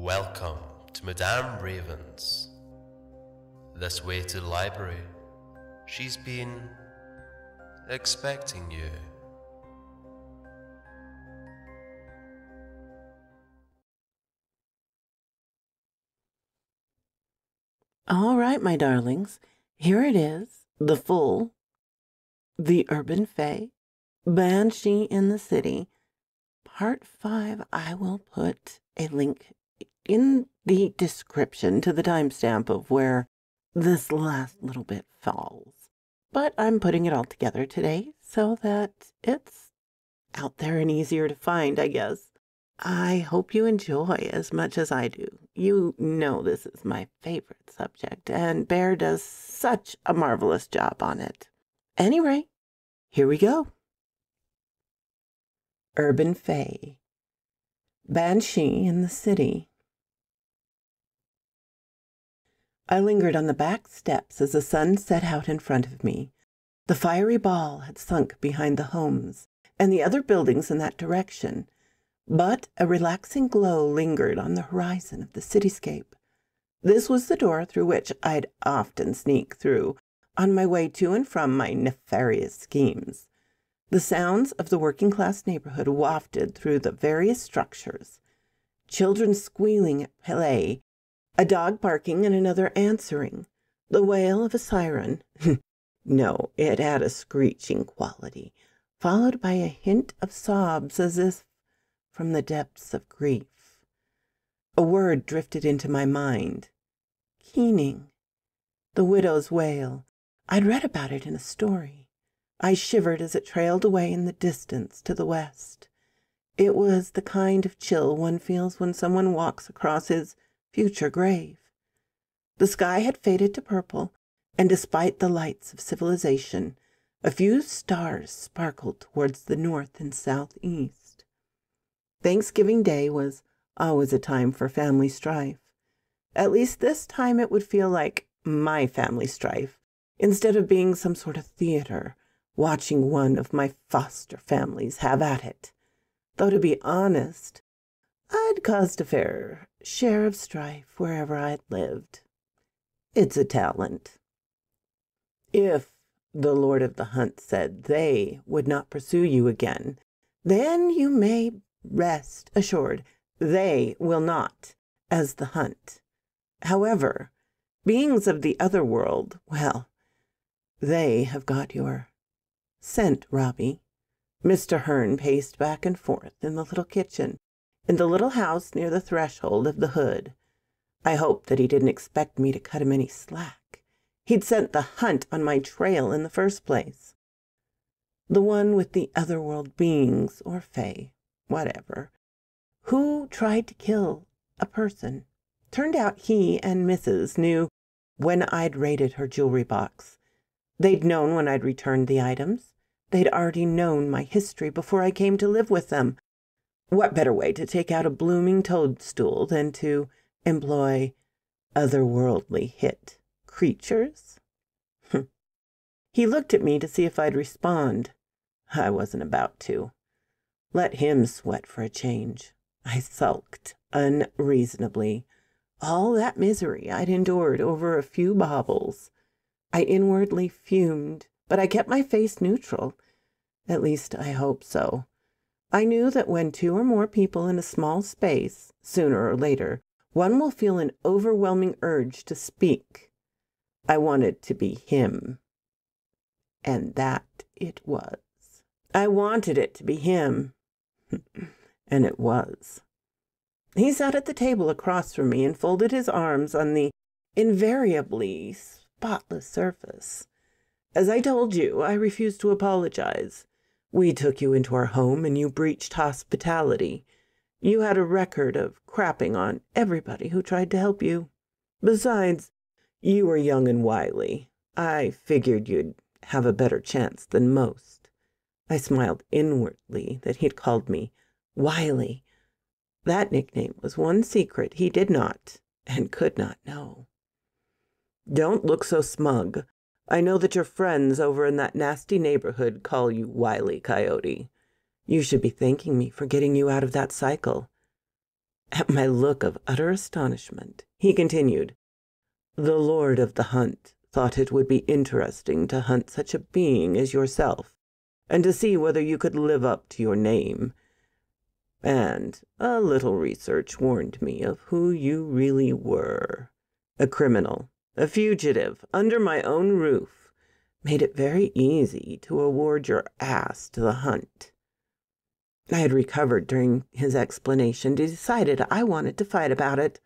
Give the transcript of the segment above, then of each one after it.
Welcome to Madame Raven's. This way to the library. She's been expecting you. All right, my darlings, here it is, The Urban Fae, Banshee in the City, Part 5. I will put a link in the description to the timestamp of where this last little bit falls. But I'm putting it all together today so that it's out there and easier to find, I guess. I hope you enjoy as much as I do. You know this is my favorite subject, and Bear does such a marvelous job on it. Anyway, here we go. Urban Fae, Banshee in the City. I lingered on the back steps as the sun set out in front of me. The fiery ball had sunk behind the homes and the other buildings in that direction, but a relaxing glow lingered on the horizon of the cityscape. This was the door through which I'd often sneak through on my way to and from my nefarious schemes. The sounds of the working-class neighborhood wafted through the various structures. Children squealing at play, a dog barking and another answering, the wail of a siren. No, it had a screeching quality, followed by a hint of sobs as if from the depths of grief. A word drifted into my mind. Keening. The widow's wail. I'd read about it in a story. I shivered as it trailed away in the distance to the west. It was the kind of chill one feels when someone walks across his future grave. The sky had faded to purple, and despite the lights of civilization, a few stars sparkled towards the north and southeast. Thanksgiving Day was always a time for family strife. At least this time it would feel like my family strife, instead of being some sort of theater, watching one of my foster families have at it. Though to be honest, I'd caused a fair share of strife wherever I'd lived. It's a talent. If the Lord of the Hunt said they would not pursue you again, then you may rest assured they will not, as the hunt. However, beings of the other world, well, they have got your scent, Robbie. Mr. Hearn paced back and forth in the little kitchen, in the little house near the threshold of the hood. I hoped that he didn't expect me to cut him any slack. He'd sent the hunt on my trail in the first place. The one with the otherworld beings, or fae, whatever, who tried to kill a person. Turned out he and Mrs. knew when I'd raided her jewelry box. They'd known when I'd returned the items. They'd already known my history before I came to live with them. What better way to take out a blooming toadstool than to employ otherworldly hit creatures? He looked at me to see if I'd respond. I wasn't about to. Let him sweat for a change. I sulked unreasonably. All that misery I'd endured over a few baubles. I inwardly fumed, but I kept my face neutral. At least I hope so. I knew that when two or more people in a small space, sooner or later, one will feel an overwhelming urge to speak. I wanted to be him. And that it was. I wanted it to be him. And it was. He sat at the table across from me and folded his arms on the invariably spotless surface. As I told you, I refused to apologize. We took you into our home and you breached hospitality. You had a record of crapping on everybody who tried to help you. Besides, you were young and wily. I figured you'd have a better chance than most. I smiled inwardly that he'd called me wily. That nickname was one secret he did not and could not know. Don't look so smug. I know that your friends over in that nasty neighborhood call you Wile E. Coyote. You should be thanking me for getting you out of that cycle. At my look of utter astonishment, he continued, "The Lord of the Hunt thought it would be interesting to hunt such a being as yourself, and to see whether you could live up to your name. And a little research warned me of who you really were. A criminal, a fugitive, under my own roof, made it very easy to award your ass to the hunt." I had recovered during his explanation, decided I wanted to fight about it.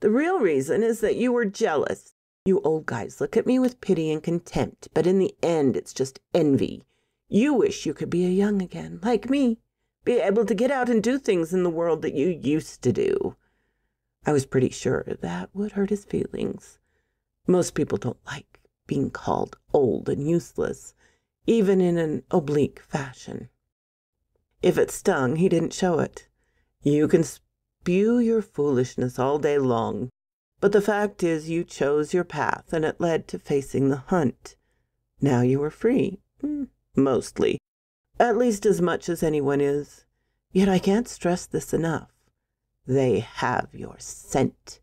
"The real reason is that you were jealous. You old guys look at me with pity and contempt, but in the end it's just envy. You wish you could be a young again, like me, be able to get out and do things in the world that you used to do." I was pretty sure that would hurt his feelings. Most people don't like being called old and useless, even in an oblique fashion. If it stung, he didn't show it. "You can spew your foolishness all day long, but the fact is you chose your path and it led to facing the hunt. Now you are free, mostly, at least as much as anyone is. Yet I can't stress this enough. They have your scent,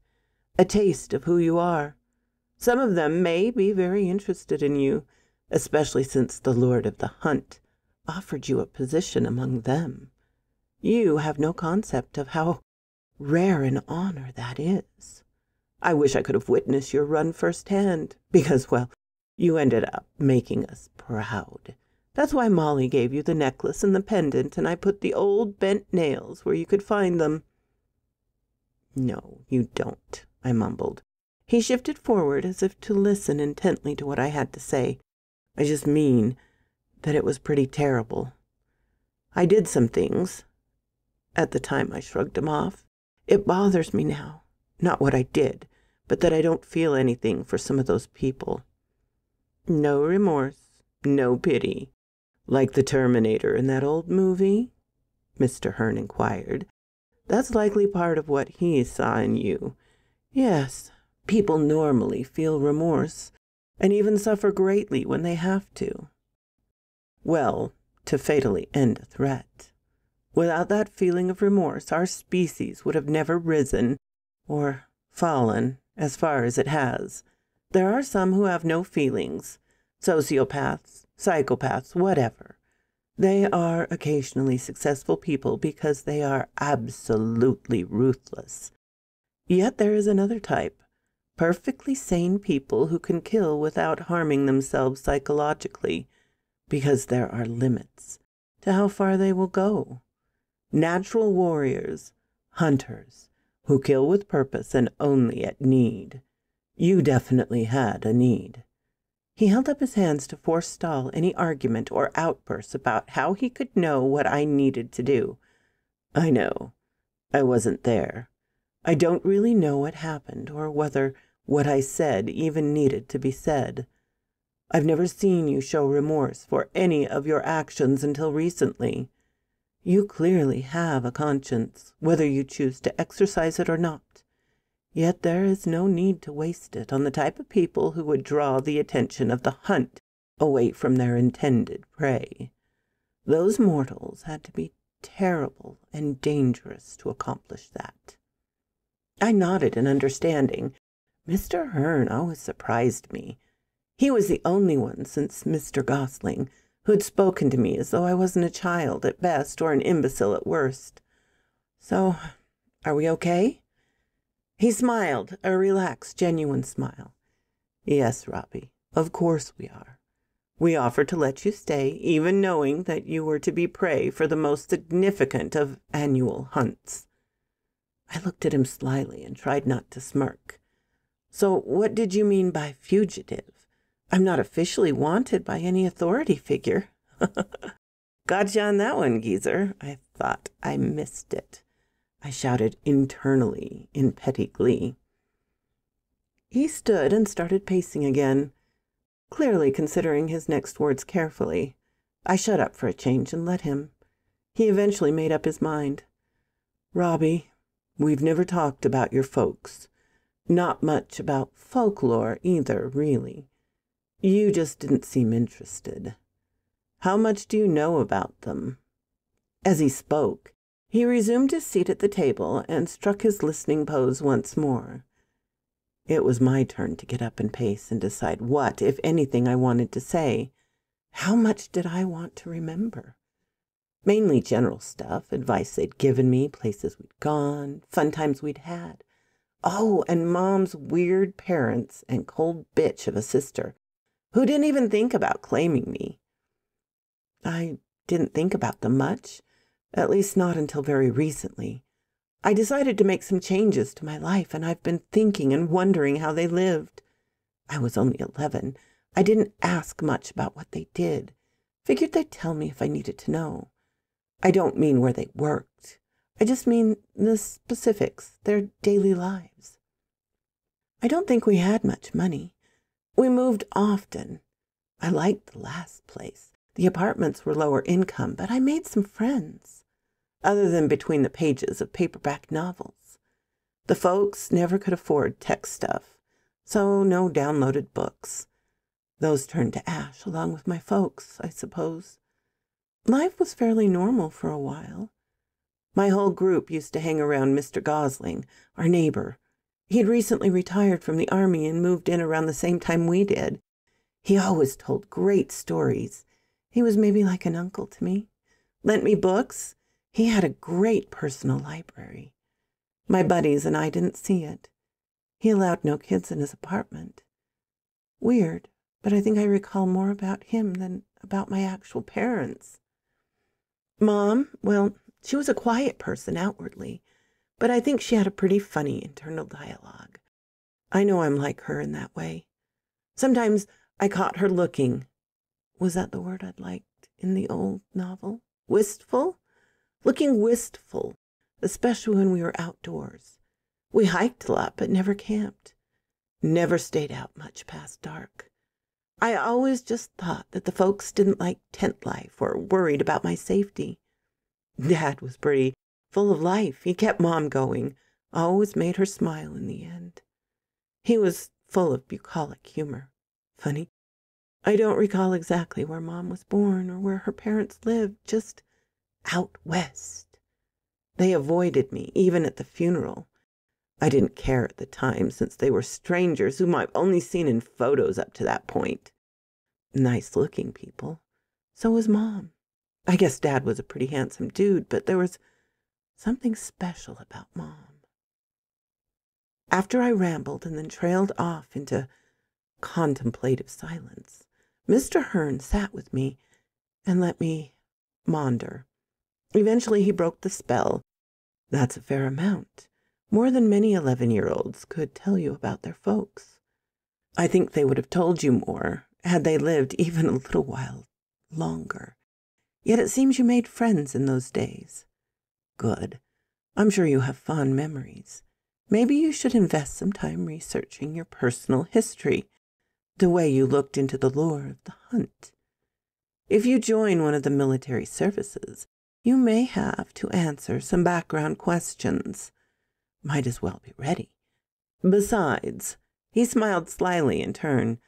a taste of who you are. Some of them may be very interested in you, especially since the Lord of the Hunt offered you a position among them. You have no concept of how rare an honor that is. I wish I could have witnessed your run firsthand, because, well, you ended up making us proud. That's why Molly gave you the necklace and the pendant, and I put the old bent nails where you could find them." "No, you don't," I mumbled. He shifted forward as if to listen intently to what I had to say. "I just mean that it was pretty terrible. I did some things. At the time I shrugged them off. It bothers me now. Not what I did, but that I don't feel anything for some of those people." "No remorse, no pity, like the Terminator in that old movie?" Mr. Hearn inquired. "That's likely part of what he saw in you. Yes, people normally feel remorse, and even suffer greatly when they have to. Well, to fatally end a threat. Without that feeling of remorse, our species would have never risen, or fallen, as far as it has. There are some who have no feelings, sociopaths, psychopaths, whatever. They are occasionally successful people because they are absolutely ruthless. Yet there is another type, perfectly sane people who can kill without harming themselves psychologically, because there are limits to how far they will go. Natural warriors, hunters, who kill with purpose and only at need. You definitely had a need." He held up his hands to forestall any argument or outburst about how he could know what I needed to do. "I know. I wasn't there. I don't really know what happened or whether what I said even needed to be said. I've never seen you show remorse for any of your actions until recently. You clearly have a conscience, whether you choose to exercise it or not. Yet there is no need to waste it on the type of people who would draw the attention of the hunt away from their intended prey. Those mortals had to be terrible and dangerous to accomplish that." I nodded in understanding. Mr. Hearn always surprised me. He was the only one since Mr. Gosling who had spoken to me as though I wasn't a child at best or an imbecile at worst. "So, are we okay?" He smiled, a relaxed, genuine smile. "Yes, Robbie, of course we are. We offered to let you stay, even knowing that you were to be prey for the most significant of annual hunts." I looked at him slyly and tried not to smirk. "So what did you mean by fugitive? I'm not officially wanted by any authority figure." "Gotcha on that one, geezer." I thought I missed it. I shouted internally in petty glee. He stood and started pacing again, clearly considering his next words carefully. I shut up for a change and let him. He eventually made up his mind. "Robbie, we've never talked about your folks. Not much about folklore either, really. You just didn't seem interested. How much do you know about them?" As he spoke, He resumed his seat at the table and struck his listening pose once more. It was my turn to get up and pace and decide what, if anything, I wanted to say. How much did I want to remember? Mainly general stuff, advice they'd given me, places we'd gone, fun times we'd had. Oh, and Mom's weird parents and cold bitch of a sister, who didn't even think about claiming me. I didn't think about them much, at least not until very recently. I decided to make some changes to my life, and I've been thinking and wondering how they lived. I was only 11. I didn't ask much about what they did. Figured they'd tell me if I needed to know. I don't mean where they worked. I just mean the specifics, their daily lives. I don't think we had much money. We moved often. I liked the last place. The apartments were lower income, but I made some friends, other than between the pages of paperback novels. The folks never could afford tech stuff, so no downloaded books. Those turned to ash along with my folks, I suppose. Life was fairly normal for a while. My whole group used to hang around Mr. Gosling, our neighbor. He'd recently retired from the army and moved in around the same time we did. He always told great stories. He was maybe like an uncle to me. Lent me books. He had a great personal library. My buddies and I didn't see it. He allowed no kids in his apartment. Weird, but I think I recall more about him than about my actual parents. Mom, well, she was a quiet person outwardly, but I think she had a pretty funny internal dialogue. I know I'm like her in that way. Sometimes I caught her looking. Was that the word I'd liked in the old novel? Wistful? Looking wistful, especially when we were outdoors. We hiked a lot, but never camped. Never stayed out much past dark. I always just thought that the folks didn't like tent life or worried about my safety. Dad was pretty full of life. He kept Mom going, always made her smile in the end. He was full of bucolic humor. Funny, I don't recall exactly where Mom was born or where her parents lived, just out west. They avoided me, even at the funeral. I didn't care at the time, since they were strangers whom I've only seen in photos up to that point. Nice-looking people. So was Mom. I guess Dad was a pretty handsome dude, but there was something special about Mom. After I rambled and then trailed off into contemplative silence, Mr. Hearn sat with me and let me maunder. Eventually he broke the spell. That's a fair amount. More than many 11-year-olds could tell you about their folks. I think they would have told you more had they lived even a little while longer. Yet it seems you made friends in those days. Good. I'm sure you have fond memories. Maybe you should invest some time researching your personal history, the way you looked into the lore of the hunt. If you join one of the military services, you may have to answer some background questions. Might as well be ready. Besides, he smiled slyly in turn,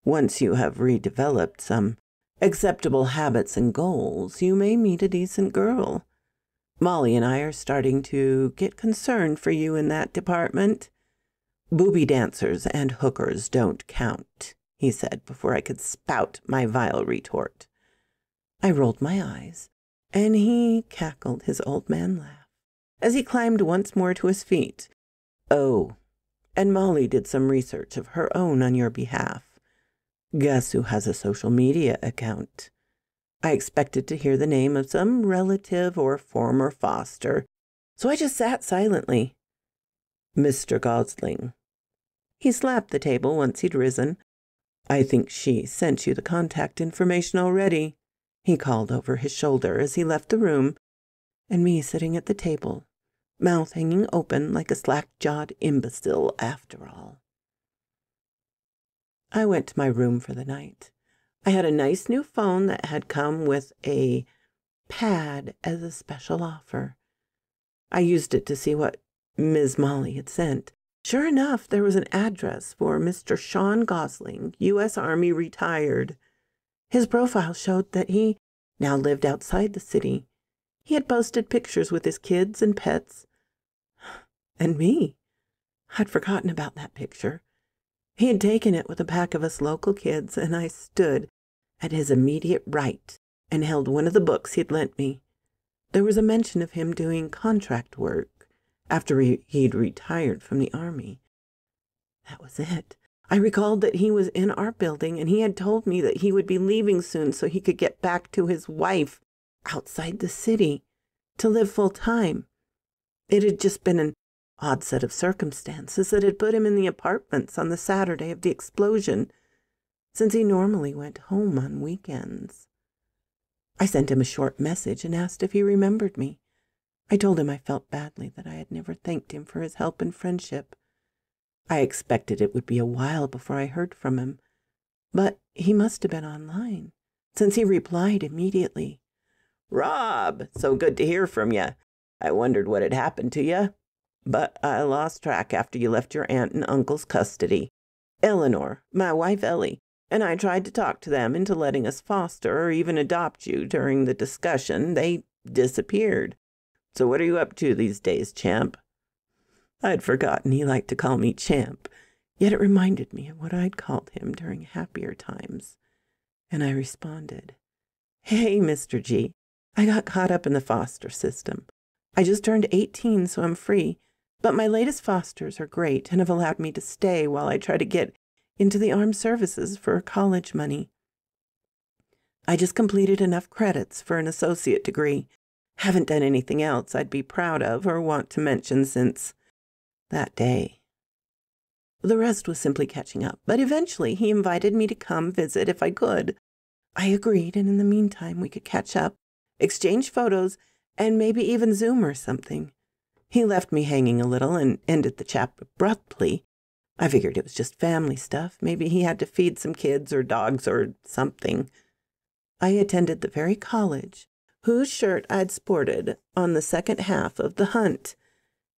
once you have redeveloped some acceptable habits and goals, you may meet a decent girl. Molly and I are starting to get concerned for you in that department. Booby dancers and hookers don't count, he said before I could spout my vile retort. I rolled my eyes, and he cackled his old man laugh as he climbed once more to his feet. Oh, and Molly did some research of her own on your behalf. Guess who has a social media account? I expected to hear the name of some relative or former foster, so I just sat silently. Mr. Gosling. He slapped the table once he'd risen. I think she sent you the contact information already, he called over his shoulder as he left the room, and me sitting at the table, mouth hanging open like a slack-jawed imbecile after all. I went to my room for the night. I had a nice new phone that had come with a pad as a special offer. I used it to see what Ms. Molly had sent. Sure enough, there was an address for Mr. Sean Gosling, U.S. Army retired. His profile showed that he now lived outside the city. He had posted pictures with his kids and pets. And me. I'd forgotten about that picture. He had taken it with a pack of us local kids, and I stood at his immediate right and held one of the books he'd lent me. There was a mention of him doing contract work after he'd retired from the Army. That was it. I recalled that he was in our building, and he had told me that he would be leaving soon so he could get back to his wife outside the city to live full time. It had just been an odd set of circumstances that had put him in the apartments on the Saturday of the explosion, since he normally went home on weekends. I sent him a short message and asked if he remembered me. I told him I felt badly that I had never thanked him for his help and friendship. I expected it would be a while before I heard from him, but he must have been online, since he replied immediately. "Rob, so good to hear from you. I wondered what had happened to you, but I lost track after you left your aunt and uncle's custody. Eleanor, my wife Ellie, and I tried to talk to them into letting us foster or even adopt you. During the discussion, they disappeared. So what are you up to these days, champ?" I'd forgotten he liked to call me champ, yet it reminded me of what I'd called him during happier times. And I responded, "Hey, Mr. G, I got caught up in the foster system. I just turned 18, so I'm free, but my latest fosters are great and have allowed me to stay while I try to get into the armed services for college money. I just completed enough credits for an associate degree. Haven't done anything else I'd be proud of or want to mention since that day." The rest was simply catching up, but eventually he invited me to come visit if I could. I agreed, and in the meantime we could catch up, exchange photos, and maybe even Zoom or something. He left me hanging a little and ended the chat abruptly. I figured it was just family stuff. Maybe he had to feed some kids or dogs or something. I attended the very college whose shirt I'd sported on the second half of the hunt.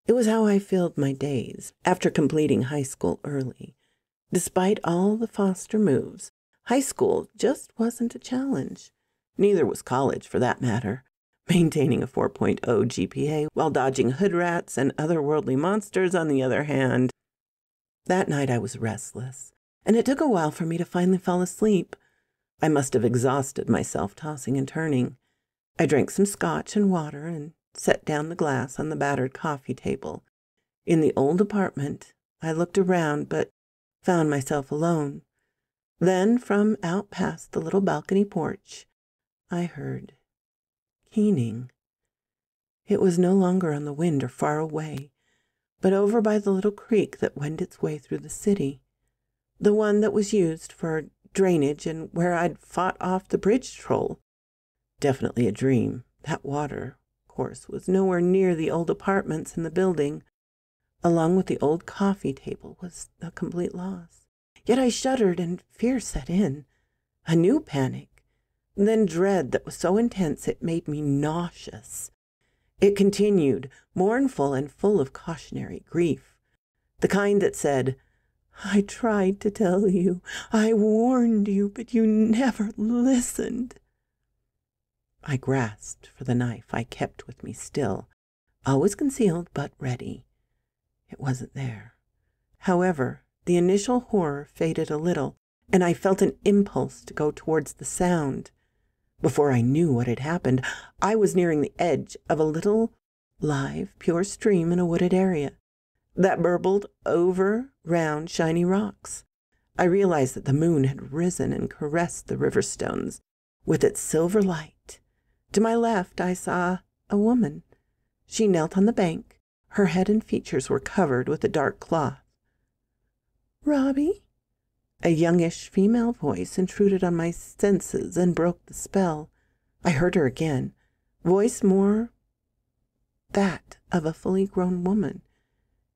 It was how I filled my days after completing high school early. Despite all the foster moves, high school just wasn't a challenge. Neither was college, for that matter. Maintaining a 4.0 GPA while dodging hood rats and otherworldly monsters, on the other hand. That night I was restless, and it took a while for me to finally fall asleep. I must have exhausted myself tossing and turning. I drank some scotch and water and set down the glass on the battered coffee table. In the old apartment, I looked around but found myself alone. Then, from out past the little balcony porch, I heard keening. It was no longer on the wind or far away, but over by the little creek that went its way through the city, the one that was used for drainage and where I'd fought off the bridge troll. Definitely a dream. That water course was nowhere near the old apartments in the building. Along with the old coffee table was a complete loss. Yet I shuddered and fear set in. A new panic, then dread that was so intense it made me nauseous. It continued, mournful and full of cautionary grief. The kind that said, "I tried to tell you, I warned you, but you never listened." I grasped for the knife I kept with me still, always concealed but ready. It wasn't there. However, the initial horror faded a little, and I felt an impulse to go towards the sound. Before I knew what had happened, I was nearing the edge of a little, live, pure stream in a wooded area that burbled over round, shiny rocks. I realized that the moon had risen and caressed the river stones with its silver light. To my left, I saw a woman. She knelt on the bank. Her head and features were covered with a dark cloth. "Robbie?" A youngish female voice intruded on my senses and broke the spell. I heard her again, voice more that of a fully grown woman.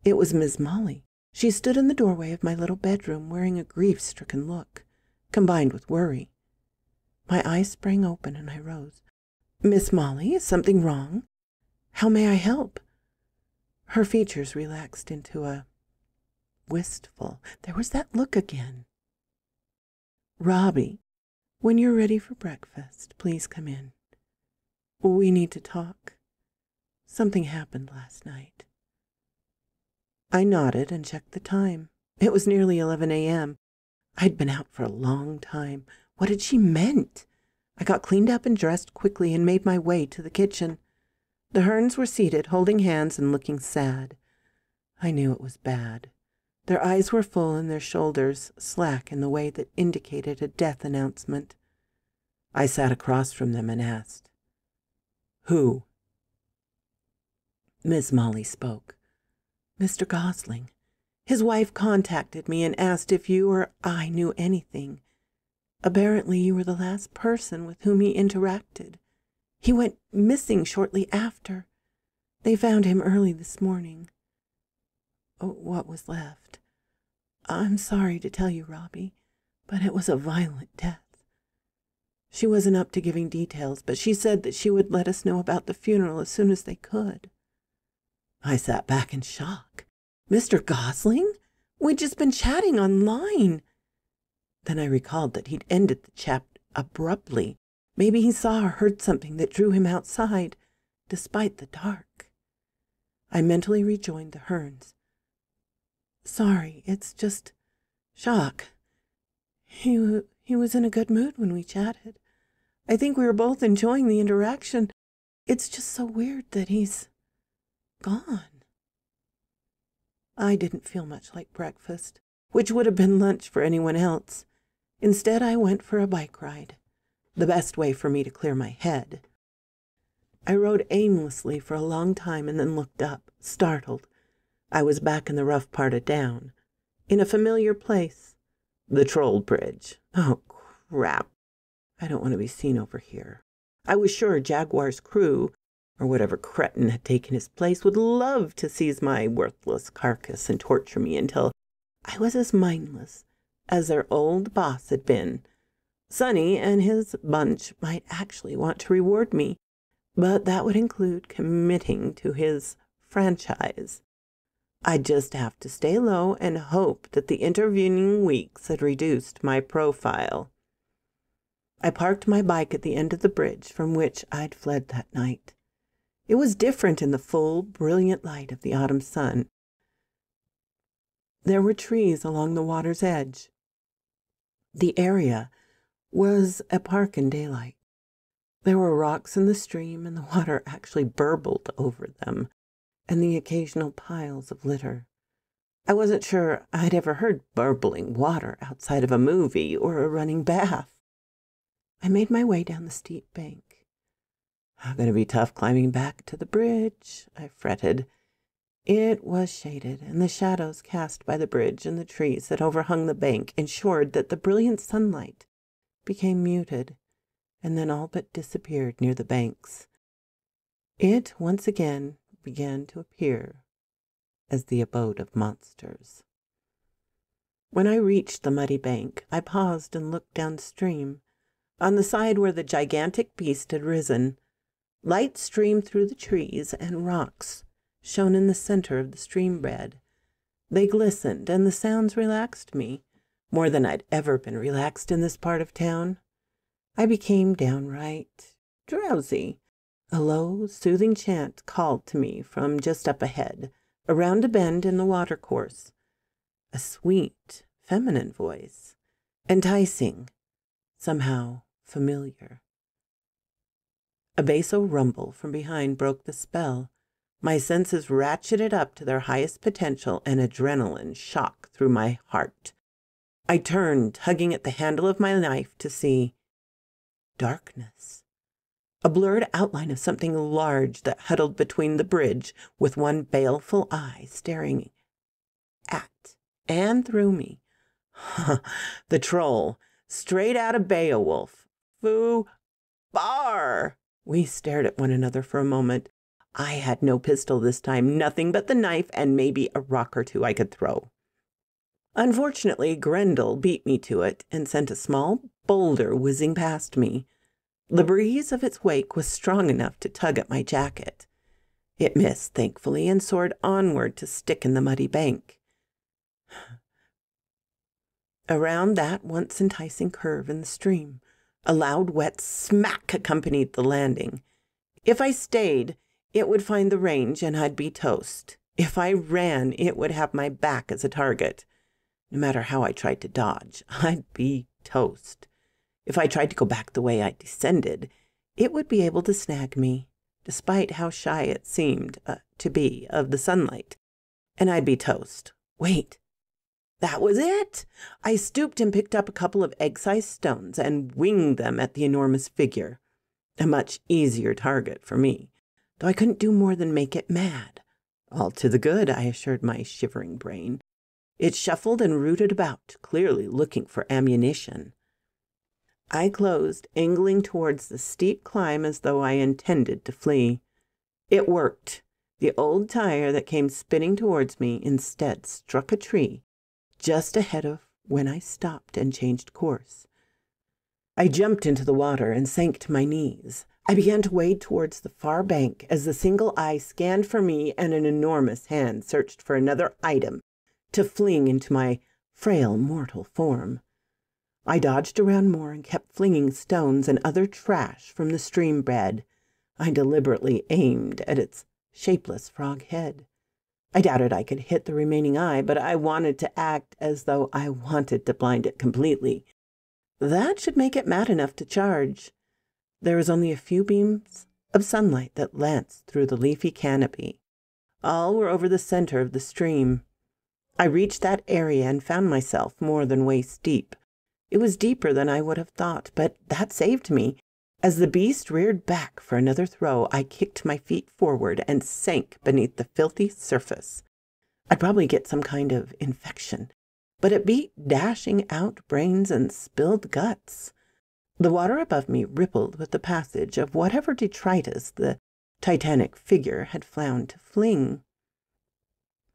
It was Miss Molly. She stood in the doorway of my little bedroom wearing a grief-stricken look, combined with worry. My eyes sprang open and I rose. "Miss Molly, is something wrong? How may I help?" Her features relaxed into a wistful. There was that look again. "Robbie, when you're ready for breakfast, please come in." We need to talk. Something happened last night." I nodded and checked the time. It was nearly 11 a.m. I'd been out for a long time. What had she meant? I got cleaned up and dressed quickly and made my way to the kitchen. The Hearns were seated, holding hands and looking sad. I knew it was bad. Their eyes were full and their shoulders slack in the way that indicated a death announcement. I sat across from them and asked, "Who?" Miss Molly spoke. "Mr. Gosling. His wife contacted me and asked if you or I knew anything. Apparently you were the last person with whom he interacted. He went missing shortly after. They found him early this morning. What was left. I'm sorry to tell you, Robbie, but it was a violent death. She wasn't up to giving details, but she said that she would let us know about the funeral as soon as they could." I sat back in shock. Mr. Gosling? We'd just been chatting online. Then I recalled that he'd ended the chat abruptly. Maybe he saw or heard something that drew him outside, despite the dark. I mentally rejoined the Hearns. "Sorry, it's just shock. He was in a good mood when we chatted. I think we were both enjoying the interaction. It's just so weird that he's gone." I didn't feel much like breakfast, which would have been lunch for anyone else. Instead, I went for a bike ride, the best way for me to clear my head. I rode aimlessly for a long time and then looked up, startled. I was back in the rough part of town, in a familiar place, the Troll Bridge. Oh, crap. I don't want to be seen over here. I was sure Jaguar's crew, or whatever cretin had taken his place, would love to seize my worthless carcass and torture me until I was as mindless as their old boss had been. Sonny and his bunch might actually want to reward me, but that would include committing to his franchise. I'd just have to stay low and hope that the intervening weeks had reduced my profile. I parked my bike at the end of the bridge from which I'd fled that night. It was different in the full, brilliant light of the autumn sun. There were trees along the water's edge. The area was a park in daylight. There were rocks in the stream, and the water actually burbled over them, and the occasional piles of litter. I wasn't sure I'd ever heard burbling water outside of a movie or a running bath. I made my way down the steep bank. "Going to be tough climbing back to the bridge," I fretted. It was shaded, and the shadows cast by the bridge and the trees that overhung the bank ensured that the brilliant sunlight became muted and then all but disappeared near the banks. It once again began to appear as the abode of monsters. When I reached the muddy bank, I paused and looked downstream. On the side where the gigantic beast had risen, light streamed through the trees, and rocks shone in the center of the stream bed. They glistened, and the sounds relaxed me, more than I'd ever been relaxed in this part of town. I became downright drowsy. A low, soothing chant called to me from just up ahead, around a bend in the watercourse. A sweet, feminine voice, enticing, somehow familiar. A basso rumble from behind broke the spell. My senses ratcheted up to their highest potential, and adrenaline shot through my heart. I turned, tugging at the handle of my knife, to see darkness. A blurred outline of something large that huddled between the bridge, with one baleful eye staring at and through me. The troll, straight out of Beowulf. Foo bar! We stared at one another for a moment. I had no pistol this time, nothing but the knife and maybe a rock or two I could throw. Unfortunately, Grendel beat me to it and sent a small boulder whizzing past me. The breeze of its wake was strong enough to tug at my jacket. It missed, thankfully, and soared onward to stick in the muddy bank. Around that once enticing curve in the stream, a loud, wet smack accompanied the landing. If I stayed, it would find the range and I'd be toast. If I ran, it would have my back as a target. No matter how I tried to dodge, I'd be toast. If I tried to go back the way I descended, it would be able to snag me, despite how shy it seemed to be of the sunlight, and I'd be toast. Wait, that was it! I stooped and picked up a couple of egg-sized stones and winged them at the enormous figure. A much easier target for me, though I couldn't do more than make it mad. All to the good, I assured my shivering brain. It shuffled and rooted about, clearly looking for ammunition. I closed, angling towards the steep climb as though I intended to flee. It worked. The old tire that came spinning towards me instead struck a tree just ahead of when I stopped and changed course. I jumped into the water and sank to my knees. I began to wade towards the far bank as the single eye scanned for me and an enormous hand searched for another item to fling into my frail mortal form. I dodged around more and kept flinging stones and other trash from the stream bed. I deliberately aimed at its shapeless frog head. I doubted I could hit the remaining eye, but I wanted to act as though I wanted to blind it completely. That should make it mad enough to charge. There was only a few beams of sunlight that lanced through the leafy canopy. All were over the center of the stream. I reached that area and found myself more than waist deep. It was deeper than I would have thought, but that saved me. As the beast reared back for another throw, I kicked my feet forward and sank beneath the filthy surface. I'd probably get some kind of infection, but it beat dashing out brains and spilled guts. The water above me rippled with the passage of whatever detritus the titanic figure had found to fling.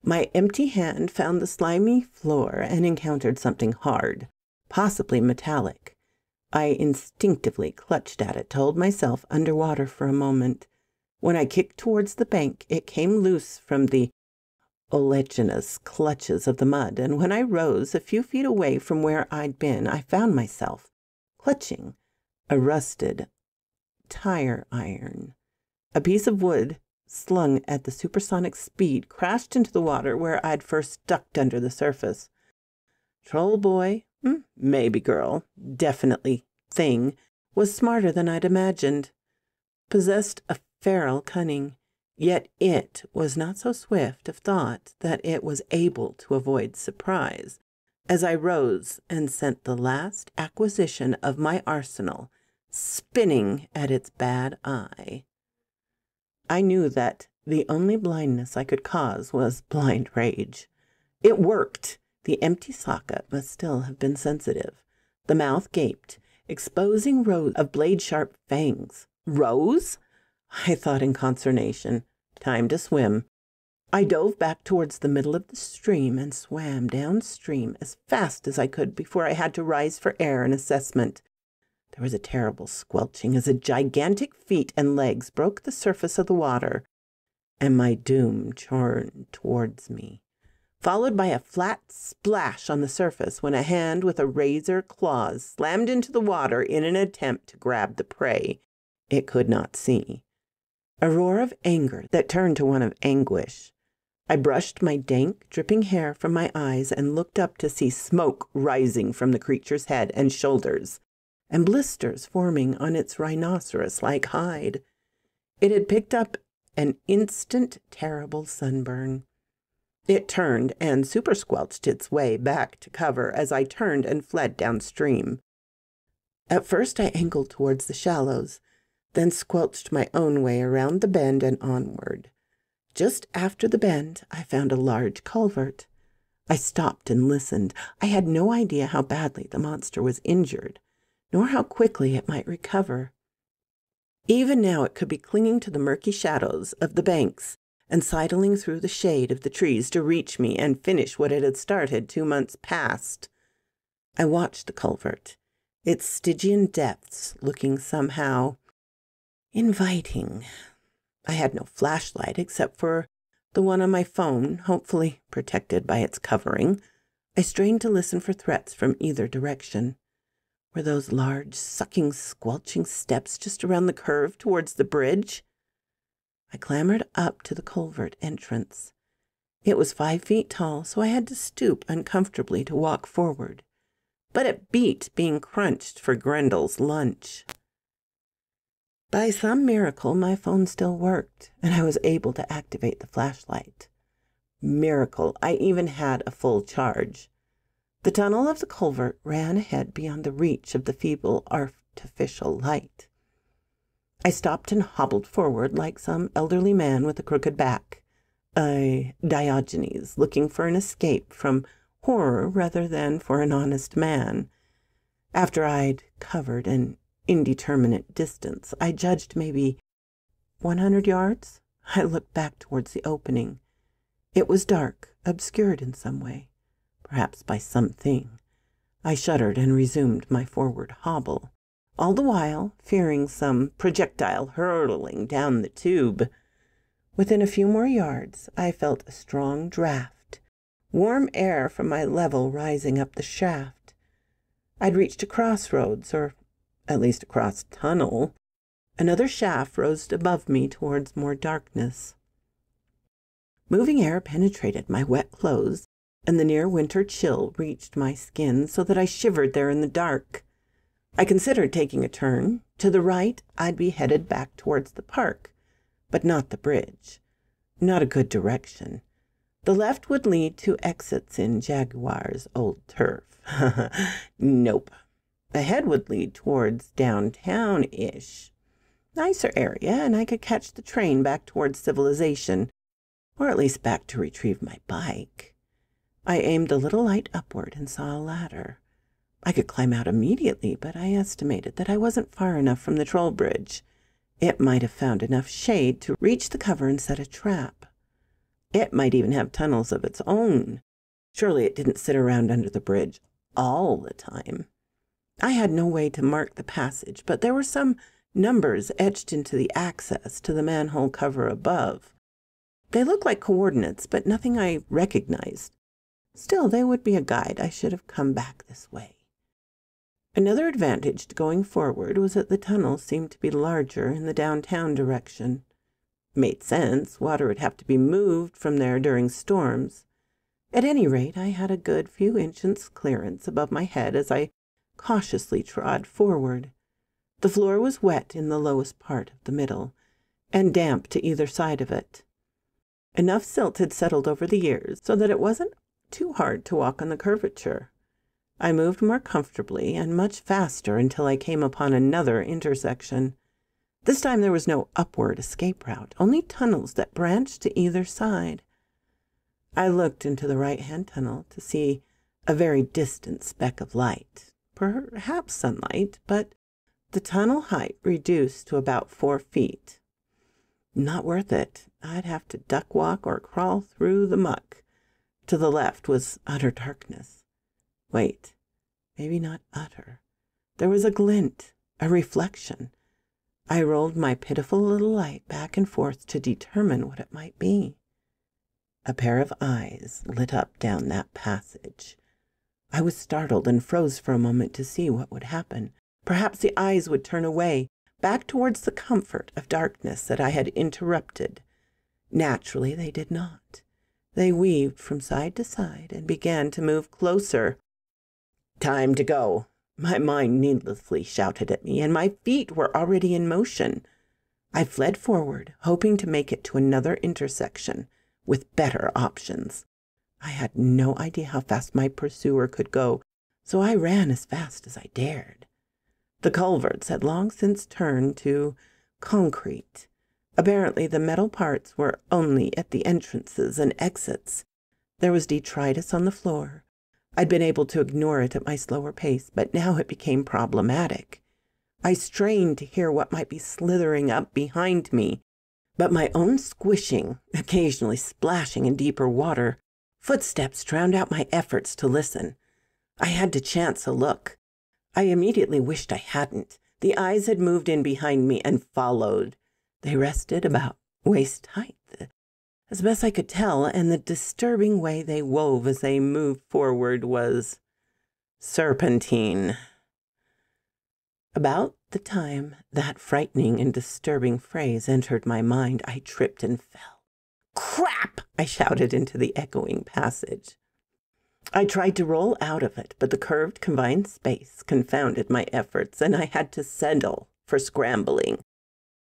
My empty hand found the slimy floor and encountered something hard, possibly metallic. I instinctively clutched at it, told myself underwater for a moment. When I kicked towards the bank, it came loose from the oleaginous clutches of the mud, and when I rose a few feet away from where I'd been, I found myself clutching a rusted tire iron. A piece of wood slung at the supersonic speed crashed into the water where I'd first ducked under the surface. Troll boy, maybe girl, definitely thing, was smarter than I'd imagined. Possessed a feral cunning, yet it was not so swift of thought that it was able to avoid surprise as I rose and sent the last acquisition of my arsenal spinning at its bad eye. I knew that the only blindness I could cause was blind rage. It worked. The empty socket must still have been sensitive. The mouth gaped, exposing rows of blade-sharp fangs. Rows? I thought in consternation. Time to swim. I dove back towards the middle of the stream and swam downstream as fast as I could before I had to rise for air and assessment. There was a terrible squelching as a gigantic feet and legs broke the surface of the water, and my doom churned towards me, followed by a flat splash on the surface when a hand with a razor claws slammed into the water in an attempt to grab the prey it could not see. A roar of anger that turned to one of anguish. I brushed my dank, dripping hair from my eyes and looked up to see smoke rising from the creature's head and shoulders, and blisters forming on its rhinoceros-like hide. It had picked up an instant terrible sunburn. It turned and super-squelched its way back to cover as I turned and fled downstream. At first I angled towards the shallows, then squelched my own way around the bend and onward. Just after the bend, I found a large culvert. I stopped and listened. I had no idea how badly the monster was injured, nor how quickly it might recover. Even now it could be clinging to the murky shadows of the banks and sidling through the shade of the trees to reach me and finish what it had started 2 months past. I watched the culvert, its Stygian depths looking somehow inviting. I had no flashlight except for the one on my phone, hopefully protected by its covering. I strained to listen for threats from either direction. Were those large, sucking, squelching steps just around the curve towards the bridge? I clambered up to the culvert entrance. It was 5 feet tall, so I had to stoop uncomfortably to walk forward. But it beat being crunched for Grendel's lunch. By some miracle, my phone still worked, and I was able to activate the flashlight. Miracle, I even had a full charge. The tunnel of the culvert ran ahead beyond the reach of the feeble artificial light. I stopped and hobbled forward like some elderly man with a crooked back, a Diogenes looking for an escape from horror rather than for an honest man. After I'd covered an indeterminate distance, I judged maybe 100 yards. I looked back towards the opening. It was dark, obscured in some way, perhaps by something. I shuddered and resumed my forward hobble, all the while fearing some projectile hurtling down the tube. Within a few more yards, I felt a strong draft, warm air from my level rising up the shaft. I'd reached a crossroads, or at least a cross-tunnel. Another shaft rose above me towards more darkness. Moving air penetrated my wet clothes, and the near winter chill reached my skin so that I shivered there in the dark. I considered taking a turn. To the right, I'd be headed back towards the park, but not the bridge. Not a good direction. The left would lead to exits in Jaguar's old turf. Nope. Ahead would lead towards downtown-ish. Nicer area, and I could catch the train back towards civilization, or at least back to retrieve my bike. I aimed the little light upward and saw a ladder. I could climb out immediately, but I estimated that I wasn't far enough from the troll bridge. It might have found enough shade to reach the cover and set a trap. It might even have tunnels of its own. Surely it didn't sit around under the bridge all the time. I had no way to mark the passage, but there were some numbers etched into the access to the manhole cover above. They looked like coordinates, but nothing I recognized. Still, they would be a guide. I should have come back this way. Another advantage to going forward was that the tunnel seemed to be larger in the downtown direction. Made sense. Water would have to be moved from there during storms. At any rate, I had a good few inches clearance above my head as I cautiously trod forward. The floor was wet in the lowest part of the middle, and damp to either side of it. Enough silt had settled over the years so that it wasn't too hard to walk on the curvature. I moved more comfortably and much faster until I came upon another intersection. This time there was no upward escape route, only tunnels that branched to either side. I looked into the right-hand tunnel to see a very distant speck of light, perhaps sunlight, but the tunnel height reduced to about 4 feet. Not worth it. I'd have to duck walk or crawl through the muck. To the left was utter darkness. Wait, maybe not utter. There was a glint, a reflection. I rolled my pitiful little light back and forth to determine what it might be. A pair of eyes lit up down that passage. I was startled and froze for a moment to see what would happen. Perhaps the eyes would turn away, back towards the comfort of darkness that I had interrupted. Naturally, they did not. They weaved from side to side and began to move closer. Time to go. My mind needlessly shouted at me, and my feet were already in motion. I fled forward, hoping to make it to another intersection with better options. I had no idea how fast my pursuer could go, so I ran as fast as I dared. The culverts had long since turned to concrete. Apparently the metal parts were only at the entrances and exits. There was detritus on the floor. I'd been able to ignore it at my slower pace, but now it became problematic. I strained to hear what might be slithering up behind me, but my own squishing, occasionally splashing in deeper water, footsteps drowned out my efforts to listen. I had to chance a look. I immediately wished I hadn't. The eyes had moved in behind me and followed. They rested about waist height, as best I could tell, and the disturbing way they wove as they moved forward was serpentine. About the time that frightening and disturbing phrase entered my mind, I tripped and fell. "Crap!" I shouted into the echoing passage. I tried to roll out of it, but the curved confined space confounded my efforts, and I had to settle for scrambling.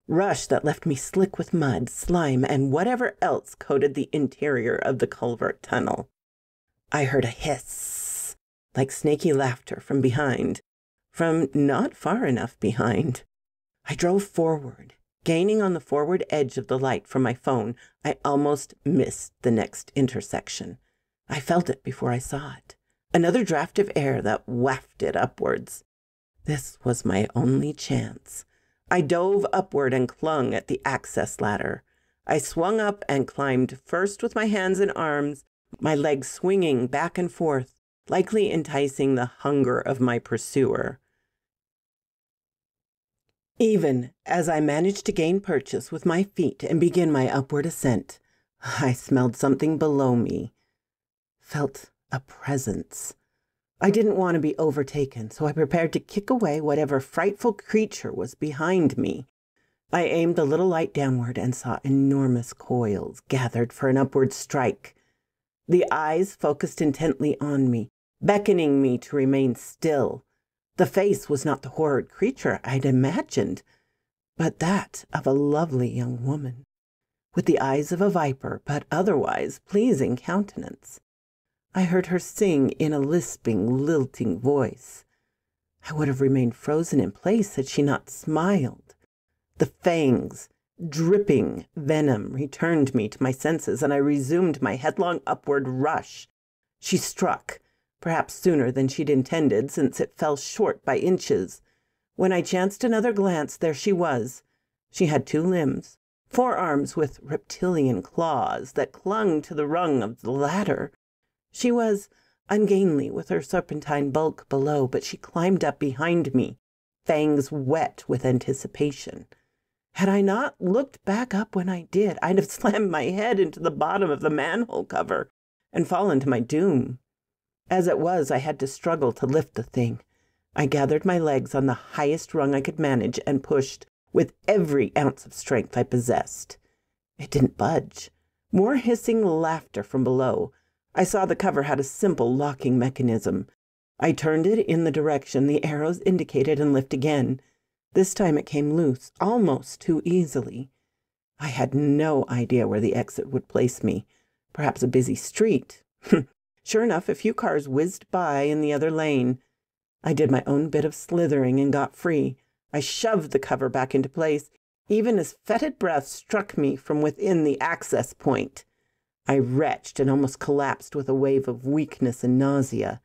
Rush that left me slick with mud, slime, and whatever else coated the interior of the culvert tunnel. I heard a hiss, like snaky laughter from behind, from not far enough behind. I drove forward. Gaining on the forward edge of the light from my phone, I almost missed the next intersection. I felt it before I saw it. Another draft of air that wafted upwards. This was my only chance. I dove upward and clung at the access ladder. I swung up and climbed first with my hands and arms, my legs swinging back and forth, likely enticing the hunger of my pursuer. Even as I managed to gain purchase with my feet and begin my upward ascent, I smelled something below me, felt a presence. I didn't want to be overtaken, so I prepared to kick away whatever frightful creature was behind me. I aimed the little light downward and saw enormous coils gathered for an upward strike. The eyes focused intently on me, beckoning me to remain still. The face was not the horrid creature I'd imagined, but that of a lovely young woman, with the eyes of a viper, but otherwise pleasing countenance. I heard her sing in a lisping, lilting voice. I would have remained frozen in place had she not smiled. The fangs, dripping venom, returned me to my senses, and I resumed my headlong upward rush. She struck, perhaps sooner than she'd intended, since it fell short by inches. When I chanced another glance, there she was. She had 2 limbs, 4 arms with reptilian claws that clung to the rung of the ladder. She was ungainly with her serpentine bulk below, but she climbed up behind me, fangs wet with anticipation. Had I not looked back up when I did, I'd have slammed my head into the bottom of the manhole cover and fallen to my doom. As it was, I had to struggle to lift the thing. I gathered my legs on the highest rung I could manage and pushed with every ounce of strength I possessed. It didn't budge. More hissing laughter from below. I saw the cover had a simple locking mechanism. I turned it in the direction the arrows indicated and lifted again. This time it came loose, almost too easily. I had no idea where the exit would place me. Perhaps a busy street. Sure enough, a few cars whizzed by in the other lane. I did my own bit of slithering and got free. I shoved the cover back into place, even as fetid breath struck me from within the access point. I retched and almost collapsed with a wave of weakness and nausea,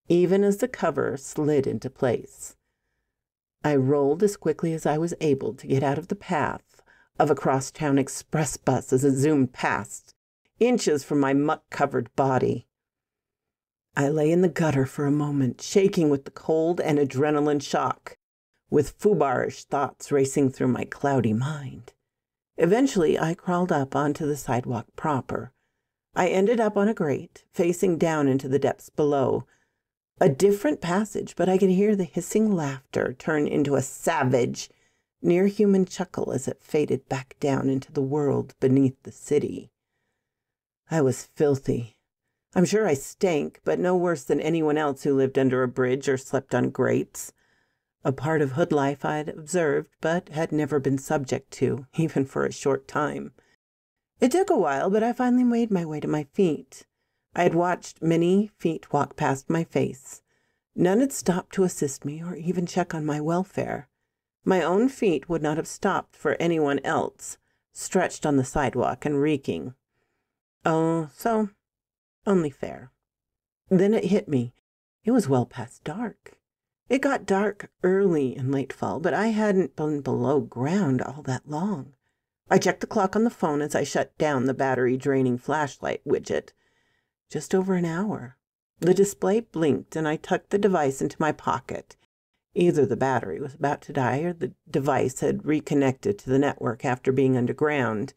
even as the cover slid into place. I rolled as quickly as I was able to get out of the path of a crosstown express bus as it zoomed past, inches from my muck-covered body. I lay in the gutter for a moment, shaking with the cold and adrenaline shock, with foobarrish thoughts racing through my cloudy mind. Eventually, I crawled up onto the sidewalk proper. I ended up on a grate, facing down into the depths below. A different passage, but I could hear the hissing laughter turn into a savage, near-human chuckle as it faded back down into the world beneath the city. I was filthy. I'm sure I stank, but no worse than anyone else who lived under a bridge or slept on grates. A part of hood life I'd observed, but had never been subject to, even for a short time. It took a while, but I finally made my way to my feet. I had watched many feet walk past my face. None had stopped to assist me or even check on my welfare. My own feet would not have stopped for anyone else, stretched on the sidewalk and reeking. Oh, so only fair. Then it hit me. It was well past dark. It got dark early in late fall, but I hadn't been below ground all that long. I checked the clock on the phone as I shut down the battery-draining flashlight widget. Just over an hour. The display blinked, and I tucked the device into my pocket. Either the battery was about to die, or the device had reconnected to the network after being underground.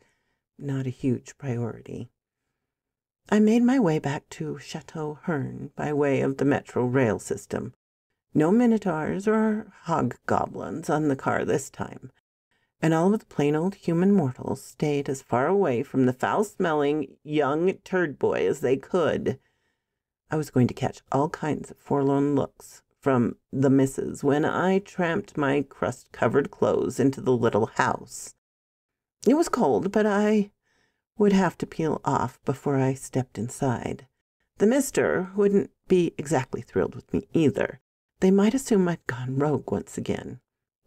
Not a huge priority. I made my way back to Chateau Hearn by way of the metro rail system. No minotaurs or hobgoblins on the car this time, and all of the plain old human mortals stayed as far away from the foul-smelling young turd boy as they could. I was going to catch all kinds of forlorn looks from the missus when I tramped my crust-covered clothes into the little house. It was cold, but I would have to peel off before I stepped inside. The mister wouldn't be exactly thrilled with me either. They might assume I'd gone rogue once again,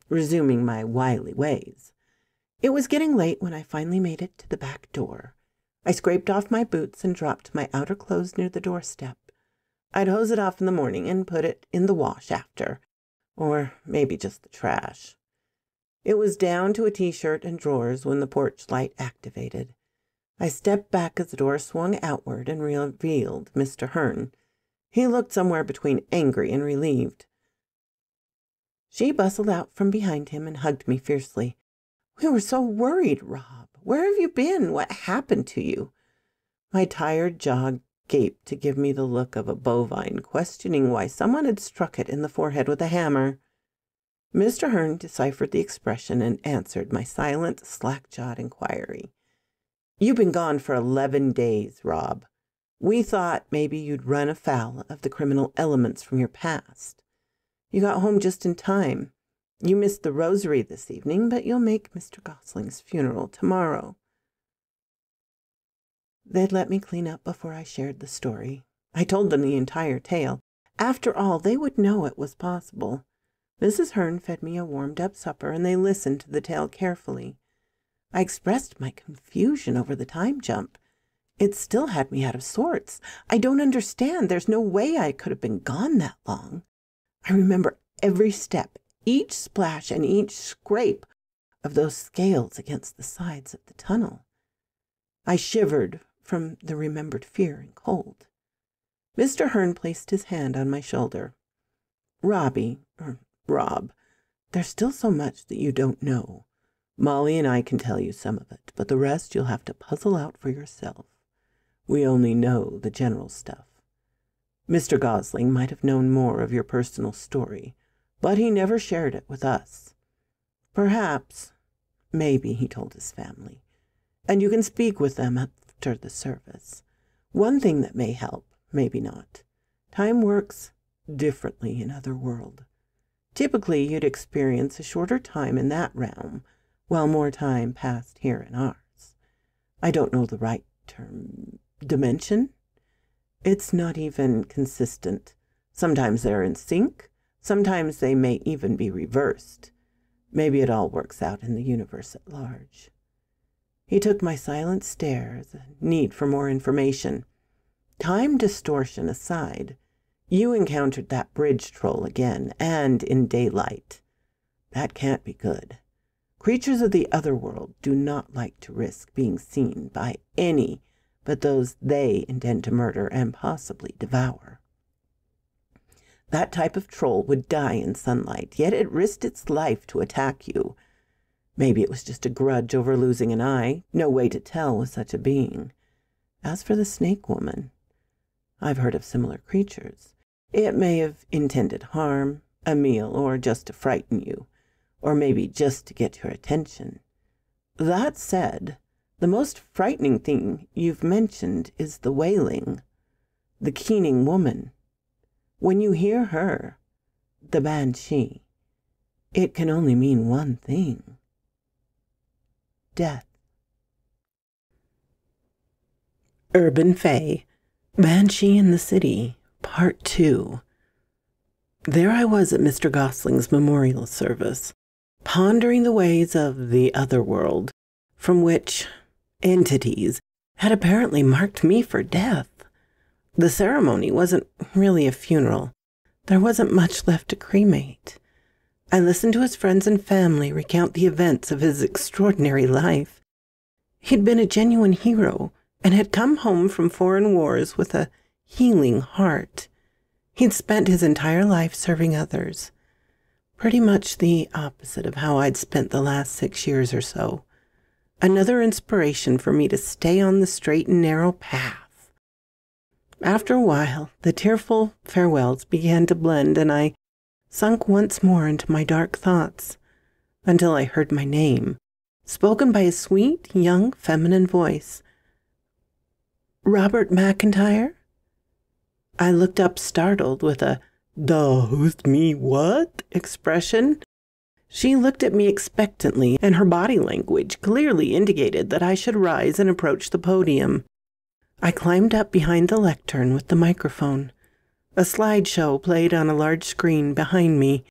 resuming my wily ways. It was getting late when I finally made it to the back door. I scraped off my boots and dropped my outer clothes near the doorstep. I'd hose it off in the morning and put it in the wash after, or maybe just the trash. It was down to a t-shirt and drawers when the porch light activated. I stepped back as the door swung outward and revealed Mr. Hearn. He looked somewhere between angry and relieved. She bustled out from behind him and hugged me fiercely. "We were so worried, Rob. Where have you been? What happened to you?" My tired jaw gaped to give me the look of a bovine questioning why someone had struck it in the forehead with a hammer. Mr. Hearn deciphered the expression and answered my silent, slack-jawed inquiry. "You've been gone for 11 days, Rob. We thought maybe you'd run afoul of the criminal elements from your past. You got home just in time. You missed the rosary this evening, but you'll make Mr. Gosling's funeral tomorrow." They'd let me clean up before I shared the story. I told them the entire tale. After all, they would know it was possible. Mrs. Hearn fed me a warmed-up supper, and they listened to the tale carefully. I expressed my confusion over the time jump. It still had me out of sorts. I don't understand. There's no way I could have been gone that long. I remember every step, each splash, and each scrape of those scales against the sides of the tunnel. I shivered from the remembered fear and cold. Mr. Hearn placed his hand on my shoulder. Rob, there's still so much that you don't know. Molly and I can tell you some of it, but the rest you'll have to puzzle out for yourself. We only know the general stuff. Mr. Gosling might have known more of your personal story, but he never shared it with us. Perhaps, maybe he told his family, and you can speak with them after the service. One thing that may help, maybe not. Time works differently in other world. Typically, you'd experience a shorter time in that realm, while more time passed here in ours. I don't know the right term. Dimension? It's not even consistent. Sometimes they're in sync. Sometimes they may even be reversed. Maybe it all works out in the universe at large. He took my silent stare as a need for more information. Time distortion aside, you encountered that bridge troll again, and in daylight. That can't be good. Creatures of the other world do not like to risk being seen by any but those they intend to murder and possibly devour. That type of troll would die in sunlight, yet it risked its life to attack you. Maybe it was just a grudge over losing an eye, no way to tell with such a being. As for the snake woman, I've heard of similar creatures. It may have intended harm, a meal, or just to frighten you, or maybe just to get your attention. That said, the most frightening thing you've mentioned is the wailing, the keening woman. When you hear her, the banshee, it can only mean one thing: death. Urban Fae, Banshee in the City, Part 2. There I was at Mr. Gosling's memorial service, pondering the ways of the other world, from which entities had apparently marked me for death. The ceremony wasn't really a funeral. There wasn't much left to cremate. I listened to his friends and family recount the events of his extraordinary life. He'd been a genuine hero and had come home from foreign wars with a healing heart. He'd spent his entire life serving others. Pretty much the opposite of how I'd spent the last 6 years or so. Another inspiration for me to stay on the straight and narrow path. After a while, the tearful farewells began to blend, and I sunk once more into my dark thoughts, until I heard my name, spoken by a sweet, young, feminine voice. "Robert McIntyre?" I looked up startled with a who's me what expression. She looked at me expectantly, and her body language clearly indicated that I should rise and approach the podium. I climbed up behind the lectern with the microphone. A slideshow played on a large screen behind me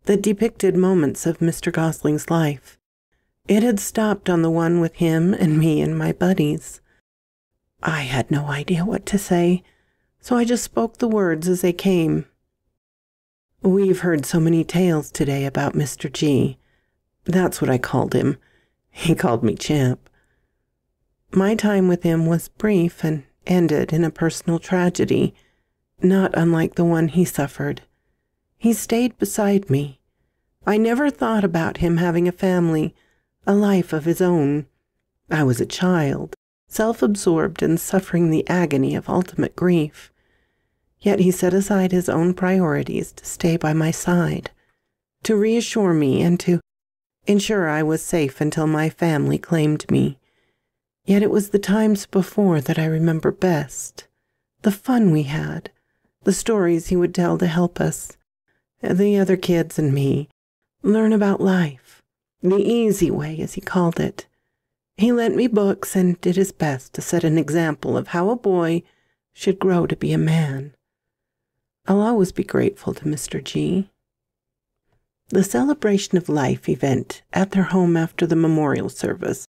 that depicted moments of Mr. Gosling's life. It had stopped on the one with him and me and my buddies. I had no idea what to say, so I just spoke the words as they came. "We've heard so many tales today about Mr. G. That's what I called him. He called me Champ. My time with him was brief and ended in a personal tragedy, not unlike the one he suffered. He stayed beside me. I never thought about him having a family, a life of his own. I was a child, self-absorbed and suffering the agony of ultimate grief. Yet he set aside his own priorities to stay by my side, to reassure me and to ensure I was safe until my family claimed me. Yet it was the times before that I remember best, the fun we had, the stories he would tell to help us, the other kids and me, learn about life, the easy way, as he called it. He lent me books and did his best to set an example of how a boy should grow to be a man. I'll always be grateful to Mr. G." The celebration of life event at their home after the memorial service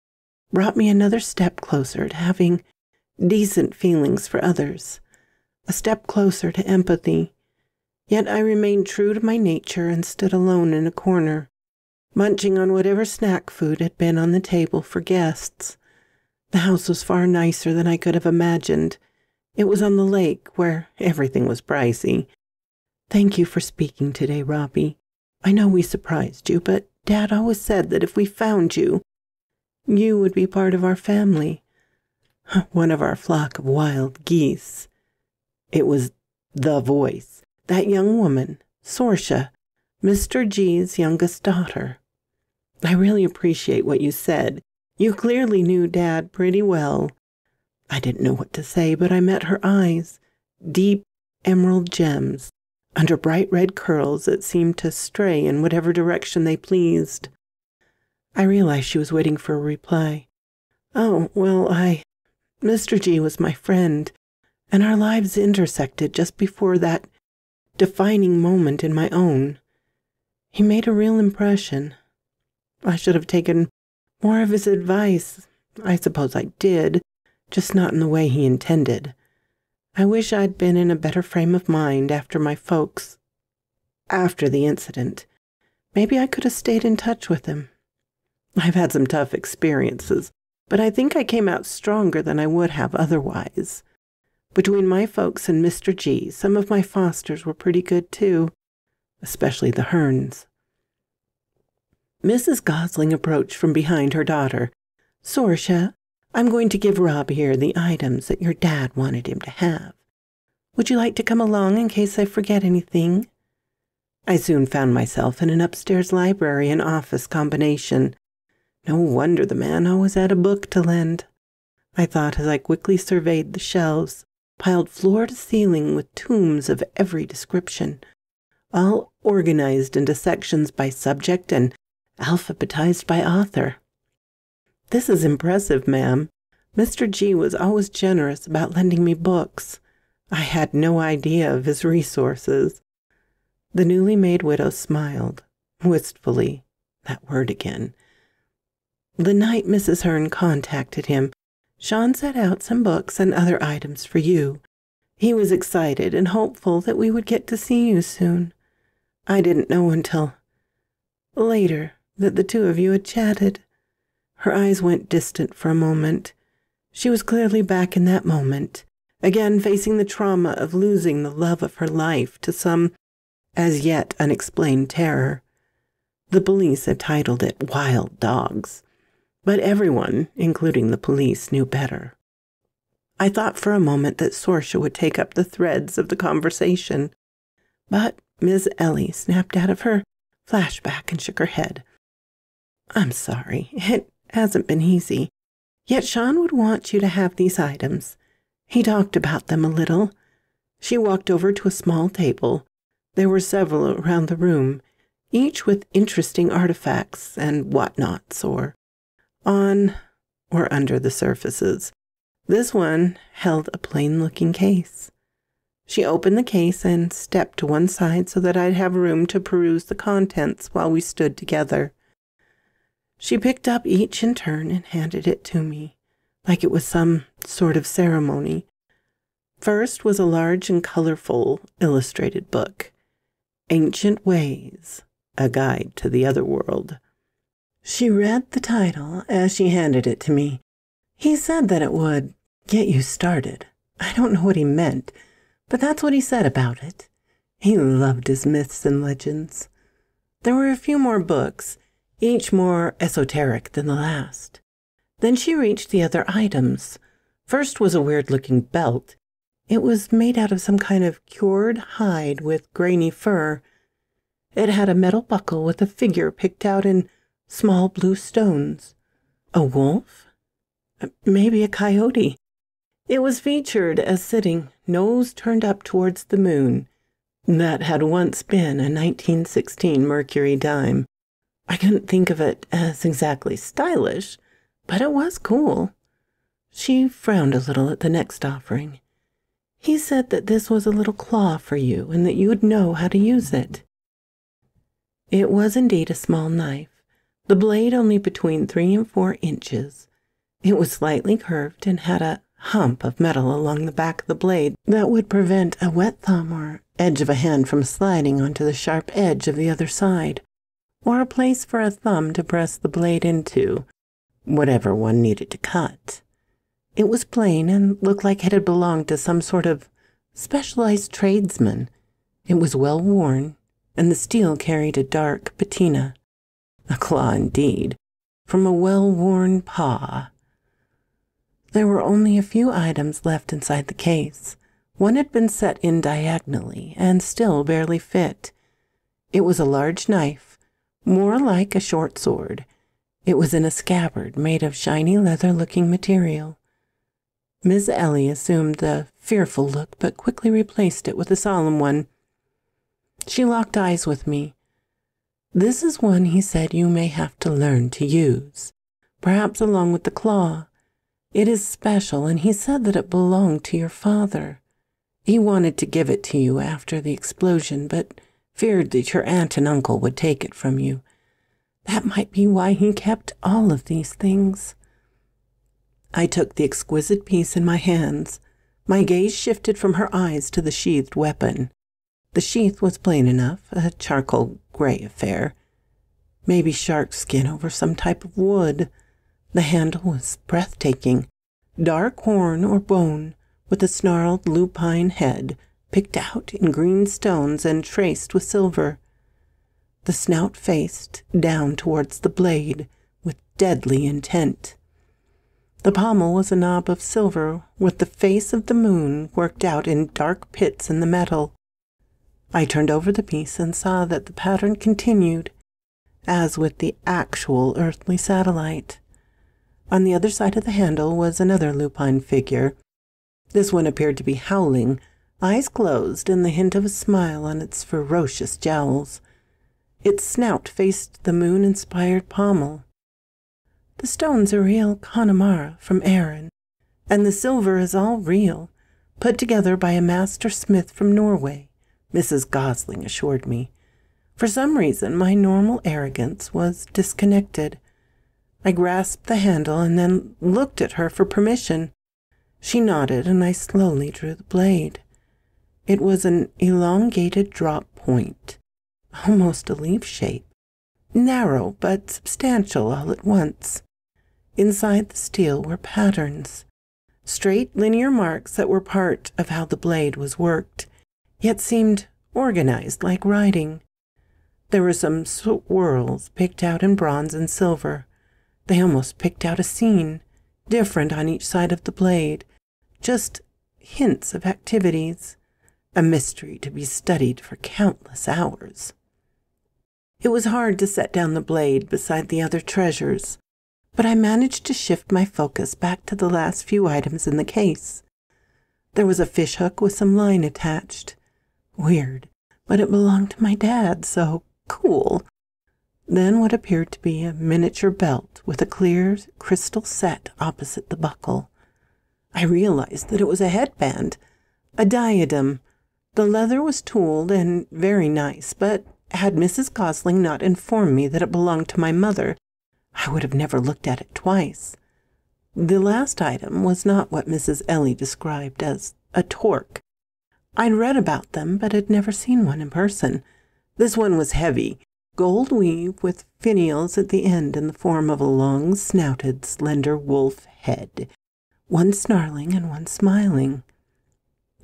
brought me another step closer to having decent feelings for others, a step closer to empathy. Yet I remained true to my nature and stood alone in a corner, munching on whatever snack food had been on the table for guests. The house was far nicer than I could have imagined. It was on the lake, where everything was pricey. "Thank you for speaking today, Robbie. I know we surprised you, but Dad always said that if we found you, you would be part of our family. One of our flock of wild geese." It was the voice, that young woman, Sorsha, Mr. G's youngest daughter. "I really appreciate what you said. You clearly knew Dad pretty well." I didn't know what to say, but I met her eyes, deep emerald gems, under bright red curls that seemed to stray in whatever direction they pleased. I realized she was waiting for a reply. "Oh, well, Mr. G was my friend, and our lives intersected just before that defining moment in my own. He made a real impression. I should have taken more of his advice. I suppose I did, just not in the way he intended. I wish I'd been in a better frame of mind after the incident. Maybe I could have stayed in touch with him. I've had some tough experiences, but I think I came out stronger than I would have otherwise. Between my folks and Mr. G, some of my fosters were pretty good too, especially the Hearns." Mrs. Gosling approached from behind her daughter. "Sorsha, I'm going to give Rob here the items that your dad wanted him to have. Would you like to come along in case I forget anything?" I soon found myself in an upstairs library and office combination. No wonder the man always had a book to lend, I thought as I quickly surveyed the shelves, piled floor to ceiling with tomes of every description, all organized into sections by subject and alphabetized by author. "This is impressive, ma'am. Mr. G was always generous about lending me books. I had no idea of his resources." The newly made widow smiled, wistfully, that word again. "The night Mrs. Hearn contacted him, Sean set out some books and other items for you. He was excited and hopeful that we would get to see you soon. I didn't know until later that the two of you had chatted." Her eyes went distant for a moment. She was clearly back in that moment, again facing the trauma of losing the love of her life to some as yet unexplained terror. The police had titled it Wild Dogs, but everyone, including the police, knew better. I thought for a moment that Sorsha would take up the threads of the conversation, but Miss Ellie snapped out of her flashback and shook her head. I'm sorry, it hasn't been easy. Yet Sean would want you to have these items. He talked about them a little. She walked over to a small table. There were several around the room, each with interesting artifacts and whatnots, or on or under the surfaces. This one held a plain-looking case. She opened the case and stepped to one side so that I'd have room to peruse the contents while we stood together. She picked up each in turn and handed it to me, like it was some sort of ceremony. First was a large and colorful illustrated book, Ancient Ways, a Guide to the Other World. She read the title as she handed it to me. He said that it would get you started. I don't know what he meant, but that's what he said about it. He loved his myths and legends. There were a few more books, each more esoteric than the last. Then she reached the other items. First was a weird-looking belt. It was made out of some kind of cured hide with grainy fur. It had a metal buckle with a figure picked out in small blue stones. A wolf? Maybe a coyote. It was featured as sitting, nose turned up towards the moon. That had once been a 1916 Mercury dime. I couldn't think of it as exactly stylish, but it was cool. She frowned a little at the next offering. He said that this was a little claw for you and that you would know how to use it. It was indeed a small knife, the blade only between 3 and 4 inches. It was slightly curved and had a hump of metal along the back of the blade that would prevent a wet thumb or edge of a hand from sliding onto the sharp edge of the other side, or a place for a thumb to press the blade into, whatever one needed to cut. It was plain and looked like it had belonged to some sort of specialized tradesman. It was well worn, and the steel carried a dark patina. A claw indeed, from a well-worn paw. There were only a few items left inside the case. One had been set in diagonally and still barely fit. It was a large knife, more like a short sword. It was in a scabbard made of shiny leather-looking material. Miss Ellie assumed a fearful look, but quickly replaced it with a solemn one. She locked eyes with me. This is one he said you may have to learn to use, perhaps along with the claw. It is special, and he said that it belonged to your father. He wanted to give it to you after the explosion, but feared that your aunt and uncle would take it from you. That might be why he kept all of these things. I took the exquisite piece in my hands. My gaze shifted from her eyes to the sheathed weapon. The sheath was plain enough, a charcoal gray affair. Maybe shark skin over some type of wood. The handle was breathtaking. Dark horn or bone, with a snarled lupine head, picked out in green stones and traced with silver. The snout faced down towards the blade with deadly intent. The pommel was a knob of silver with the face of the moon worked out in dark pits in the metal. I turned over the piece and saw that the pattern continued, as with the actual earthly satellite. On the other side of the handle was another lupine figure. This one appeared to be howling, eyes closed and the hint of a smile on its ferocious jowls. Its snout faced the moon-inspired pommel. The stones are real Connemara from Erin, and the silver is all real, put together by a master smith from Norway, Mrs. Gosling assured me. For some reason, my normal arrogance was disconnected. I grasped the handle and then looked at her for permission. She nodded, and I slowly drew the blade. It was an elongated drop point, almost a leaf shape, narrow but substantial all at once. Inside the steel were patterns, straight linear marks that were part of how the blade was worked, yet seemed organized like writing. There were some swirls picked out in bronze and silver. They almost picked out a scene, different on each side of the blade, just hints of activities. a mystery to be studied for countless hours. It was hard to set down the blade beside the other treasures, but I managed to shift my focus back to the last few items in the case. There was a fishhook with some line attached. Weird, but it belonged to my dad, so cool. Then what appeared to be a miniature belt with a clear crystal set opposite the buckle. I realized that it was a headband, a diadem. The leather was tooled and very nice, but had Mrs. Gosling not informed me that it belonged to my mother, I would have never looked at it twice. The last item was not what Mrs. Ellie described as a torque. I'd read about them, but had never seen one in person. This one was heavy, gold weave with finials at the end in the form of a long-snouted, slender wolf head, one snarling and one smiling.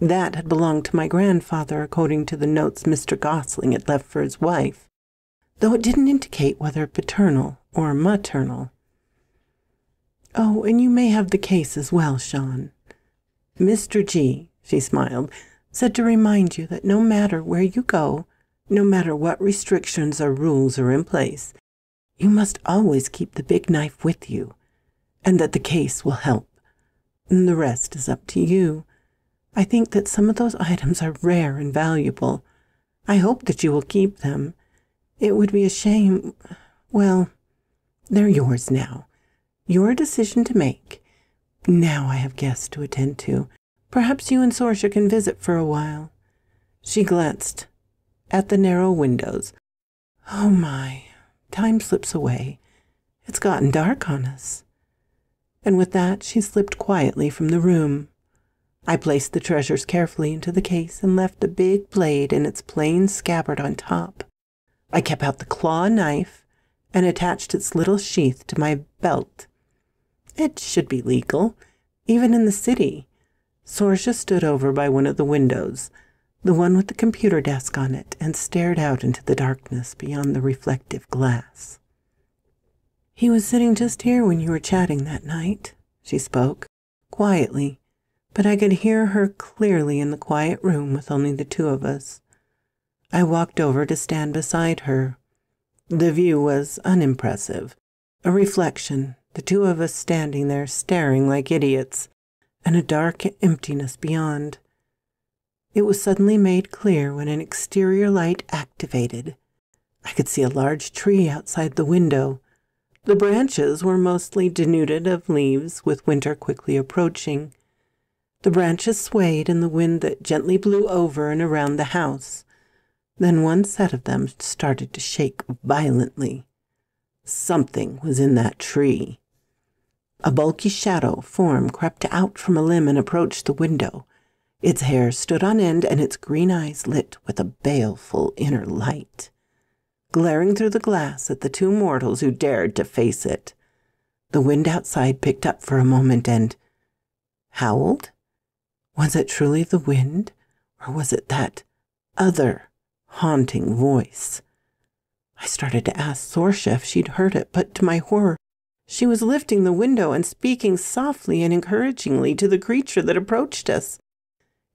That had belonged to my grandfather, according to the notes Mr. Gosling had left for his wife, though it didn't indicate whether paternal or maternal. Oh, and you may have the case as well, Sean. Mr. G, she smiled, said to remind you that no matter where you go, no matter what restrictions or rules are in place, you must always keep the big knife with you, and that the case will help. And the rest is up to you. I think that some of those items are rare and valuable. I hope that you will keep them. It would be a shame. Well, they're yours now. Your decision to make. Now I have guests to attend to. Perhaps you and Sorsha can visit for a while. She glanced at the narrow windows. Oh my, time slips away. It's gotten dark on us. And with that, she slipped quietly from the room. I placed the treasures carefully into the case and left the big blade in its plain scabbard on top. I kept out the claw knife and attached its little sheath to my belt. It should be legal, even in the city. Sorsha stood over by one of the windows, the one with the computer desk on it, and stared out into the darkness beyond the reflective glass. He was sitting just here when you were chatting that night, she spoke, quietly, but I could hear her clearly in the quiet room with only the two of us. I walked over to stand beside her. The view was unimpressive, a reflection, the two of us standing there staring like idiots, and a dark emptiness beyond. It was suddenly made clear when an exterior light activated. I could see a large tree outside the window. The branches were mostly denuded of leaves, with winter quickly approaching. The branches swayed in the wind that gently blew over and around the house. Then one set of them started to shake violently. Something was in that tree. A bulky shadow form crept out from a limb and approached the window. Its hair stood on end and its green eyes lit with a baleful inner light, glaring through the glass at the two mortals who dared to face it. The wind outside picked up for a moment and howled. Was it truly the wind, or was it that other haunting voice? I started to ask Sorsha if she'd heard it, but to my horror, she was lifting the window and speaking softly and encouragingly to the creature that approached us.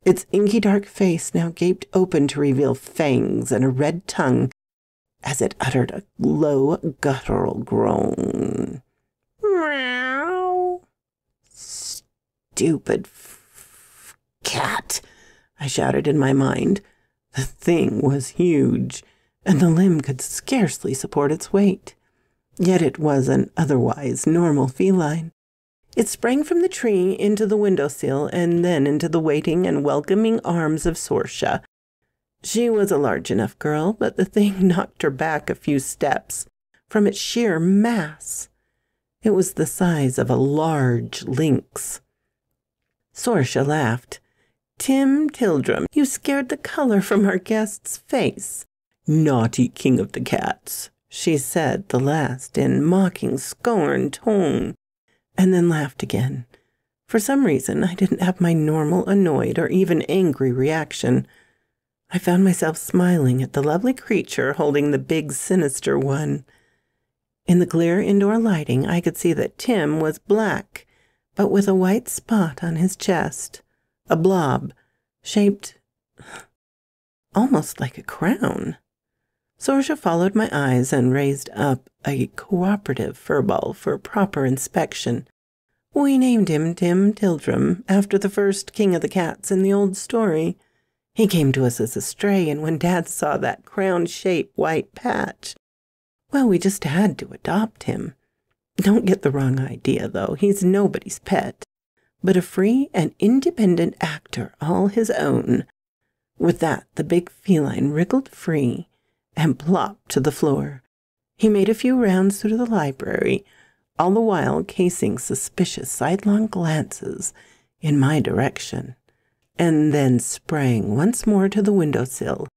Its inky dark face now gaped open to reveal fangs and a red tongue as it uttered a low, guttural groan. Meow. Stupid cat, I shouted in my mind. The thing was huge, and the limb could scarcely support its weight. Yet it was an otherwise normal feline. It sprang from the tree into the windowsill and then into the waiting and welcoming arms of Sorsha. She was a large enough girl, but the thing knocked her back a few steps from its sheer mass. It was the size of a large lynx. Sorsha laughed. Tim Tildrum, you scared the color from our guest's face. Naughty king of the cats, she said the last in mocking scorn tone, and then laughed again. For some reason, I didn't have my normal annoyed or even angry reaction. I found myself smiling at the lovely creature holding the big sinister one. In the clear indoor lighting, I could see that Tim was black, but with a white spot on his chest. A blob, shaped almost like a crown. Sorja followed my eyes and raised up a cooperative furball for proper inspection. We named him Tim Tildrum, after the first king of the cats in the old story. He came to us as a stray, and when Dad saw that crown-shaped white patch, well, we just had to adopt him. Don't get the wrong idea, though. He's nobody's pet, but a free and independent actor all his own. With that, the big feline wriggled free and plopped to the floor. He made a few rounds through the library, all the while casing suspicious sidelong glances in my direction, and then sprang once more to the windowsill,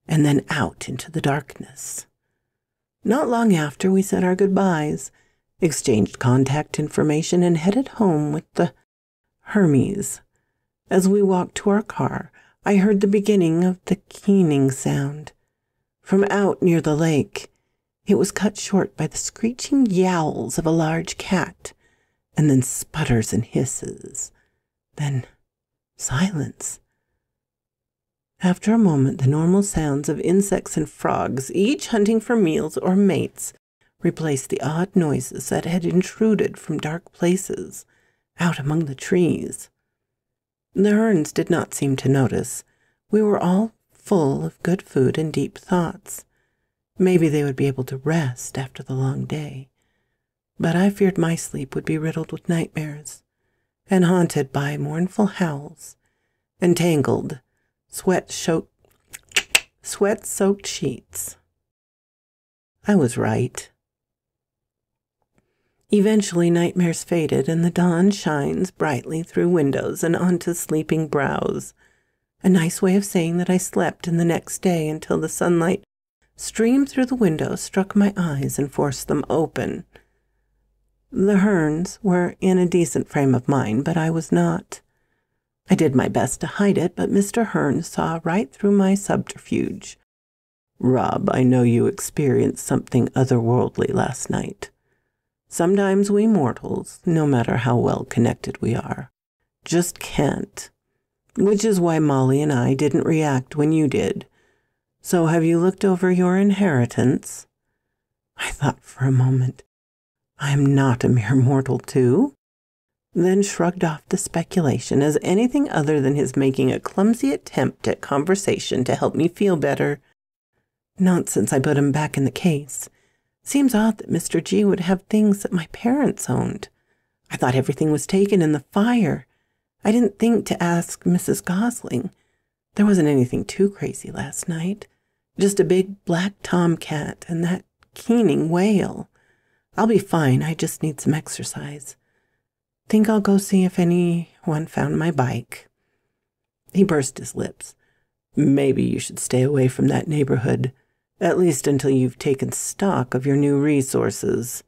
and then out into the darkness. Not long after, we said our goodbyes, exchanged contact information, and headed home with the Hermes. As we walked to our car, I heard the beginning of the keening sound. From out near the lake, it was cut short by the screeching yowls of a large cat, and then sputters and hisses, then silence. After a moment, the normal sounds of insects and frogs, each hunting for meals or mates, replaced the odd noises that had intruded from dark places out among the trees. The Herns did not seem to notice. We were all full of good food and deep thoughts. Maybe they would be able to rest after the long day, but I feared my sleep would be riddled with nightmares and haunted by mournful howls and tangled, sweat-soaked sheets. I was right. Eventually, nightmares faded, and the dawn shines brightly through windows and onto sleeping brows. A nice way of saying that I slept in the next day until the sunlight streamed through the window, struck my eyes, and forced them open. The Herns were in a decent frame of mind, but I was not. I did my best to hide it, but Mr. Hearn saw right through my subterfuge. "Rob, I know you experienced something otherworldly last night. Sometimes we mortals, no matter how well connected we are, just can't. Which is why Molly and I didn't react when you did. So have you looked over your inheritance?" I thought for a moment. I am not a mere mortal, too? Then shrugged off the speculation as anything other than his making a clumsy attempt at conversation to help me feel better. Nonsense, I put him back in the case. Seems odd that Mr. G would have things that my parents owned. I thought everything was taken in the fire. I didn't think to ask Mrs. Gosling. There wasn't anything too crazy last night. Just a big black tomcat and that keening wail. I'll be fine. I just need some exercise. Think I'll go see if anyone found my bike. He pursed his lips. Maybe you should stay away from that neighborhood, at least until you've taken stock of your new resources.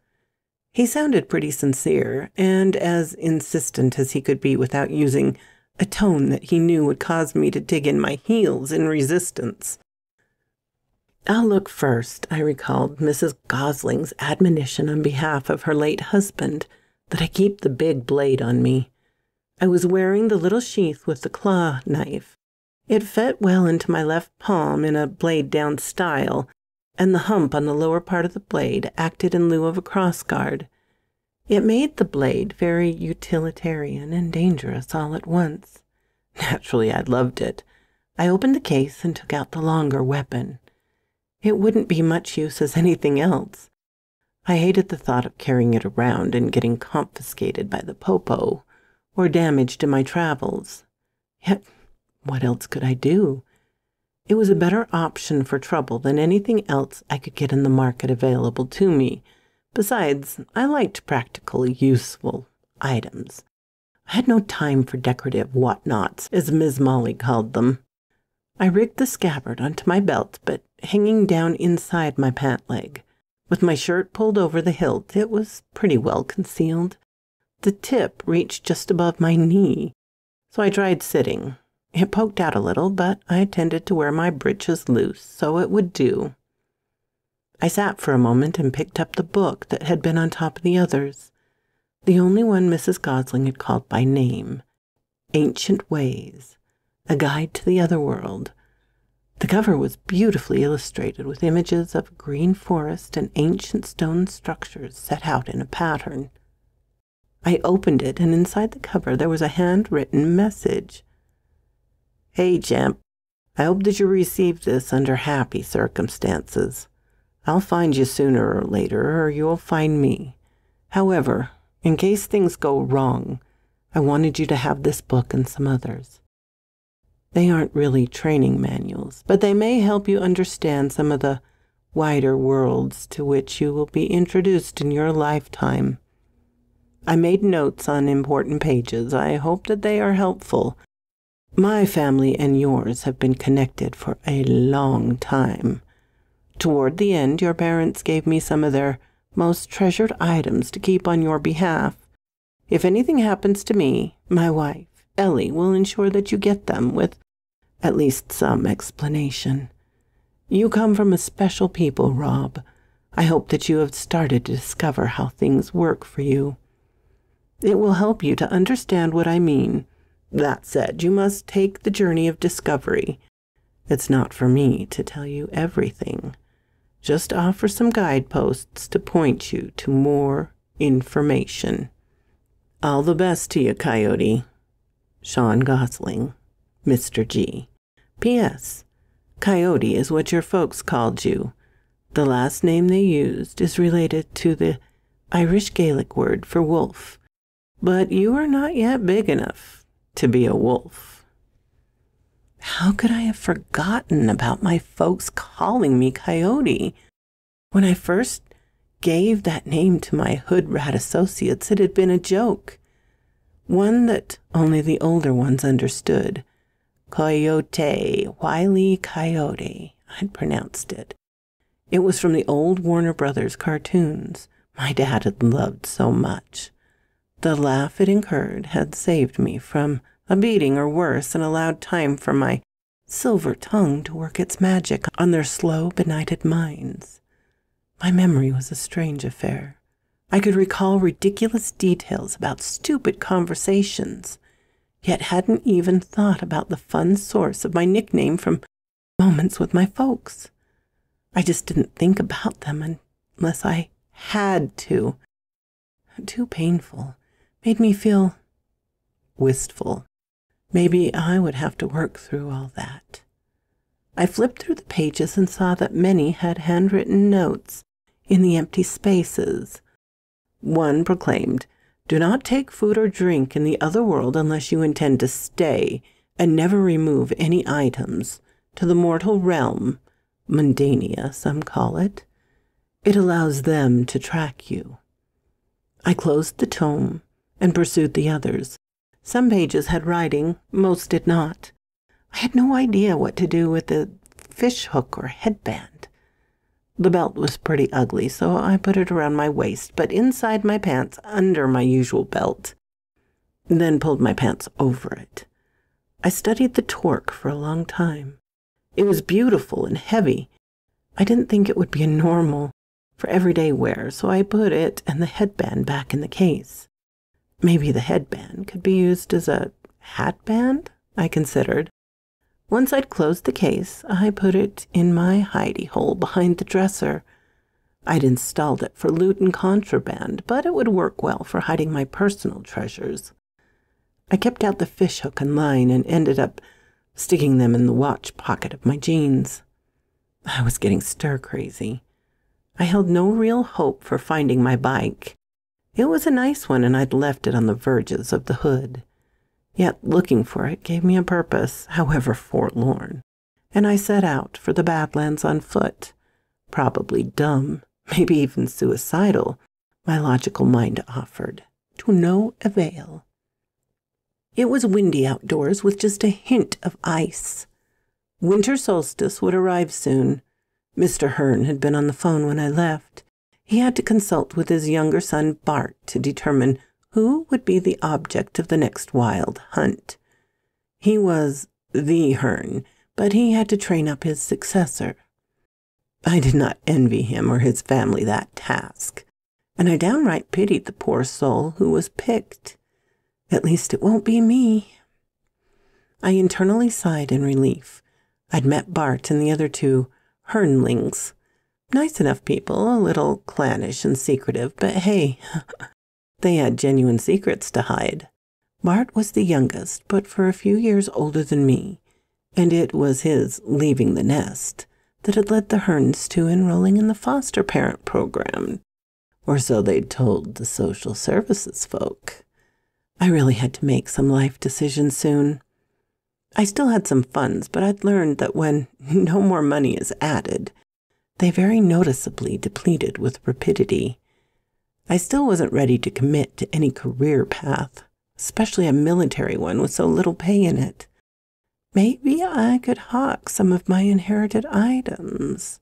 He sounded pretty sincere, and as insistent as he could be without using a tone that he knew would cause me to dig in my heels in resistance. I'll look first, I recalled Mrs. Gosling's admonition on behalf of her late husband that I keep the big blade on me. I was wearing the little sheath with the claw knife. It fit well into my left palm in a blade-down style, and the hump on the lower part of the blade acted in lieu of a crossguard. It made the blade very utilitarian and dangerous all at once. Naturally, I loved it. I opened the case and took out the longer weapon. It wouldn't be much use as anything else. I hated the thought of carrying it around and getting confiscated by the popo or damaged in my travels. Yet, what else could I do? It was a better option for trouble than anything else I could get in the market available to me. Besides, I liked practical, useful items. I had no time for decorative whatnots, as Ms. Molly called them. I rigged the scabbard onto my belt, but hanging down inside my pant leg. With my shirt pulled over the hilt, it was pretty well concealed. The tip reached just above my knee, so I tried sitting. It poked out a little, but I tended to wear my breeches loose, so it would do. I sat for a moment and picked up the book that had been on top of the others, the only one Mrs. Gosling had called by name, Ancient Ways, A Guide to the Other World. The cover was beautifully illustrated with images of a green forest and ancient stone structures set out in a pattern. I opened it, and inside the cover there was a handwritten message. "Hey, champ. I hope that you received this under happy circumstances. I'll find you sooner or later, or you'll find me. However, in case things go wrong, I wanted you to have this book and some others. They aren't really training manuals, but they may help you understand some of the wider worlds to which you will be introduced in your lifetime. I made notes on important pages. I hope that they are helpful. My family and yours have been connected for a long time. Toward the end, your parents gave me some of their most treasured items to keep on your behalf. If anything happens to me, my wife, Ellie, will ensure that you get them with at least some explanation. You come from a special people, Rob. I hope that you have started to discover how things work for you. It will help you to understand what I mean. That said, you must take the journey of discovery. It's not for me to tell you everything. Just offer some guideposts to point you to more information. All the best to you, Coyote. Sean Gosling, Mr. G. P.S. Coyote is what your folks called you. The last name they used is related to the Irish Gaelic word for wolf, but you are not yet big enough to be a wolf. How could I have forgotten about my folks calling me Coyote? When I first gave that name to my hood rat associates, it had been a joke, one that only the older ones understood. Coyote, Wile E. Coyote, I'd pronounced it. It was from the old Warner Brothers cartoons my dad had loved so much. The laugh it incurred had saved me from a beating or worse and allowed time for my silver tongue to work its magic on their slow, benighted minds. My memory was a strange affair. I could recall ridiculous details about stupid conversations, yet hadn't even thought about the fun source of my nickname from moments with my folks. I just didn't think about them unless I had to. Too painful. Made me feel wistful. Maybe I would have to work through all that. I flipped through the pages and saw that many had handwritten notes in the empty spaces. One proclaimed, "Do not take food or drink in the other world unless you intend to stay, and never remove any items to the mortal realm, Mundania, some call it. It allows them to track you." I closed the tome and pursued the others. Some pages had writing, most did not. I had no idea what to do with the fish hook or headband. The belt was pretty ugly, so I put it around my waist, but inside my pants under my usual belt, then pulled my pants over it. I studied the torque for a long time. It was beautiful and heavy. I didn't think it would be a normal for everyday wear, so I put it and the headband back in the case. Maybe the headband could be used as a hatband, I considered. Once I'd closed the case, I put it in my hidey hole behind the dresser. I'd installed it for loot and contraband, but it would work well for hiding my personal treasures. I kept out the fish hook and line and ended up sticking them in the watch pocket of my jeans. I was getting stir-crazy. I held no real hope for finding my bike. It was a nice one, and I'd left it on the verges of the hood. Yet looking for it gave me a purpose, however forlorn, and I set out for the Badlands on foot. Probably dumb, maybe even suicidal, my logical mind offered, to no avail. It was windy outdoors with just a hint of ice. Winter solstice would arrive soon. Mr. Hearn had been on the phone when I left. He had to consult with his younger son, Bart, to determine who would be the object of the next wild hunt. He was the Hearn, but he had to train up his successor. I did not envy him or his family that task, and I downright pitied the poor soul who was picked. At least it won't be me. I internally sighed in relief. I'd met Bart and the other two Hernlings. Nice enough people, a little clannish and secretive, but hey, they had genuine secrets to hide. Bart was the youngest, but for a few years older than me, and it was his leaving the nest that had led the Herns to enrolling in the foster parent program. Or so they'd told the social services folk. I really had to make some life decisions soon. I still had some funds, but I'd learned that when no more money is added, they very noticeably depleted with rapidity. I still wasn't ready to commit to any career path, especially a military one with so little pay in it. Maybe I could hawk some of my inherited items.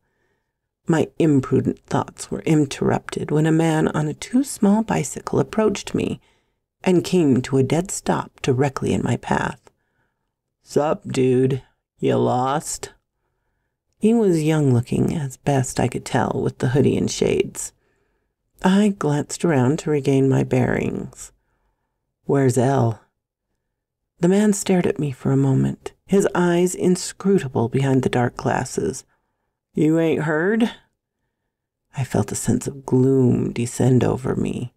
My imprudent thoughts were interrupted when a man on a too-small bicycle approached me and came to a dead stop directly in my path. "Sup, dude? You lost?" He was young-looking, as best I could tell, with the hoodie and shades. I glanced around to regain my bearings. "Where's Elle?" The man stared at me for a moment, his eyes inscrutable behind the dark glasses. "You ain't heard?" I felt a sense of gloom descend over me.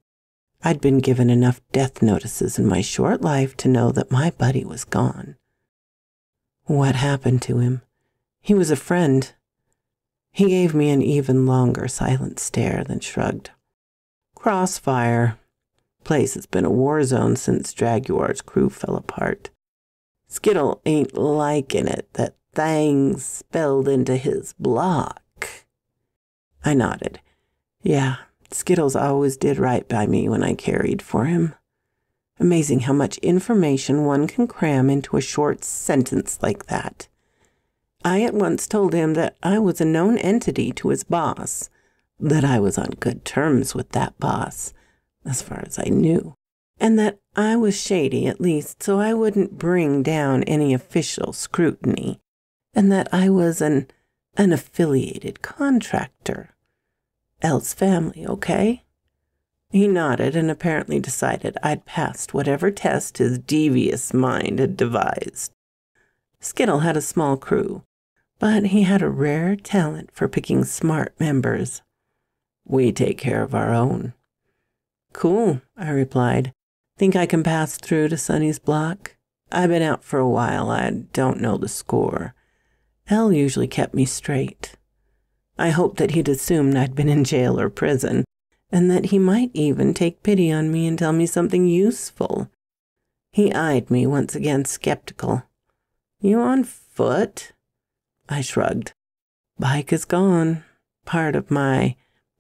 I'd been given enough death notices in my short life to know that my buddy was gone. What happened to him? He was a friend. He gave me an even longer silent stare, then shrugged. "Crossfire. Place has been a war zone since Jaguar's crew fell apart. Skittle ain't liking it that things spilled into his block." I nodded. Yeah, Skittles always did right by me when I carried for him. Amazing how much information one can cram into a short sentence like that. I at once told him that I was a known entity to his boss, that I was on good terms with that boss, as far as I knew, and that I was shady at least so I wouldn't bring down any official scrutiny, and that I was an unaffiliated contractor. Elle's family, okay? He nodded and apparently decided I'd passed whatever test his devious mind had devised. Skittle had a small crew, but he had a rare talent for picking smart members. "We take care of our own." "Cool," I replied. "Think I can pass through to Sonny's block? I've been out for a while. I don't know the score. Elle usually kept me straight." I hoped that he'd assumed I'd been in jail or prison, and that he might even take pity on me and tell me something useful. He eyed me once again skeptical. "You on foot?" I shrugged. "Bike is gone. Part of my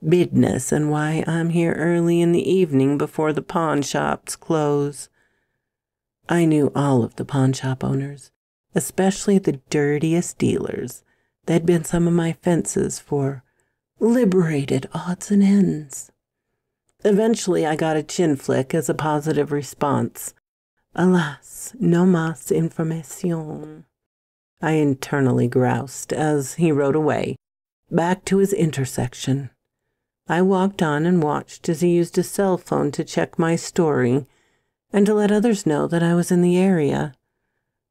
business and why I'm here early in the evening before the pawn shops close." I knew all of the pawn shop owners, especially the dirtiest dealers. They'd been some of my fences for liberated odds and ends. Eventually, I got a chin flick as a positive response. "Alas, no más información." I internally groused as he rode away, back to his intersection. I walked on and watched as he used his cell phone to check my story and to let others know that I was in the area.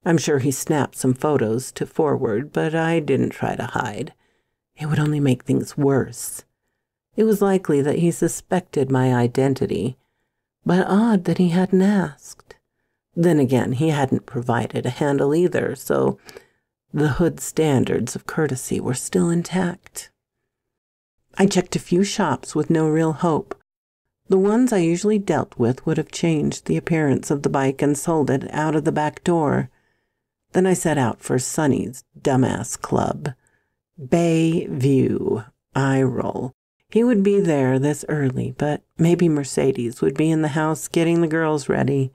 I'm sure he snapped some photos to forward, but I didn't try to hide. It would only make things worse. It was likely that he suspected my identity, but odd that he hadn't asked. Then again, he hadn't provided a handle either, so the hood standards of courtesy were still intact. I checked a few shops with no real hope. The ones I usually dealt with would have changed the appearance of the bike and sold it out of the back door. Then I set out for Sonny's dumbass club. Bay View. Eye roll. He would be there this early, but maybe Mercedes would be in the house getting the girls ready.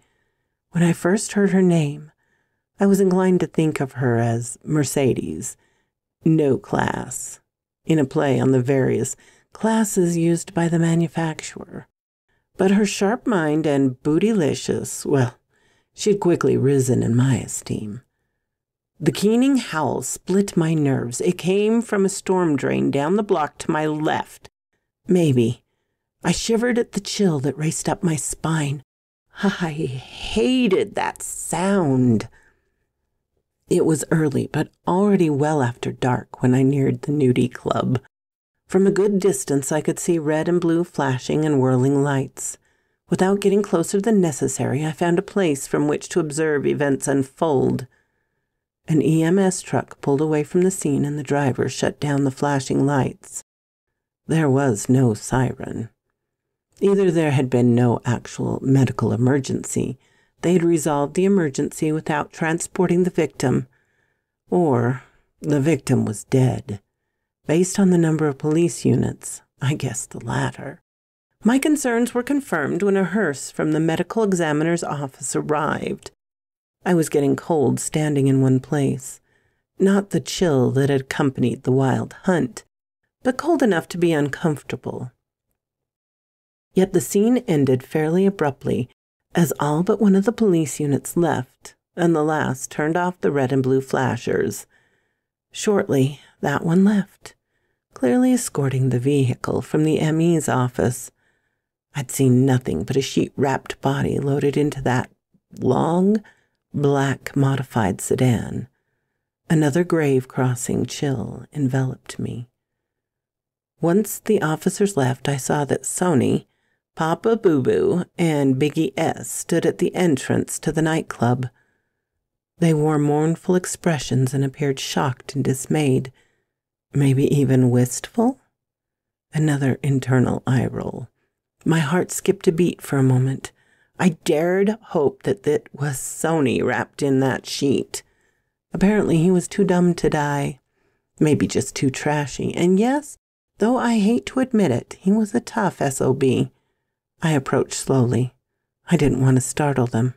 When I first heard her name, I was inclined to think of her as Mercedes, no class, in a play on the various classes used by the manufacturer. But her sharp mind and bootylicious, well, she'd quickly risen in my esteem. The keening howl split my nerves. It came from a storm drain down the block to my left. Maybe. I shivered at the chill that raced up my spine. I hated that sound. It was early, but already well after dark when I neared the nudie club. From a good distance, I could see red and blue flashing and whirling lights. Without getting closer than necessary, I found a place from which to observe events unfold. An EMS truck pulled away from the scene and the driver shut down the flashing lights. There was no siren. Either there had been no actual medical emergency, they had resolved the emergency without transporting the victim, or the victim was dead. Based on the number of police units, I guessed the latter. My concerns were confirmed when a hearse from the medical examiner's office arrived. I was getting cold standing in one place, not the chill that had accompanied the wild hunt, but cold enough to be uncomfortable. Yet the scene ended fairly abruptly as all but one of the police units left, and the last turned off the red and blue flashers. Shortly, that one left, clearly escorting the vehicle from the ME's office. I'd seen nothing but a sheet-wrapped body loaded into that long, black modified sedan. Another grave-crossing chill enveloped me. Once the officers left, I saw that Sony, Papa Boo Boo, and Biggie S stood at the entrance to the nightclub. They wore mournful expressions and appeared shocked and dismayed, maybe even wistful. Another internal eye roll. My heart skipped a beat for a moment. I dared hope that it was Sony wrapped in that sheet. Apparently he was too dumb to die, maybe just too trashy, and yes, though I hate to admit it, he was a tough SOB. I approached slowly. I didn't want to startle them.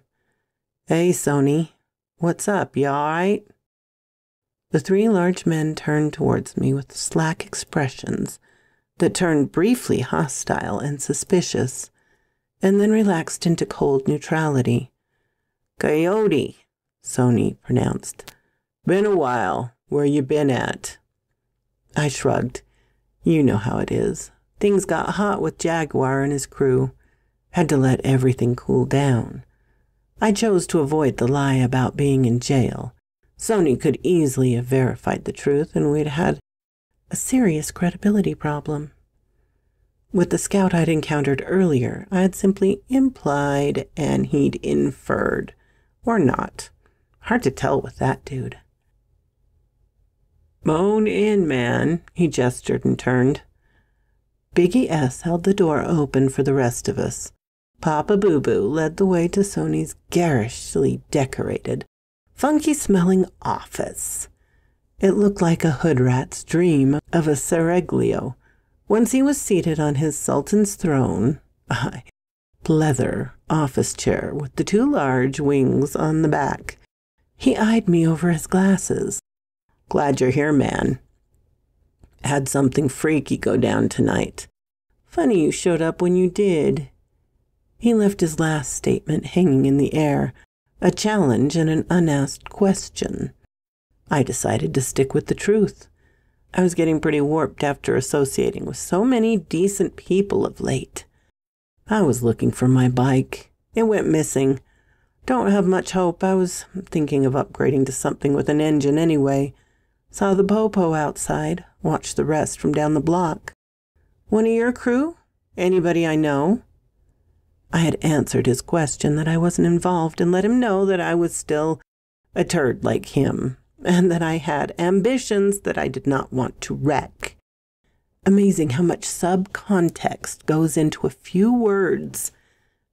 "Hey, Sony, what's up? You all right?" The three large men turned towards me with slack expressions that turned briefly hostile and suspicious, and then relaxed into cold neutrality. "Coyote," Sony pronounced. "Been a while. Where you been at?" I shrugged. You know how it is. Things got hot with Jaguar and his crew. Had to let everything cool down. I chose to avoid the lie about being in jail. Sony could easily have verified the truth, and we'd had a serious credibility problem. With the scout I'd encountered earlier, I had simply implied and he'd inferred. Or not. Hard to tell with that dude. "Moan in, man," he gestured and turned. Biggie S held the door open for the rest of us. Papa Boo Boo led the way to Sony's garishly decorated, funky-smelling office. It looked like a hood rat's dream of a seraglio. Once he was seated on his sultan's throne, a leather office chair with the two large wings on the back, he eyed me over his glasses. "Glad you're here, man. Had something freaky go down tonight. Funny you showed up when you did." He left his last statement hanging in the air, a challenge and an unasked question. I decided to stick with the truth. I was getting pretty warped after associating with so many decent people of late. I was looking for my bike. It went missing. Don't have much hope. I was thinking of upgrading to something with an engine anyway. Saw the popo outside. Watched the rest from down the block. "One of your crew? Anybody I know?" I had answered his question that I wasn't involved and let him know that I was still a turd like him, and that I had ambitions that I did not want to wreck. Amazing how much subcontext goes into a few words,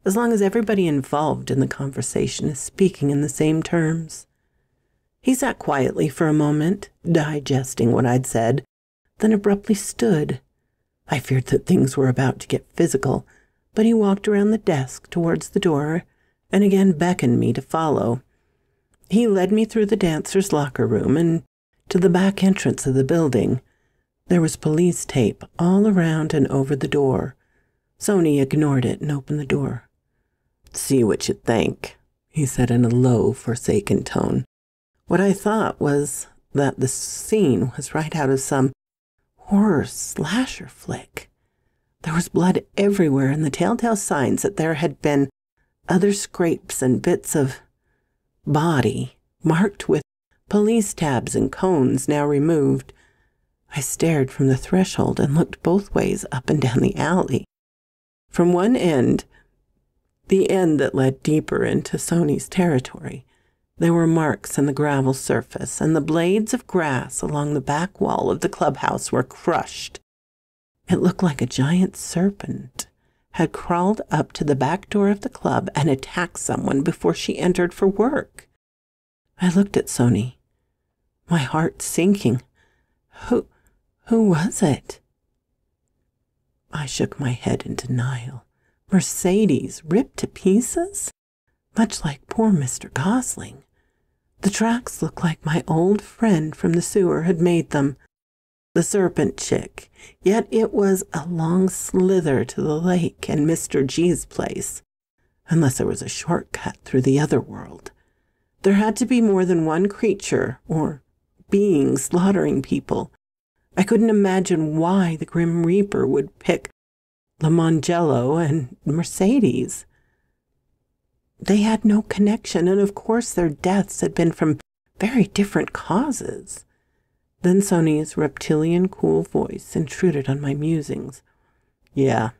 as long as everybody involved in the conversation is speaking in the same terms. He sat quietly for a moment, digesting what I'd said, then abruptly stood. I feared that things were about to get physical, but he walked around the desk towards the door and again beckoned me to follow. He led me through the dancer's locker room and to the back entrance of the building. There was police tape all around and over the door. Sony ignored it and opened the door. "See what you think," he said in a low, forsaken tone. What I thought was that the scene was right out of some horror slasher flick. There was blood everywhere and the telltale signs that there had been other scrapes and bits of body marked with police tabs and cones now removed. I stared from the threshold and looked both ways up and down the alley. From one end, the end that led deeper into Sony's territory, there were marks in the gravel surface, and the blades of grass along the back wall of the clubhouse were crushed. It looked like a giant serpent had crawled up to the back door of the club and attacked someone before she entered for work. I looked at Sony, my heart sinking. Who was it? I shook my head in denial. Mercedes, ripped to pieces? Much like poor Mr. Gosling. The tracks looked like my old friend from the sewer had made them. The serpent chick, yet it was a long slither to the lake and Mr. G's place, unless there was a shortcut through the other world. There had to be more than one creature or being slaughtering people. I couldn't imagine why the Grim Reaper would pick Lamongello and Mercedes. They had no connection, and of course their deaths had been from very different causes. Then Sony's reptilian cool voice intruded on my musings. Yeah,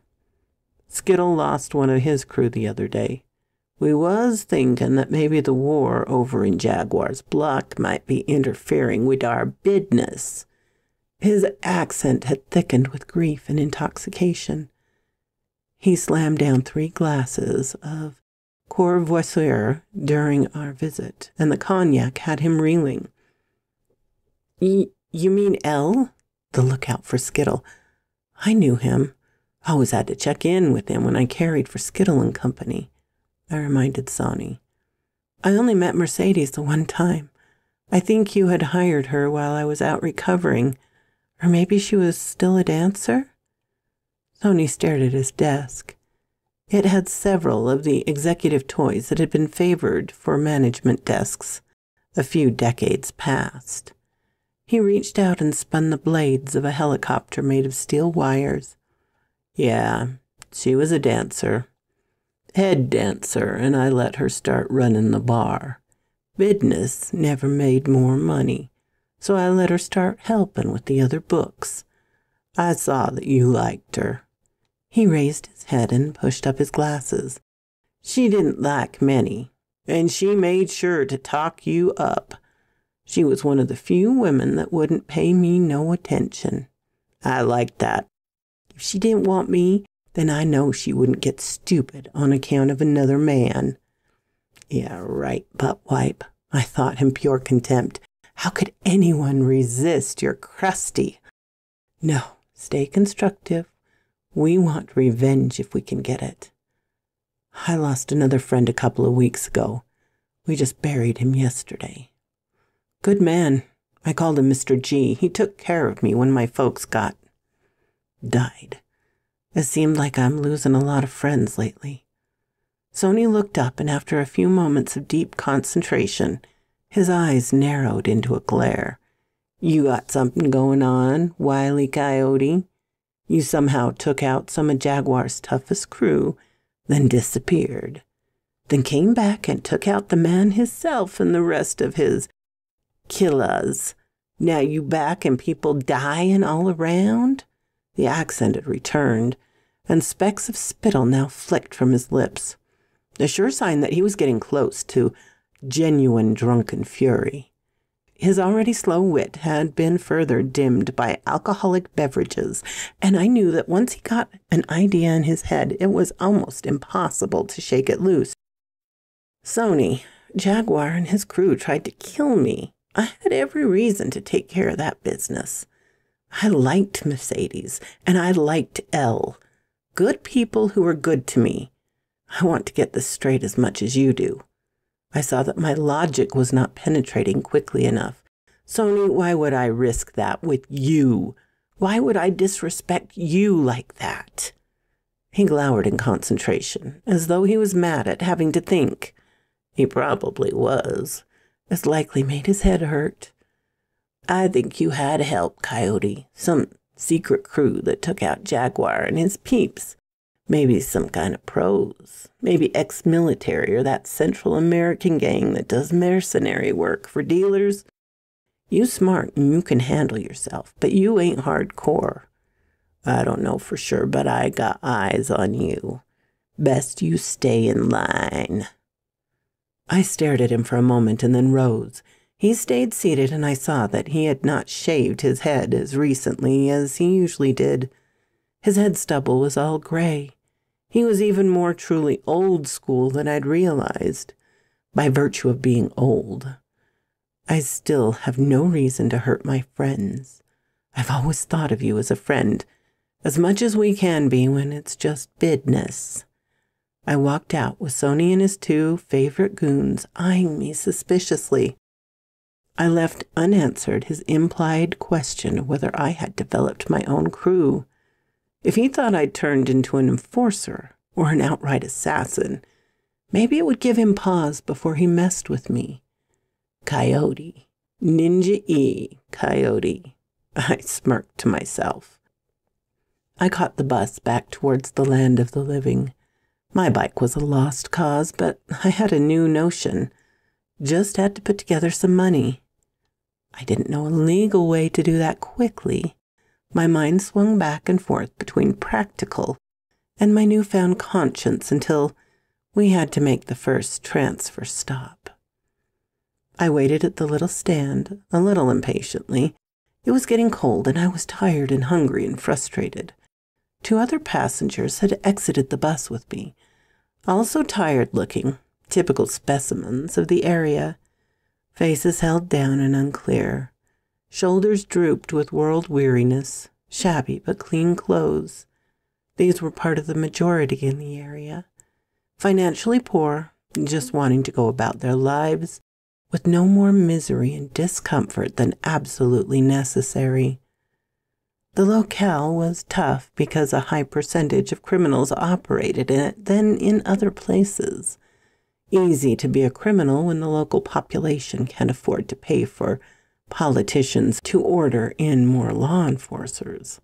Skittle lost one of his crew the other day. We was thinking that maybe the war over in Jaguar's Block might be interfering with our business. His accent had thickened with grief and intoxication. He slammed down 3 glasses of Courvoisier during our visit, and the cognac had him reeling. You mean L? The lookout for Skittle. I knew him. I always had to check in with him when I carried for Skittle and Company, I reminded Sony. I only met Mercedes the one time. I think you had hired her while I was out recovering, or maybe she was still a dancer? Sony stared at his desk. It had several of the executive toys that had been favored for management desks a few decades past. He reached out and spun the blades of a helicopter made of steel wires. Yeah, she was a dancer. Head dancer, and I let her start running the bar. Business never made more money, so I let her start helping with the other books. I saw that you liked her. He raised his head and pushed up his glasses. She didn't like many, and she made sure to talk you up. She was one of the few women that wouldn't pay me no attention. I liked that. If she didn't want me, then I know she wouldn't get stupid on account of another man. Yeah, right, butt wipe, I thought in pure contempt. How could anyone resist your crusty? No, stay constructive. We want revenge if we can get it. I lost another friend a couple of weeks ago. We just buried him yesterday. Good man. I called him Mr. G. He took care of me when my folks died. It seemed like I'm losing a lot of friends lately. Sony looked up, and after a few moments of deep concentration, his eyes narrowed into a glare. You got something going on, Wile E. Coyote? You somehow took out some of Jaguar's toughest crew, then disappeared. Then came back and took out the man himself and the rest of his killers. Now you back and people dying all around? The accent had returned, and specks of spittle now flicked from his lips. A sure sign that he was getting close to genuine drunken fury. His already slow wit had been further dimmed by alcoholic beverages, and I knew that once he got an idea in his head, it was almost impossible to shake it loose. Sony, Jaguar and his crew tried to kill me. I had every reason to take care of that business. I liked Mercedes, and I liked Elle. Good people who were good to me. I want to get this straight as much as you do. I saw that my logic was not penetrating quickly enough. Sony, why would I risk that with you? Why would I disrespect you like that? He glowered in concentration, as though he was mad at having to think. He probably was. This likely made his head hurt. I think you had help, Coyote. Some secret crew that took out Jaguar and his peeps. Maybe some kind of pros. Maybe ex-military or that Central American gang that does mercenary work for dealers You smart and you can handle yourself, but you ain't hardcore. I don't know for sure, but I got eyes on you. Best you stay in line." I stared at him for a moment and then rose. He stayed seated, and I saw that he had not shaved his head as recently as he usually did. His head stubble was all gray. He was even more truly old school than I'd realized, by virtue of being old. I still have no reason to hurt my friends. I've always thought of you as a friend, as much as we can be when it's just business. I walked out with Sony and his 2 favorite goons eyeing me suspiciously. I left unanswered his implied question whether I had developed my own crew. If he thought I'd turned into an enforcer or an outright assassin, maybe it would give him pause before he messed with me. Coyote. Ninja Coyote. I smirked to myself. I caught the bus back towards the land of the living. My bike was a lost cause, but I had a new notion. Just had to put together some money. I didn't know a legal way to do that quickly. My mind swung back and forth between practical and my newfound conscience until we had to make the first transfer stop. I waited at the little stand, a little impatiently. It was getting cold, and I was tired and hungry and frustrated. 2 other passengers had exited the bus with me, also tired-looking, typical specimens of the area, faces held down and unclear, shoulders drooped with world weariness, shabby but clean clothes. These were part of the majority in the area, financially poor, just wanting to go about their lives with no more misery and discomfort than absolutely necessary. The locale was tough because a high percentage of criminals operated in it than in other places. Easy to be a criminal when the local population can't afford to pay for politicians to order in more law enforcers.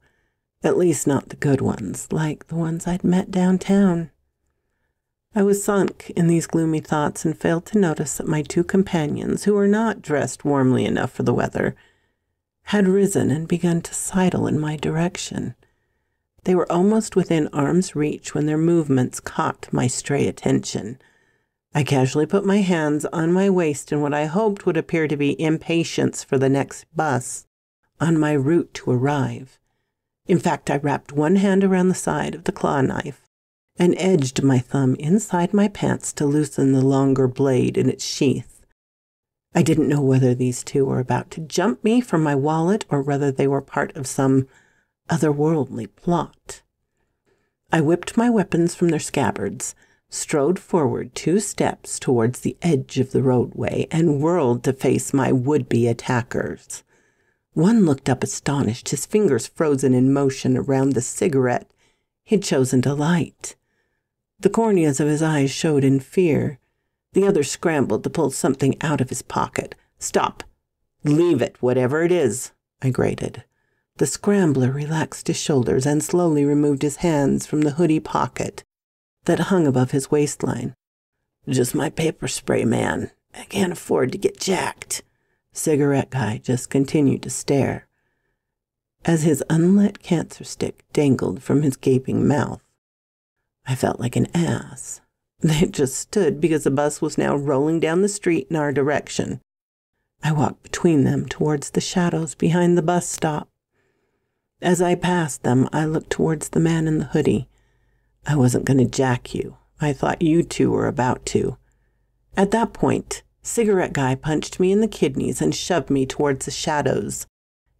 At least not the good ones, like the ones I'd met downtown. I was sunk in these gloomy thoughts and failed to notice that my 2 companions, who were not dressed warmly enough for the weather, had risen and begun to sidle in my direction. They were almost within arm's reach when their movements caught my stray attention. I casually put my hands on my waist in what I hoped would appear to be impatience for the next bus on my route to arrive. In fact, I wrapped one hand around the side of the claw knife and edged my thumb inside my pants to loosen the longer blade in its sheath. I didn't know whether these 2 were about to jump me for my wallet or whether they were part of some otherworldly plot. I whipped my weapons from their scabbards, strode forward 2 steps towards the edge of the roadway, and whirled to face my would-be attackers. One looked up astonished, his fingers frozen in motion around the cigarette he'd chosen to light. The corneas of his eyes showed in fear. The other scrambled to pull something out of his pocket. "Stop! Leave it, whatever it is," I grated. The scrambler relaxed his shoulders and slowly removed his hands from the hoodie pocket that hung above his waistline. "Just my paper spray, man. I can't afford to get jacked." Cigarette guy just continued to stare as his unlit cancer stick dangled from his gaping mouth. I felt like an ass. They just stood because the bus was now rolling down the street in our direction. I walked between them towards the shadows behind the bus stop. As I passed them, I looked towards the man in the hoodie. I wasn't going to jack you. I thought you 2 were about to. At that point, Cigarette Guy punched me in the kidneys and shoved me towards the shadows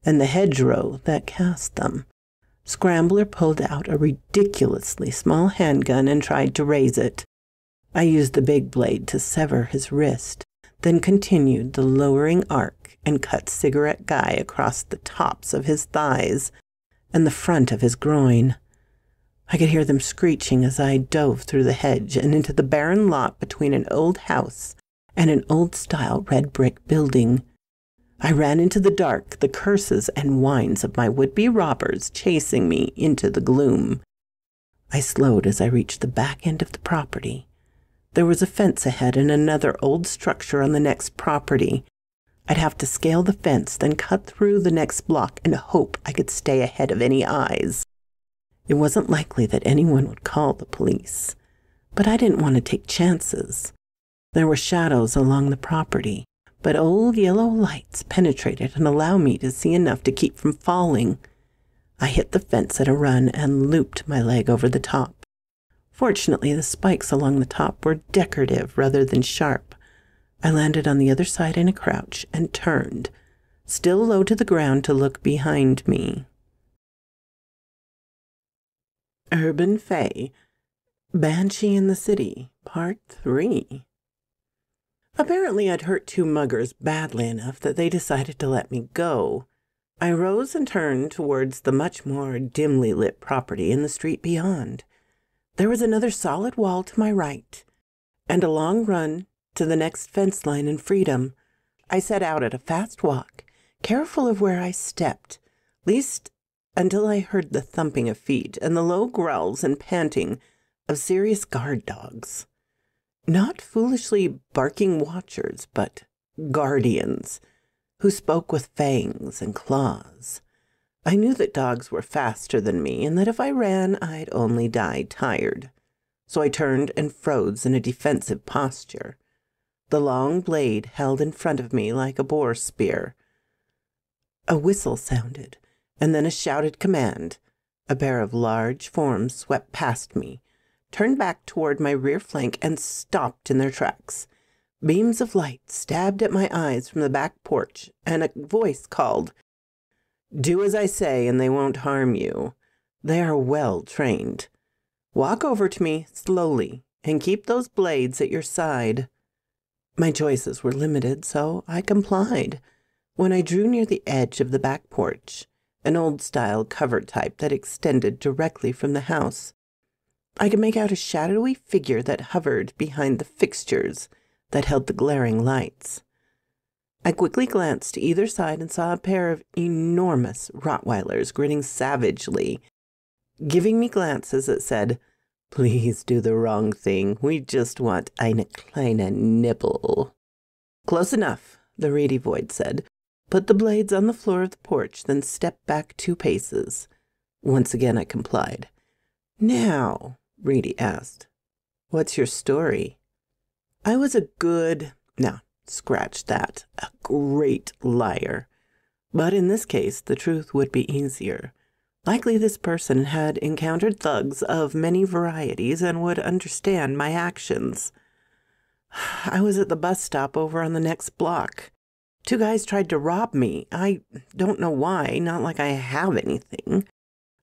and the hedgerow that cast them. Scrambler pulled out a ridiculously small handgun and tried to raise it. I used the big blade to sever his wrist, then continued the lowering arc and cut Cigarette Guy across the tops of his thighs and the front of his groin. I could hear them screeching as I dove through the hedge and into the barren lot between an old house and an old-style red-brick building. I ran into the dark, the curses and whines of my would-be robbers chasing me into the gloom. I slowed as I reached the back end of the property. There was a fence ahead and another old structure on the next property. I'd have to scale the fence, then cut through the next block and hope I could stay ahead of any eyes. It wasn't likely that anyone would call the police, but I didn't want to take chances. There were shadows along the property, but old yellow lights penetrated and allowed me to see enough to keep from falling. I hit the fence at a run and looped my leg over the top. Fortunately, the spikes along the top were decorative rather than sharp. I landed on the other side in a crouch and turned, still low to the ground, to look behind me. Urban Fae, Banshee in the City, Part 3. Apparently I'd hurt two muggers badly enough that they decided to let me go. I rose and turned towards the much more dimly lit property in the street beyond. There was another solid wall to my right, and a long run to the next fence line and freedom. I set out at a fast walk, careful of where I stepped, least until I heard the thumping of feet and the low growls and panting of serious guard dogs. Not foolishly barking watchers, but guardians, who spoke with fangs and claws. I knew that dogs were faster than me, and that if I ran, I'd only die tired. So I turned and froze in a defensive posture, the long blade held in front of me like a boar spear. A whistle sounded, and then a shouted command. A pair of large forms swept past me, turned back toward my rear flank, and stopped in their tracks. Beams of light stabbed at my eyes from the back porch, and a voice called, "Do as I say, and they won't harm you. They are well trained. Walk over to me slowly, and keep those blades at your side." My choices were limited, so I complied. When I drew near the edge of the back porch, an old-style cover type that extended directly from the house, I could make out a shadowy figure that hovered behind the fixtures that held the glaring lights. I quickly glanced to either side and saw a pair of enormous Rottweilers grinning savagely, giving me glances that said, "Please do the wrong thing. We just want eine kleine nibble." "Close enough," the reedy void said. "Put the blades on the floor of the porch, then step back 2 paces. Once again I complied. "Now," Reedy asked, "what's your story?" I was a scratch that, a great liar. But in this case, the truth would be easier. Likely this person had encountered thugs of many varieties and would understand my actions. I was at the bus stop over on the next block. 2 guys tried to rob me. I don't know why, not like I have anything.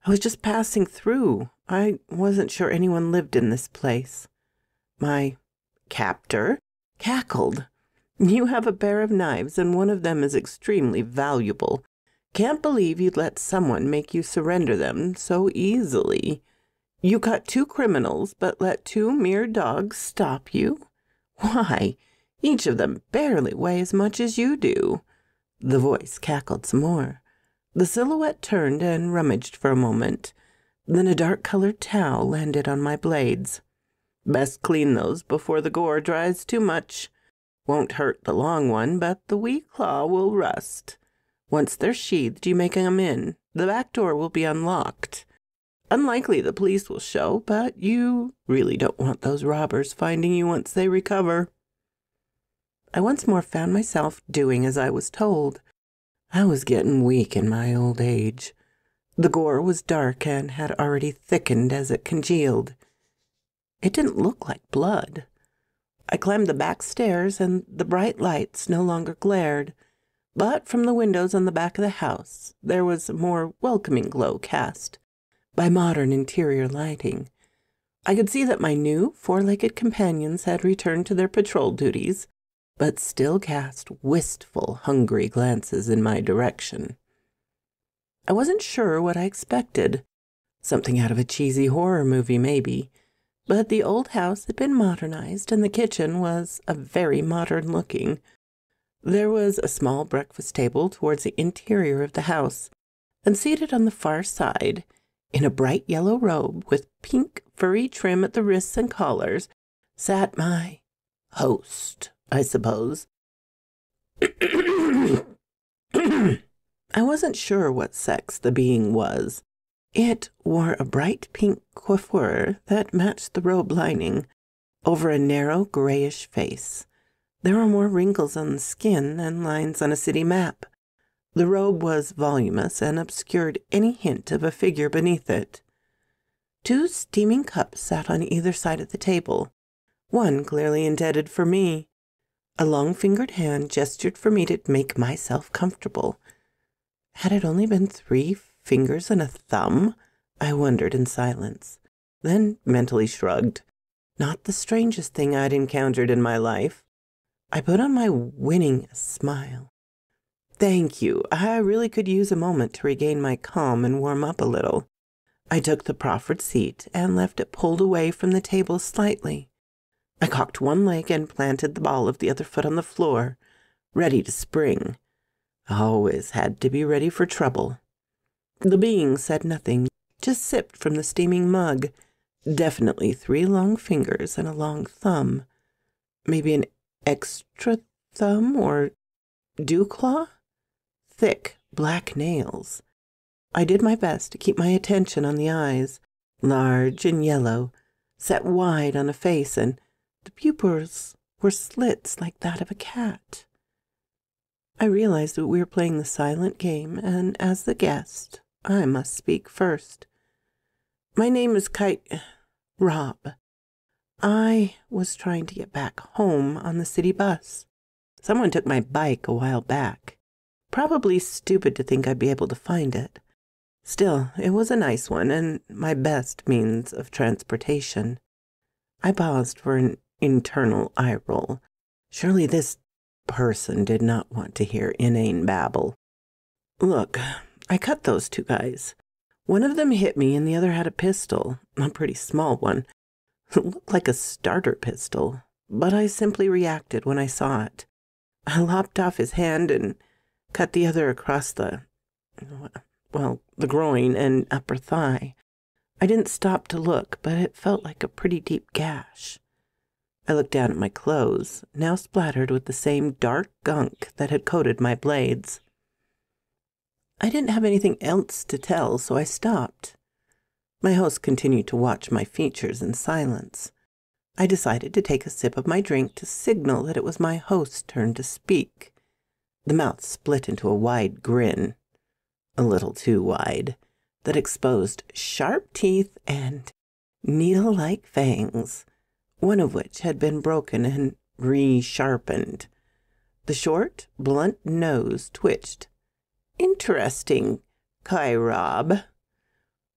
I was just passing through. I wasn't sure anyone lived in this place. My captor cackled. "You have a pair of knives, and one of them is extremely valuable. Can't believe you'd let someone make you surrender them so easily. You caught 2 criminals, but let 2 mere dogs stop you? Why, each of them barely weigh as much as you do." The voice cackled some more. The silhouette turned and rummaged for a moment. Then a dark-colored towel landed on my blades. "Best clean those before the gore dries too much. Won't hurt the long one, but the wee claw will rust. Once they're sheathed, you may come in. The back door will be unlocked. Unlikely the police will show, but you really don't want those robbers finding you once they recover." I once more found myself doing as I was told. I was getting weak in my old age. The gore was dark and had already thickened as it congealed. It didn't look like blood. I climbed the back stairs, and the bright lights no longer glared. But from the windows on the back of the house, there was a more welcoming glow cast by modern interior lighting. I could see that my new 4-legged companions had returned to their patrol duties, but still cast wistful, hungry glances in my direction. I wasn't sure what I expected. Something out of a cheesy horror movie, maybe. But the old house had been modernized, and the kitchen was a very modern-looking. There was a small breakfast table towards the interior of the house, and seated on the far side, in a bright yellow robe with pink furry trim at the wrists and collars, sat my host, I suppose. I wasn't sure what sex the being was. It wore a bright pink coiffure that matched the robe lining over a narrow grayish face. There were more wrinkles on the skin than lines on a city map. The robe was voluminous and obscured any hint of a figure beneath it. 2 steaming cups sat on either side of the table, one clearly intended for me. A long-fingered hand gestured for me to make myself comfortable. Had it only been 3 fingers and a thumb? I wondered in silence, then mentally shrugged. Not the strangest thing I'd encountered in my life. I put on my winning smile. Thank you. I really could use a moment to regain my calm and warm up a little. I took the proffered seat and left it pulled away from the table slightly. I cocked one leg and planted the ball of the other foot on the floor, ready to spring. I always had to be ready for trouble. The being said nothing, just sipped from the steaming mug. Definitely 3 long fingers and a long thumb. Maybe an extra thumb or dew claw? Thick black nails. I did my best to keep my attention on the eyes, large and yellow, set wide on a face, and the pupils were slits like that of a cat. I realized that we were playing the silent game, and as the guest, I must speak first. My name is Rob. I was trying to get back home on the city bus. Someone took my bike a while back. Probably stupid to think I'd be able to find it. Still, it was a nice one and my best means of transportation. I paused for an internal eye roll. Surely this person did not want to hear inane babble. Look, I cut those 2 guys. One of them hit me and the other had a pistol, a pretty small one. It looked like a starter pistol, but I simply reacted when I saw it. I lopped off his hand and cut the other across the groin and upper thigh. I didn't stop to look, but it felt like a pretty deep gash. I looked down at my clothes, now splattered with the same dark gunk that had coated my blades. I didn't have anything else to tell, so I stopped. My host continued to watch my features in silence. I decided to take a sip of my drink to signal that it was my host's turn to speak. The mouth split into a wide grin, a little too wide, that exposed sharp teeth and needle-like fangs, one of which had been broken and re-sharpened. The short, blunt nose twitched. Interesting, Rob.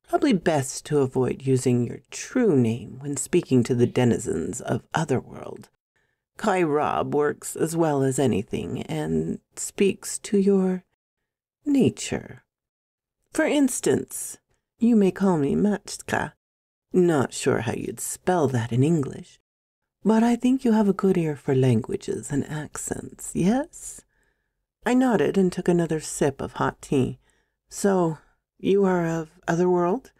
Probably best to avoid using your true name when speaking to the denizens of Otherworld. Rob works as well as anything and speaks to your nature. For instance, you may call me Matchka. Not sure how you'd spell that in English, but I think you have a good ear for languages and accents, yes? I nodded and took another sip of hot tea. So, you are of Otherworld?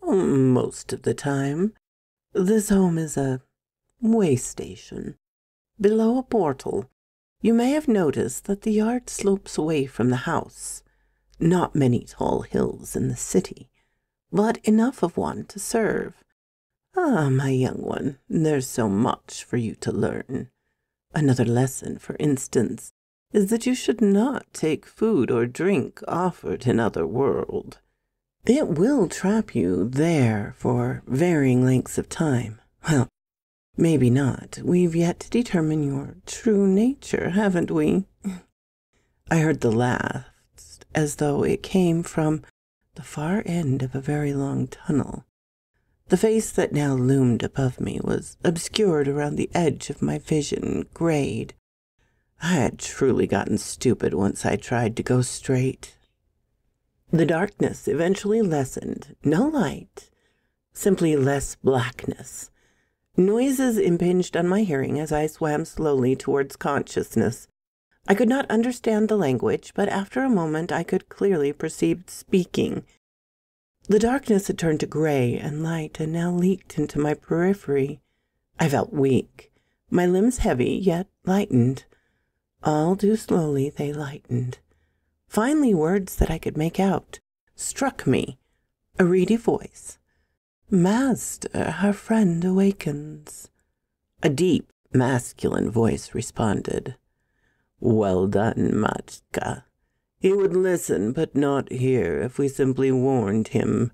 Most of the time. This home is a way station. Below a portal, you may have noticed that the yard slopes away from the house. Not many tall hills in the city, but enough of one to serve. Ah, my young one, there's so much for you to learn. Another lesson, for instance, is that you should not take food or drink offered in Otherworld. It will trap you there for varying lengths of time. Well, maybe not. We've yet to determine your true nature, haven't we? I heard the laugh, as though it came from the far end of a very long tunnel. The face that now loomed above me was obscured around the edge of my vision, grayed. I had truly gotten stupid once I tried to go straight. The darkness eventually lessened. No light, simply less blackness. Noises impinged on my hearing as I swam slowly towards consciousness. I could not understand the language, but after a moment I could clearly perceive speaking. The darkness had turned to gray and light and now leaked into my periphery. I felt weak, my limbs heavy yet lightened. All too slowly they lightened. Finally, words that I could make out struck me. A reedy voice. "Master, our friend awakens." A deep, masculine voice responded. "Well done, Matka. He would listen but not hear if we simply warned him.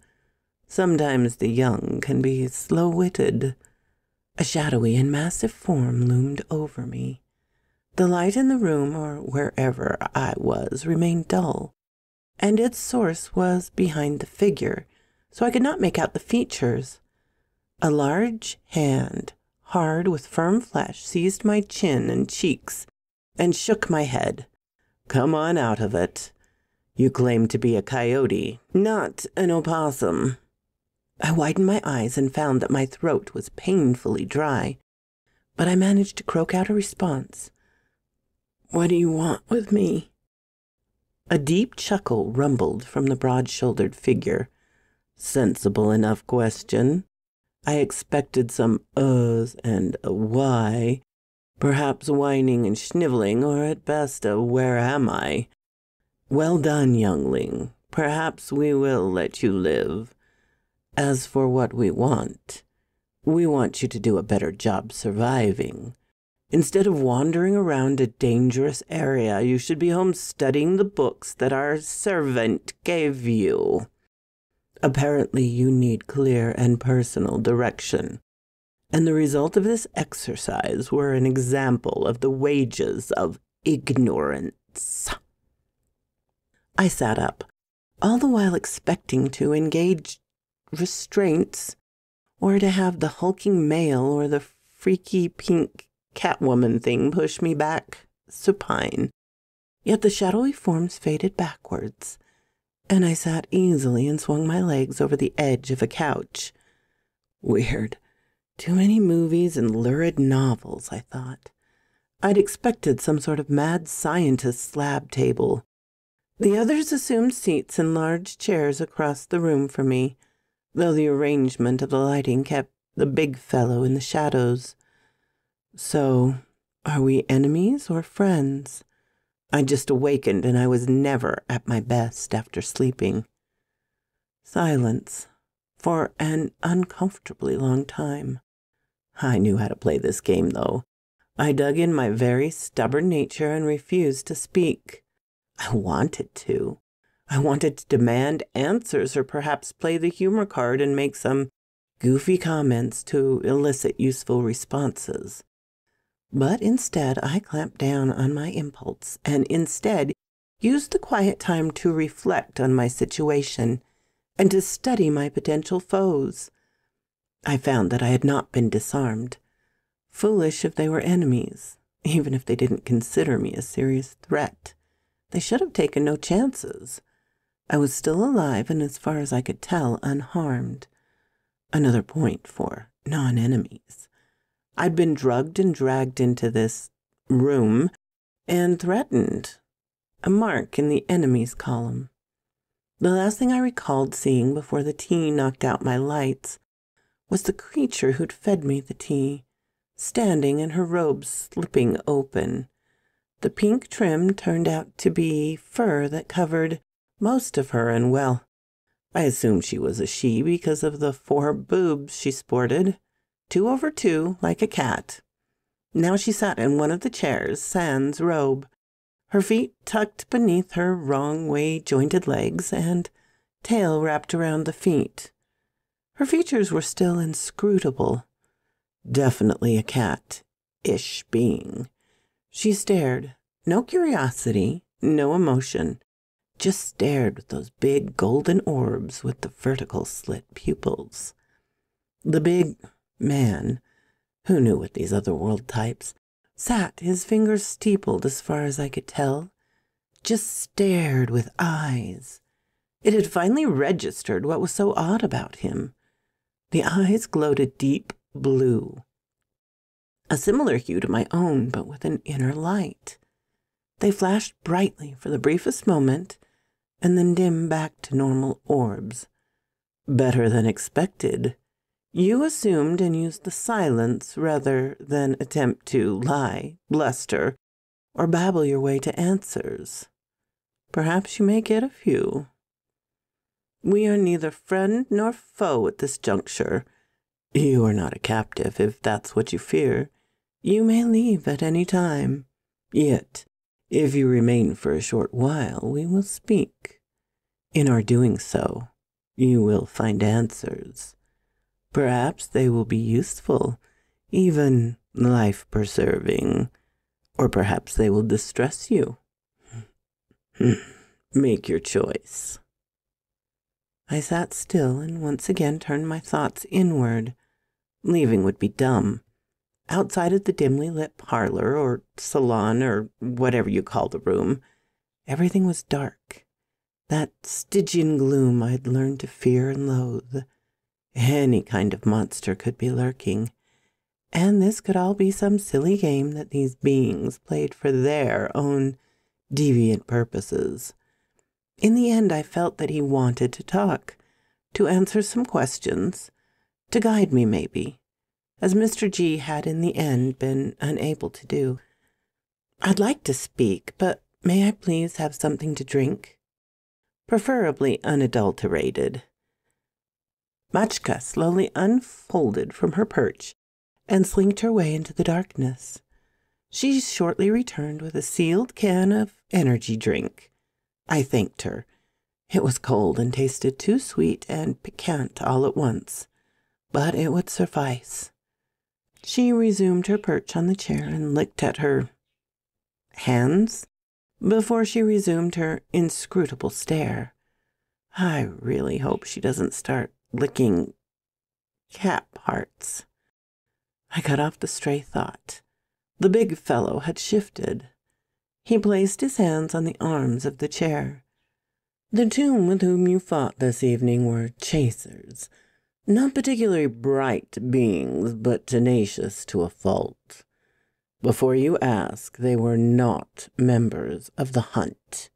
Sometimes the young can be slow-witted." A shadowy and massive form loomed over me. The light in the room, or wherever I was, remained dull, and its source was behind the figure, so I could not make out the features. A large hand, hard with firm flesh, seized my chin and cheeks and shook my head. "Come on out of it. You claim to be a coyote, not an opossum." I widened my eyes and found that my throat was painfully dry, but I managed to croak out a response. "What do you want with me?" A deep chuckle rumbled from the broad-shouldered figure. "Sensible enough question. I expected some uhs and a why, perhaps whining and schniveling, or at best a where am I? Well done, youngling. Perhaps we will let you live. As for what we want you to do a better job surviving. Instead of wandering around a dangerous area, you should be home studying the books that our servant gave you. Apparently you need clear and personal direction, and the result of this exercise were an example of the wages of ignorance." I sat up, all the while expecting to engage restraints, or to have the hulking male or the freaky pink Catwoman thing push me back supine. Yet the shadowy forms faded backwards, and I sat easily and swung my legs over the edge of a couch. Weird. Too many movies and lurid novels, I thought. I'd expected some sort of mad scientist's lab table. The others assumed seats in large chairs across the room from me, though the arrangement of the lighting kept the big fellow in the shadows. So, are we enemies or friends? I just awakened, and I was never at my best after sleeping. Silence for an uncomfortably long time. I knew how to play this game, though. I dug in my very stubborn nature and refused to speak. I wanted to. I wanted to demand answers, or perhaps play the humor card and make some goofy comments to elicit useful responses. But instead, I clamped down on my impulse and instead used the quiet time to reflect on my situation and to study my potential foes. I found that I had not been disarmed. Foolish if they were enemies, even if they didn't consider me a serious threat. They should have taken no chances. I was still alive and, as far as I could tell, unharmed. Another point for non-enemies. I'd been drugged and dragged into this room and threatened. A mark in the enemies column. The last thing I recalled seeing before the tea knocked out my lights was the creature who'd fed me the tea, standing in her robes slipping open. The pink trim turned out to be fur that covered most of her, and well, I assumed she was a she because of the 4 boobs she sported, 2 over 2, like a cat. Now she sat in one of the chairs, sans robe, her feet tucked beneath her wrong-way jointed legs and tail wrapped around the feet. Her features were still inscrutable. Definitely a cat-ish being. She stared. No curiosity, no emotion. Just stared with those big golden orbs with the vertical slit pupils. The big man, who knew what these other world types, sat, his fingers steepled as far as I could tell, just stared with eyes. It had finally registered what was so odd about him. The eyes glowed a deep blue, a similar hue to my own, but with an inner light. They flashed brightly for the briefest moment, and then dimmed back to normal orbs. Better than expected. You assumed and used the silence rather than attempt to lie, bluster, or babble your way to answers. Perhaps you may get a few. We are neither friend nor foe at this juncture. You are not a captive, if that's what you fear. You may leave at any time. Yet, if you remain for a short while, we will speak. In our doing so, you will find answers. Perhaps they will be useful, even life-preserving, or perhaps they will distress you. Make your choice. I sat still and once again turned my thoughts inward. Leaving would be dumb. Outside of the dimly lit parlor or salon or whatever you call the room, everything was dark. That Stygian gloom I'd learned to fear and loathe. Any kind of monster could be lurking. And this could all be some silly game that these beings played for their own deviant purposes. In the end, I felt that he wanted to talk, to answer some questions, to guide me maybe, as Mr. G had in the end been unable to do. I'd like to speak, but may I please have something to drink? Preferably unadulterated. Machka slowly unfolded from her perch and slinked her way into the darkness. She shortly returned with a sealed can of energy drink. I thanked her. It was cold and tasted too sweet and piquant all at once, but it would suffice. She resumed her perch on the chair and licked at her hands before she resumed her inscrutable stare. I really hope she doesn't start licking cat parts. I got off the stray thought. The big fellow had shifted. He placed his hands on the arms of the chair. The two with whom you fought this evening were chasers, not particularly bright beings, but tenacious to a fault. Before you ask, they were not members of the hunt.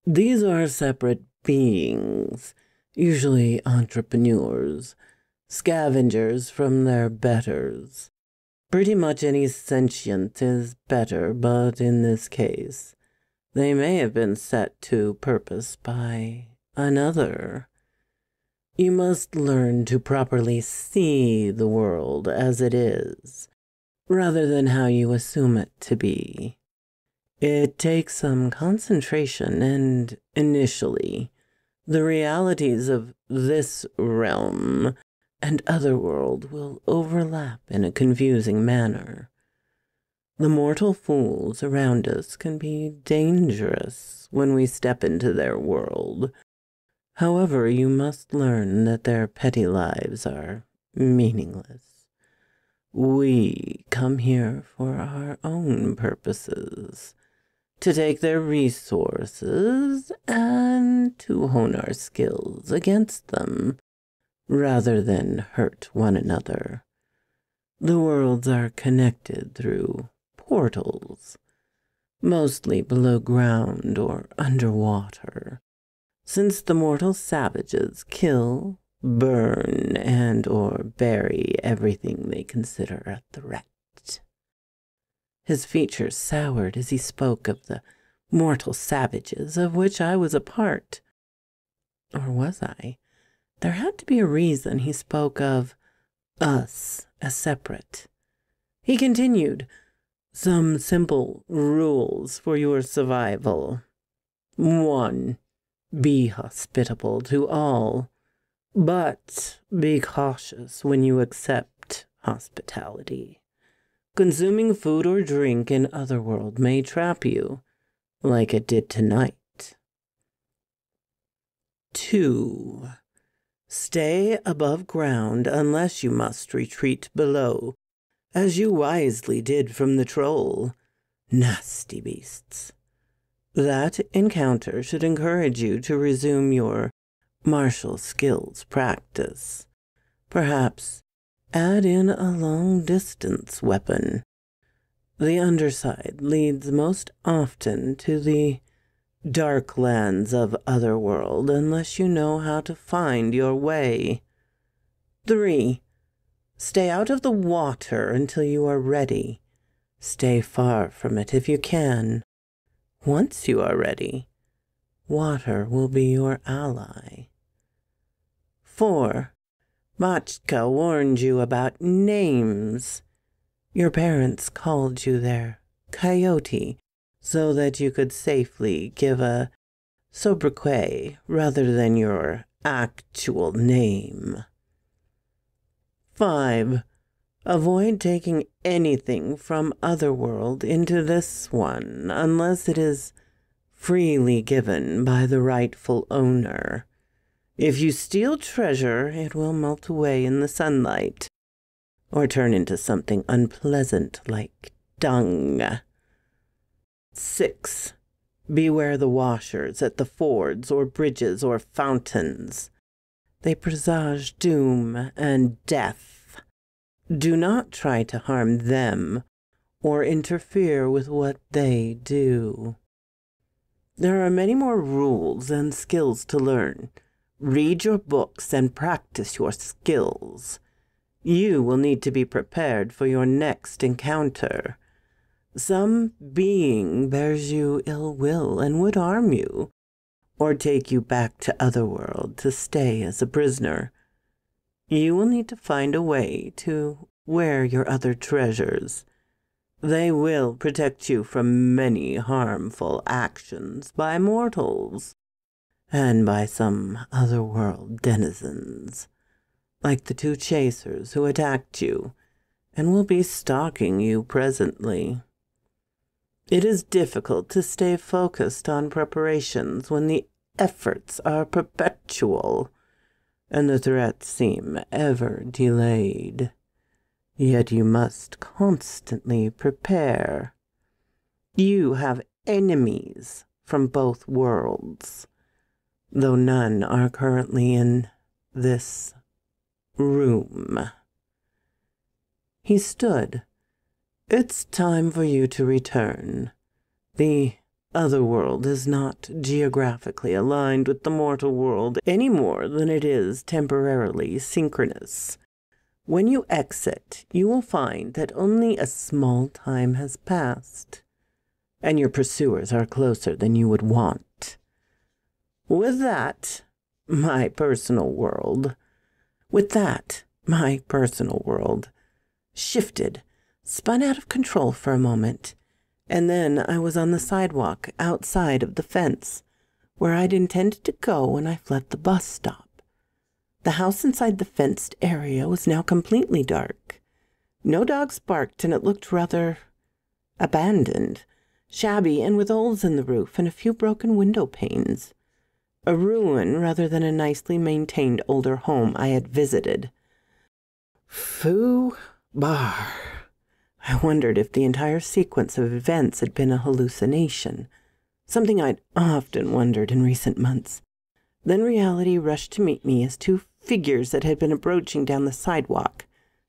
These are separate beings, usually entrepreneurs, scavengers from their betters. Pretty much any sentient is better, but in this case, they may have been set to purpose by another. You must learn to properly see the world as it is, rather than how you assume it to be. It takes some concentration, and initially, the realities of this realm and otherworld will overlap in a confusing manner. The mortal fools around us can be dangerous when we step into their world. However, you must learn that their petty lives are meaningless. We come here for our own purposes, to take their resources and to hone our skills against them, rather than hurt one another. The worlds are connected through portals, mostly below ground or underwater, since the mortal savages kill, burn, and or bury everything they consider a threat. His features soured as he spoke of the mortal savages of which I was a part. Or was I? There had to be a reason he spoke of us as separate. He continued, some simple rules for your survival. 1. Be hospitable to all, but be cautious when you accept hospitality. Consuming food or drink in otherworld may trap you, like it did tonight. 2. Stay above ground unless you must retreat below, as you wisely did from the troll. Nasty beasts. That encounter should encourage you to resume your martial skills practice. Perhaps add in a long-distance weapon. The underside leads most often to the dark lands of otherworld unless you know how to find your way. 3. Stay out of the water until you are ready. Stay far from it if you can. Once you are ready, water will be your ally. 4. Machka warned you about names. Your parents called you their coyote so that you could safely give a sobriquet rather than your actual name. 5. Avoid taking anything from Otherworld into this one unless it is freely given by the rightful owner. If you steal treasure, it will melt away in the sunlight or turn into something unpleasant like dung. 6. Beware the washers at the fords or bridges or fountains. They presage doom and death. Do not try to harm them or interfere with what they do. There are many more rules and skills to learn. Read your books and practice your skills. You will need to be prepared for your next encounter. Some being bears you ill will and would harm you, or take you back to Otherworld to stay as a prisoner. You will need to find a way to wear your other treasures. They will protect you from many harmful actions by mortals and by some Otherworld denizens, like the 2 chasers who attacked you and will be stalking you presently. It is difficult to stay focused on preparations when the efforts are perpetual and the threats seem ever delayed. Yet you must constantly prepare. You have enemies from both worlds, though none are currently in this room. He stood. It's time for you to return. The Otherworld is not geographically aligned with the mortal world any more than it is temporarily synchronous. When you exit, you will find that only a small time has passed, and your pursuers are closer than you would want. With that, my personal world shifted, spun out of control for a moment, and then I was on the sidewalk outside of the fence, where I'd intended to go when I fled the bus stop. The house inside the fenced area was now completely dark. No dogs barked, and it looked rather abandoned, shabby, and with holes in the roof and a few broken window panes. A ruin rather than a nicely maintained older home I had visited. Foo bar. I wondered if the entire sequence of events had been a hallucination, something I'd often wondered in recent months. Then reality rushed to meet me as 2 figures that had been approaching down the sidewalk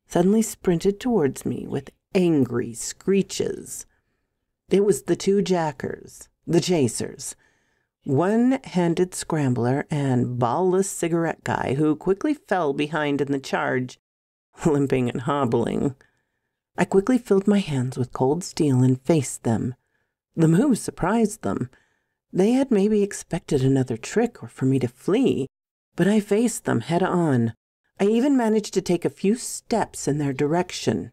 suddenly sprinted towards me with angry screeches. It was the 2 jackers, the chasers, one-handed scrambler and ballless cigarette guy who quickly fell behind in the charge, limping and hobbling. I quickly filled my hands with cold steel and faced them. The move surprised them. They had maybe expected another trick or for me to flee, but I faced them head on. I even managed to take a few steps in their direction.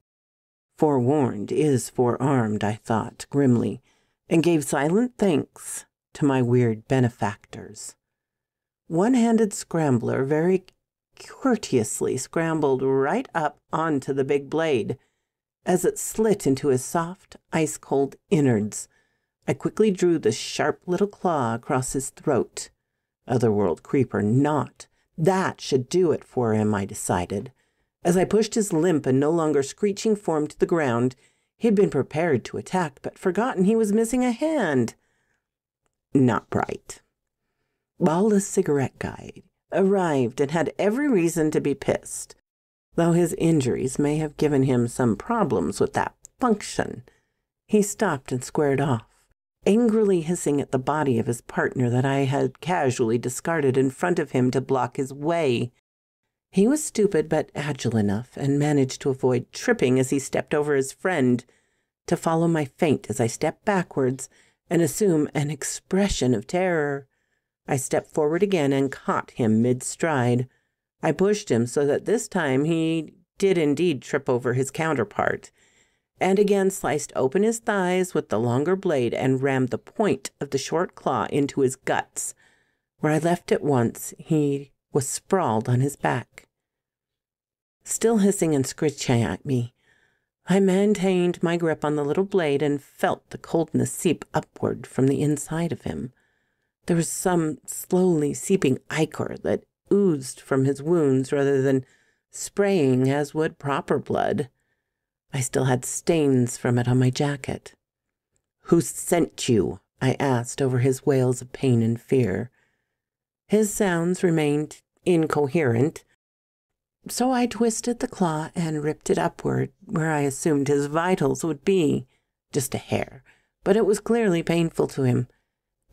Forewarned is forearmed, I thought grimly, and gave silent thanks to my weird benefactors. One-handed scrambler very courteously scrambled right up onto the big blade. As it slit into his soft, ice-cold innards, I quickly drew the sharp little claw across his throat. Otherworld creeper not. That should do it for him, I decided. As I pushed his limp and no longer screeching form to the ground, he'd been prepared to attack, but forgotten he was missing a hand. Not bright. Ballless cigarette guy arrived and had every reason to be pissed, though his injuries may have given him some problems with that function. He stopped and squared off, angrily hissing at the body of his partner that I had casually discarded in front of him to block his way. He was stupid but agile enough and managed to avoid tripping as he stepped over his friend, to follow my feint as I stepped backwards and assume an expression of terror. I stepped forward again and caught him mid-stride. I pushed him so that this time he did indeed trip over his counterpart, and again sliced open his thighs with the longer blade and rammed the point of the short claw into his guts. Where I left it once, he was sprawled on his back. Still hissing and screeching at me, I maintained my grip on the little blade and felt the coldness seep upward from the inside of him. There was some slowly seeping ichor that oozed from his wounds rather than spraying as would proper blood. I still had stains from it on my jacket. "Who sent you?" I asked over his wails of pain and fear. His sounds remained incoherent, so I twisted the claw and ripped it upward where I assumed his vitals would be. Just a hair, but it was clearly painful to him.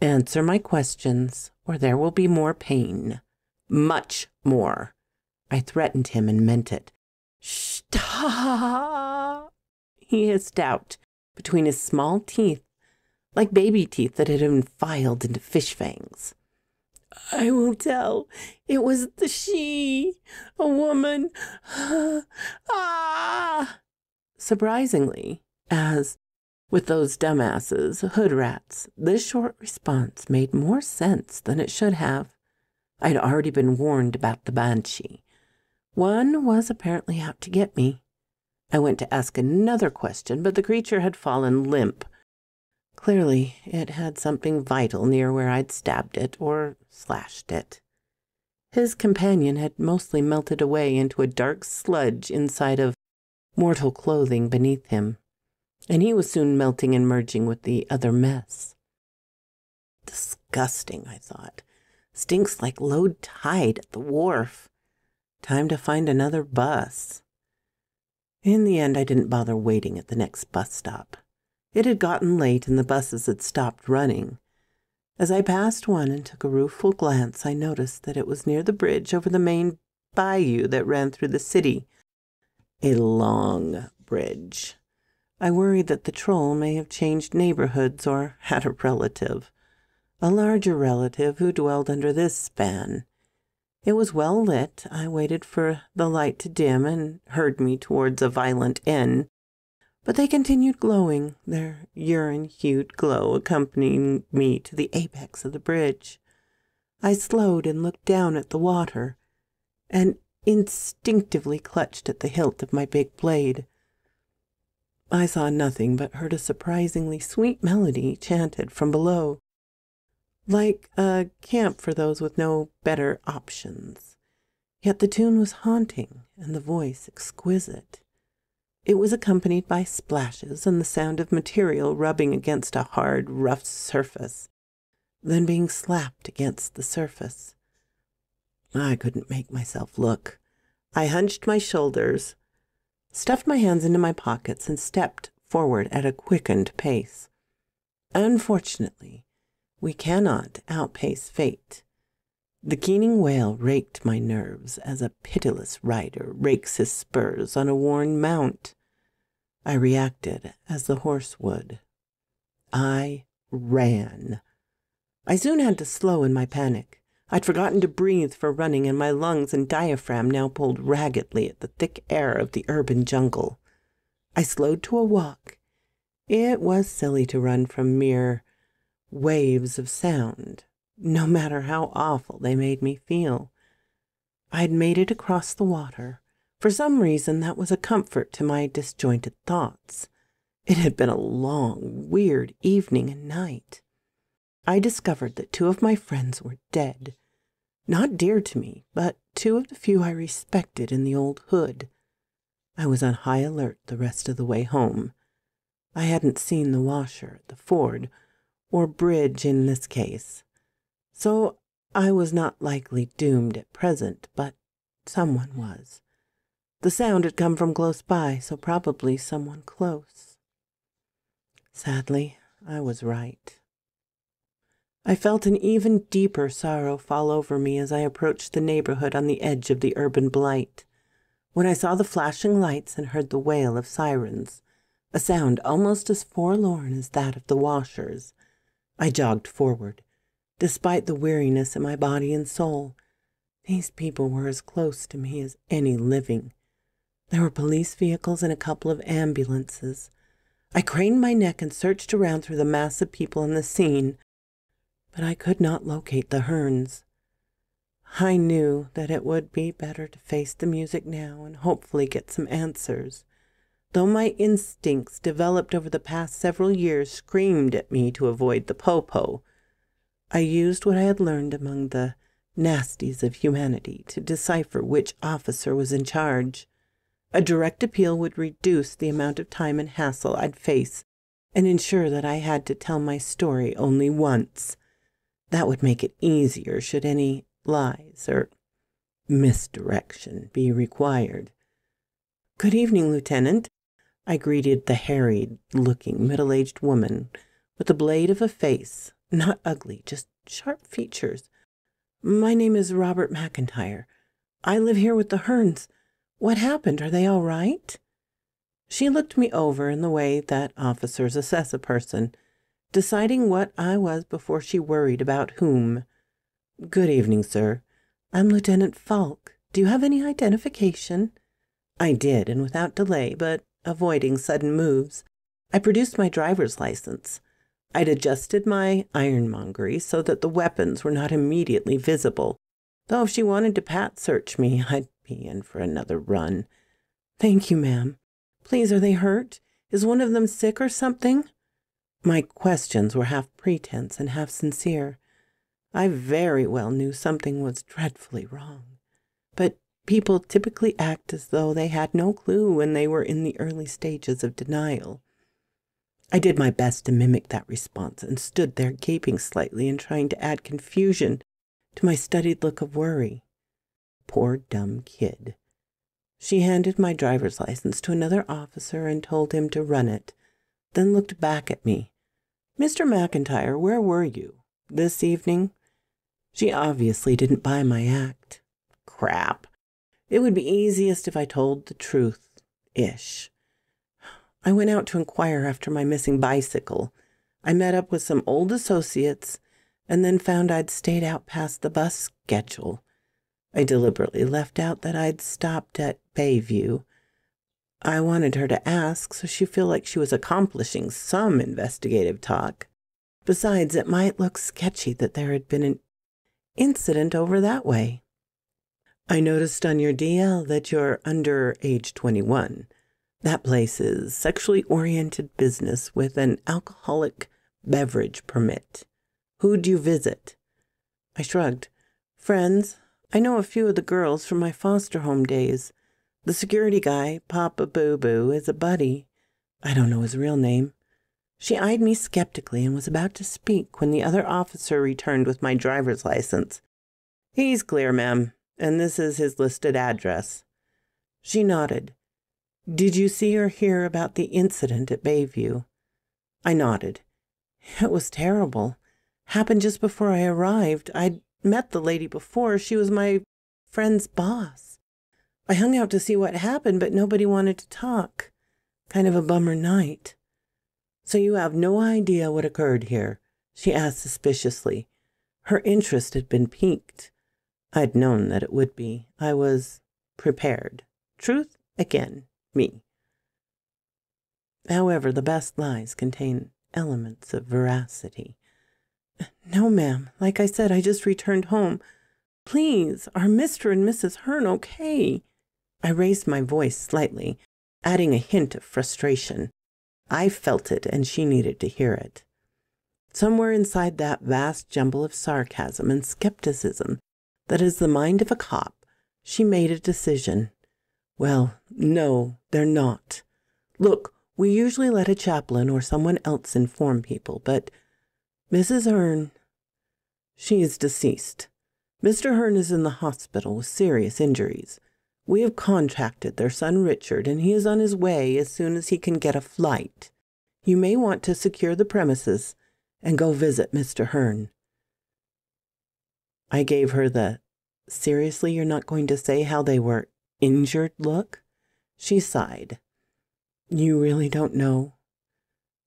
"Answer my questions, or there will be more pain. Much more." I threatened him and meant it. "Stop!" he hissed out between his small teeth, like baby teeth that had been filed into fish fangs. "I will tell. It was the she, a woman. Ah!" Surprisingly, as with those dumbasses, hood rats, this short response made more sense than it should have. I'd already been warned about the banshee. One was apparently out to get me. I went to ask another question, but the creature had fallen limp. Clearly, it had something vital near where I'd stabbed it or slashed it. His companion had mostly melted away into a dark sludge inside of mortal clothing beneath him, and he was soon melting and merging with the other mess. Disgusting, I thought. Stinks like low tide at the wharf. Time to find another bus. In the end, I didn't bother waiting at the next bus stop. It had gotten late and the buses had stopped running. As I passed one and took a rueful glance, I noticed that it was near the bridge over the main bayou that ran through the city. A long bridge. I worried that the troll may have changed neighborhoods or had a relative. A larger relative who dwelled under this span. It was well lit. I waited for the light to dim and herd me towards a violent end. But they continued glowing, their urine-hued glow accompanying me to the apex of the bridge. I slowed and looked down at the water, and instinctively clutched at the hilt of my big blade. I saw nothing but heard a surprisingly sweet melody chanted from below, like a camp for those with no better options. Yet the tune was haunting and the voice exquisite. It was accompanied by splashes and the sound of material rubbing against a hard, rough surface, then being slapped against the surface. I couldn't make myself look. I hunched my shoulders, stuffed my hands into my pockets, and stepped forward at a quickened pace. Unfortunately, we cannot outpace fate. The keening wail raked my nerves as a pitiless rider rakes his spurs on a worn mount. I reacted as the horse would. I ran. I soon had to slow in my panic. I'd forgotten to breathe for running, and my lungs and diaphragm now pulled raggedly at the thick air of the urban jungle. I slowed to a walk. It was silly to run from mere waves of sound, no matter how awful they made me feel. I'd made it across the water. For some reason, that was a comfort to my disjointed thoughts. It had been a long, weird evening and night. I discovered that 2 of my friends were dead. Not dear to me, but 2 of the few I respected in the old hood. I was on high alert the rest of the way home. I hadn't seen the washer at the ford, or bridge in this case, so I was not likely doomed at present, but someone was. The sound had come from close by, so probably someone close. Sadly, I was right. I felt an even deeper sorrow fall over me as I approached the neighborhood on the edge of the urban blight. When I saw the flashing lights and heard the wail of sirens, a sound almost as forlorn as that of the washers. I jogged forward, despite the weariness in my body and soul. These people were as close to me as any living. There were police vehicles and a couple of ambulances. I craned my neck and searched around through the mass of people in the scene, but I could not locate the Hearns. I knew that it would be better to face the music now and hopefully get some answers. Though my instincts developed over the past several years screamed at me to avoid the po-po, I used what I had learned among the nasties of humanity to decipher which officer was in charge. A direct appeal would reduce the amount of time and hassle I'd face and ensure that I had to tell my story only once. That would make it easier should any lies or misdirection be required. "Good evening, Lieutenant," I greeted the harried-looking, middle-aged woman with the blade of a face, not ugly, just sharp features. "My name is Robert McIntyre. I live here with the Hearns. What happened? Are they all right?" She looked me over in the way that officers assess a person, deciding what I was before she worried about whom. "Good evening, sir. I'm Lieutenant Falk. Do you have any identification?" I did, and without delay, but avoiding sudden moves, I produced my driver's license. I'd adjusted my ironmongery so that the weapons were not immediately visible, though if she wanted to pat-search me, I'd be in for another run. "Thank you, ma'am. Please, are they hurt? Is one of them sick or something?" My questions were half pretense and half sincere. I very well knew something was dreadfully wrong, but people typically act as though they had no clue when they were in the early stages of denial. I did my best to mimic that response and stood there gaping slightly and trying to add confusion to my studied look of worry. Poor dumb kid. She handed my driver's license to another officer and told him to run it, then looked back at me. "Mr. McIntyre, where were you? This evening?" She obviously didn't buy my act. Crap. It would be easiest if I told the truth-ish. I went out to inquire after my missing bicycle. I met up with some old associates and then found I'd stayed out past the bus schedule. I deliberately left out that I'd stopped at Bayview. I wanted her to ask so she'd feel like she was accomplishing some investigative talk. Besides, it might look sketchy that there had been an incident over that way. "I noticed on your DL that you're under age 21. That place is sexually-oriented business with an alcoholic beverage permit. Who'd you visit?" I shrugged. "Friends. I know a few of the girls from my foster home days. The security guy, Papa Boo Boo, is a buddy. I don't know his real name." She eyed me skeptically and was about to speak when the other officer returned with my driver's license. "He's clear, ma'am, and this is his listed address." She nodded. "Did you see or hear about the incident at Bayview?" I nodded. "It was terrible. Happened just before I arrived. I'd met the lady before. She was my friend's boss. I hung out to see what happened, but nobody wanted to talk. Kind of a bummer night." "So you have no idea what occurred here?" she asked suspiciously. Her interest had been piqued. I'd known that it would be. I was prepared. Truth, again, me. However, the best lies contain elements of veracity. "No, ma'am. Like I said, I just returned home. Please, are Mr. and Mrs. Hearn okay?" I raised my voice slightly, adding a hint of frustration. I felt it, and she needed to hear it. Somewhere inside that vast jumble of sarcasm and skepticism that is the mind of a cop, she made a decision. "Well, no, they're not. Look, we usually let a chaplain or someone else inform people, but Mrs. Hearn, she is deceased. Mr. Hearn is in the hospital with serious injuries. We have contacted their son Richard, and he is on his way as soon as he can get a flight. You may want to secure the premises and go visit Mr. Hearn." I gave her the, "Seriously, you're not going to say how they were injured" look? She sighed. You really don't know?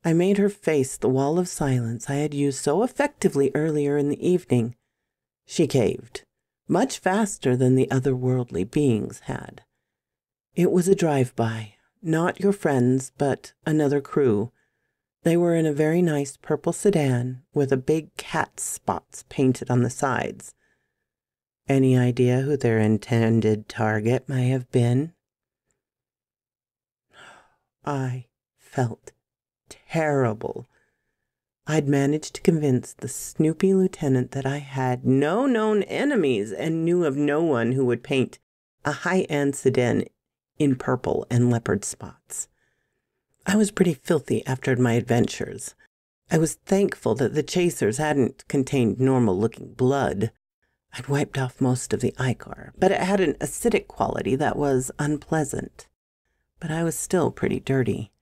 I made her face the wall of silence I had used so effectively earlier in the evening. She caved, much faster than the otherworldly beings had. It was a drive-by, not your friends, but another crew. They were in a very nice purple sedan with a big cat spots painted on the sides. Any idea who their intended target may have been? I felt terrible. I'd managed to convince the snoopy lieutenant that I had no known enemies and knew of no one who would paint a high-end sedan in purple and leopard spots. I was pretty filthy after my adventures. I was thankful that the chasers hadn't contained normal-looking blood. I'd wiped off most of the ichor, but it had an acidic quality that was unpleasant. But I was still pretty dirty.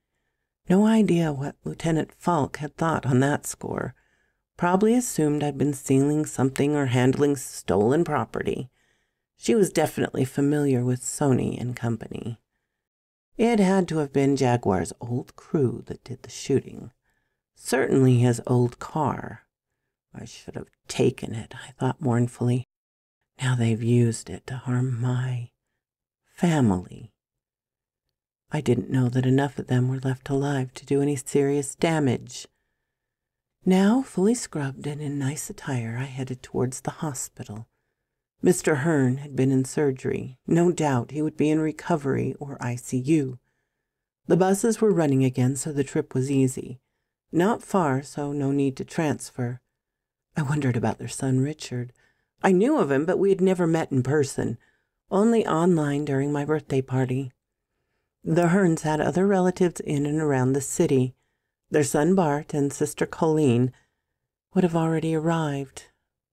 No idea what Lieutenant Falk had thought on that score. Probably assumed I'd been stealing something or handling stolen property. She was definitely familiar with Sony and company. It had to have been Jaguar's old crew that did the shooting. Certainly his old car. I should have taken it, I thought mournfully. Now they've used it to harm my family. I didn't know that enough of them were left alive to do any serious damage. Now, fully scrubbed and in nice attire, I headed towards the hospital. Mr. Hearn had been in surgery. No doubt he would be in recovery or ICU. The buses were running again, so the trip was easy. Not far, so no need to transfer. I wondered about their son, Richard. I knew of him, but we had never met in person, only online during my birthday party. The Hearns had other relatives in and around the city. Their son Bart and sister Colleen would have already arrived.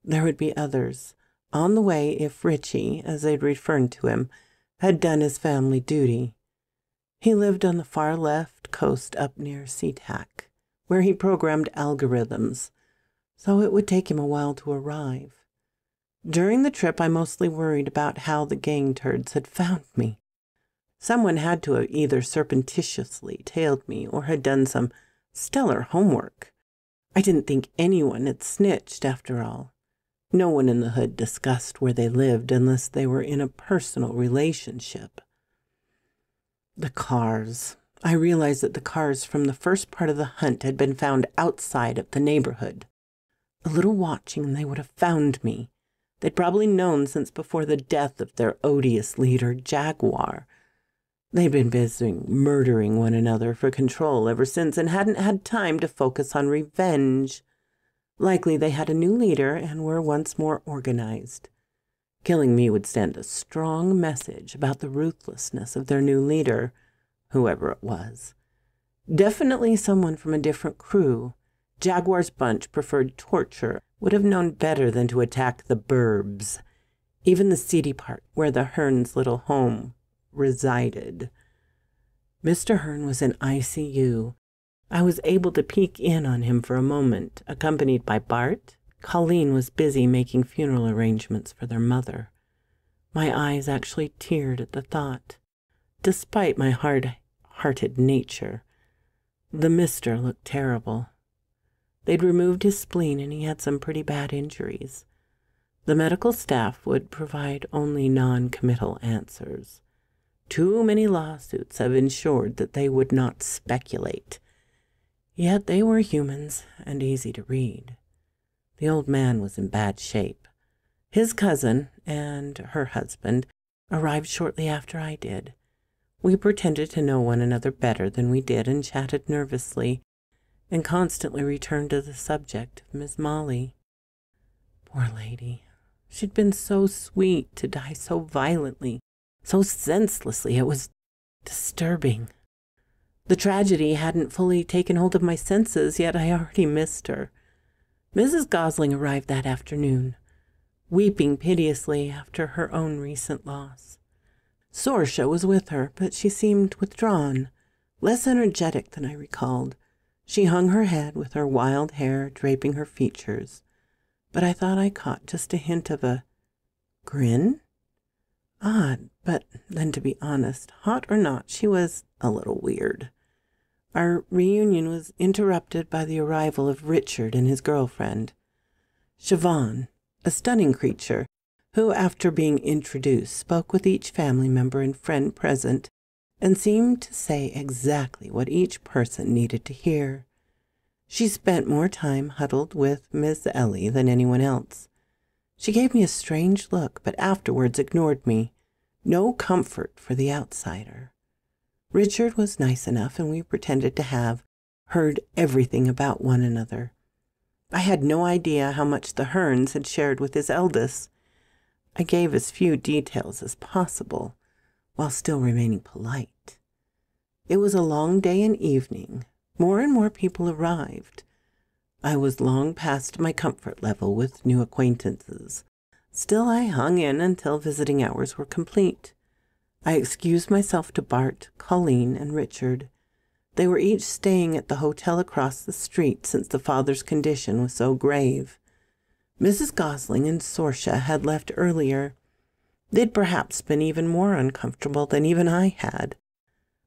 There would be others on the way if Richie, as they'd referred to him, had done his family duty. He lived on the far left coast up near SeaTac, where he programmed algorithms, so it would take him a while to arrive. During the trip, I mostly worried about how the gang turds had found me. Someone had to have either surreptitiously tailed me or had done some stellar homework. I didn't think anyone had snitched, after all. No one in the hood discussed where they lived unless they were in a personal relationship. The cars. I realized that the cars from the first part of the hunt had been found outside of the neighborhood. A little watching and they would have found me. They'd probably known since before the death of their odious leader, Jaguar. They'd been busy murdering one another for control ever since and hadn't had time to focus on revenge. Likely they had a new leader and were once more organized. Killing me would send a strong message about the ruthlessness of their new leader, whoever it was. Definitely someone from a different crew. Jaguar's bunch preferred torture, would have known better than to attack the burbs, even the seedy part where the Hearns' little home resided. Mr. Hearn was in ICU. I was able to peek in on him for a moment, accompanied by Bart. Colleen was busy making funeral arrangements for their mother. My eyes actually teared at the thought. Despite my hard-hearted nature, the mister looked terrible. They'd removed his spleen and he had some pretty bad injuries. The medical staff would provide only non-committal answers. Too many lawsuits have ensured that they would not speculate. Yet they were humans and easy to read. The old man was in bad shape. His cousin and her husband arrived shortly after I did. We pretended to know one another better than we did and chatted nervously and constantly returned to the subject of Miss Molly. Poor lady. She'd been so sweet to die so violently, so senselessly. It was disturbing. The tragedy hadn't fully taken hold of my senses, yet I already missed her. Mrs. Gosling arrived that afternoon, weeping piteously after her own recent loss. Sorsha was with her, but she seemed withdrawn, less energetic than I recalled. She hung her head with her wild hair draping her features, but I thought I caught just a hint of a grin. Odd, but then to be honest, hot or not, she was a little weird. Our reunion was interrupted by the arrival of Richard and his girlfriend, Siobhan, a stunning creature who, after being introduced, spoke with each family member and friend present and seemed to say exactly what each person needed to hear. She spent more time huddled with Miss Ellie than anyone else. She gave me a strange look, but afterwards ignored me. No comfort for the outsider. Richard was nice enough, and we pretended to have heard everything about one another. I had no idea how much the Hearns had shared with his eldest. I gave as few details as possible, while still remaining polite. It was a long day and evening. More and more people arrived. I was long past my comfort level with new acquaintances. Still, I hung in until visiting hours were complete. I excused myself to Bart, Colleen, and Richard. They were each staying at the hotel across the street since the father's condition was so grave. Mrs. Gosling and Sorcia had left earlier. They'd perhaps been even more uncomfortable than even I had.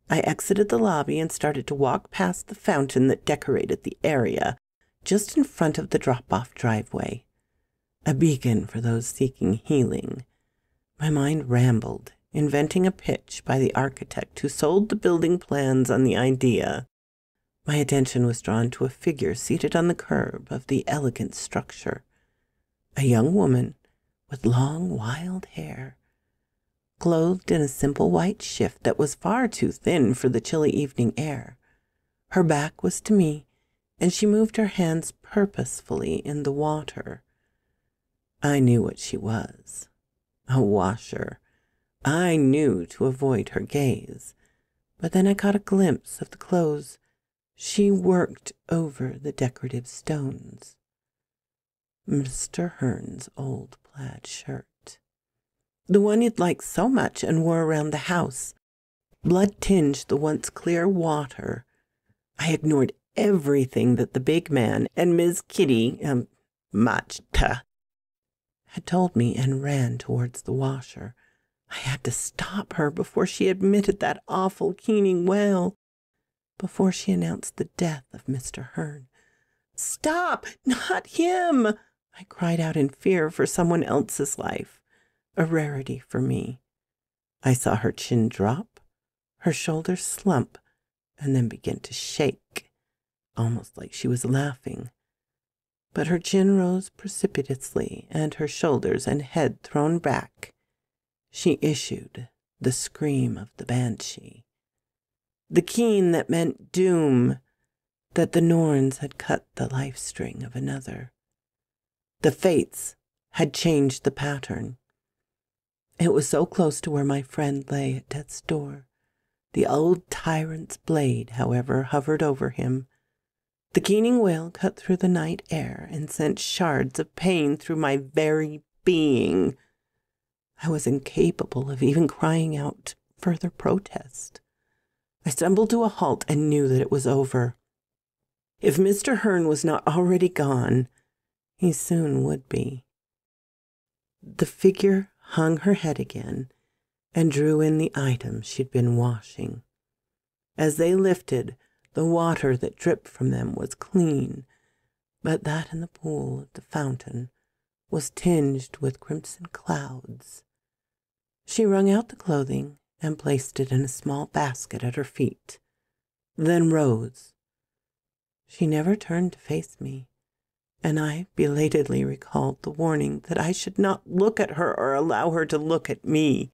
I exited the lobby and started to walk past the fountain that decorated the area, just in front of the drop-off driveway. A beacon for those seeking healing. My mind rambled, inventing a pitch by the architect who sold the building plans on the idea. My attention was drawn to a figure seated on the curb of the elegant structure. A young woman with long, wild hair, clothed in a simple white shift that was far too thin for the chilly evening air. Her back was to me, and she moved her hands purposefully in the water. I knew what she was. A washer. I knew to avoid her gaze, but then I caught a glimpse of the clothes she worked over the decorative stones. Mr. Hearn's old plaid shirt. The one he'd liked so much and wore around the house. Blood tinged the once clear water. I ignored everything that the big man and Ms. Kitty, Machta, had told me and ran towards the washer. I had to stop her before she admitted that awful keening wail, before she announced the death of Mr. Hearn. "Stop! Not him!" I cried out in fear for someone else's life, a rarity for me. I saw her chin drop, her shoulders slump, and then begin to shake, almost like she was laughing. But her chin rose precipitously, and her shoulders and head thrown back. She issued the scream of the banshee. The keen that meant doom, that the Norns had cut the life string of another. The fates had changed the pattern. It was so close to where my friend lay at death's door. The old tyrant's blade, however, hovered over him. The keening wail cut through the night air and sent shards of pain through my very being. I was incapable of even crying out further protest. I stumbled to a halt and knew that it was over. If Mr. Hearn was not already gone, he soon would be. The figure hung her head again and drew in the items she'd been washing. As they lifted, the water that dripped from them was clean, but that in the pool at the fountain was tinged with crimson clouds. She wrung out the clothing and placed it in a small basket at her feet, then rose. She never turned to face me, and I belatedly recalled the warning that I should not look at her or allow her to look at me.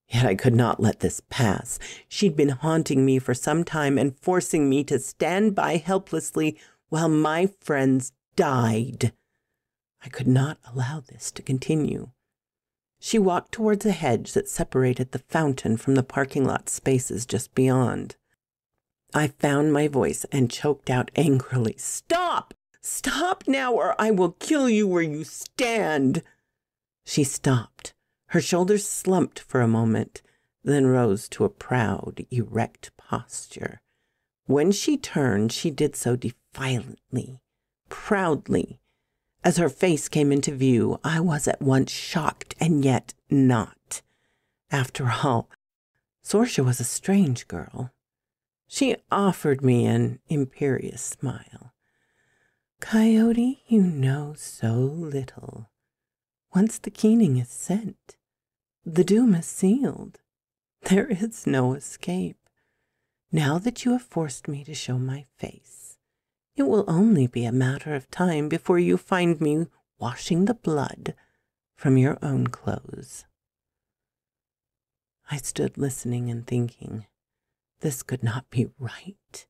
Yet I could not let this pass. She'd been haunting me for some time and forcing me to stand by helplessly while my friends died. I could not allow this to continue. She walked towards a hedge that separated the fountain from the parking lot spaces just beyond. I found my voice and choked out angrily, "Stop! Stop now, or I will kill you where you stand!" She stopped. Her shoulders slumped for a moment, then rose to a proud, erect posture. When she turned, she did so defiantly, proudly. As her face came into view, I was at once shocked and yet not. After all, Sorcia was a strange girl. She offered me an imperious smile. Coyote, you know so little. Once the keening is sent, the doom is sealed. There is no escape. Now that you have forced me to show my face, it will only be a matter of time before you find me washing the blood from your own clothes. I stood listening and thinking, this could not be right.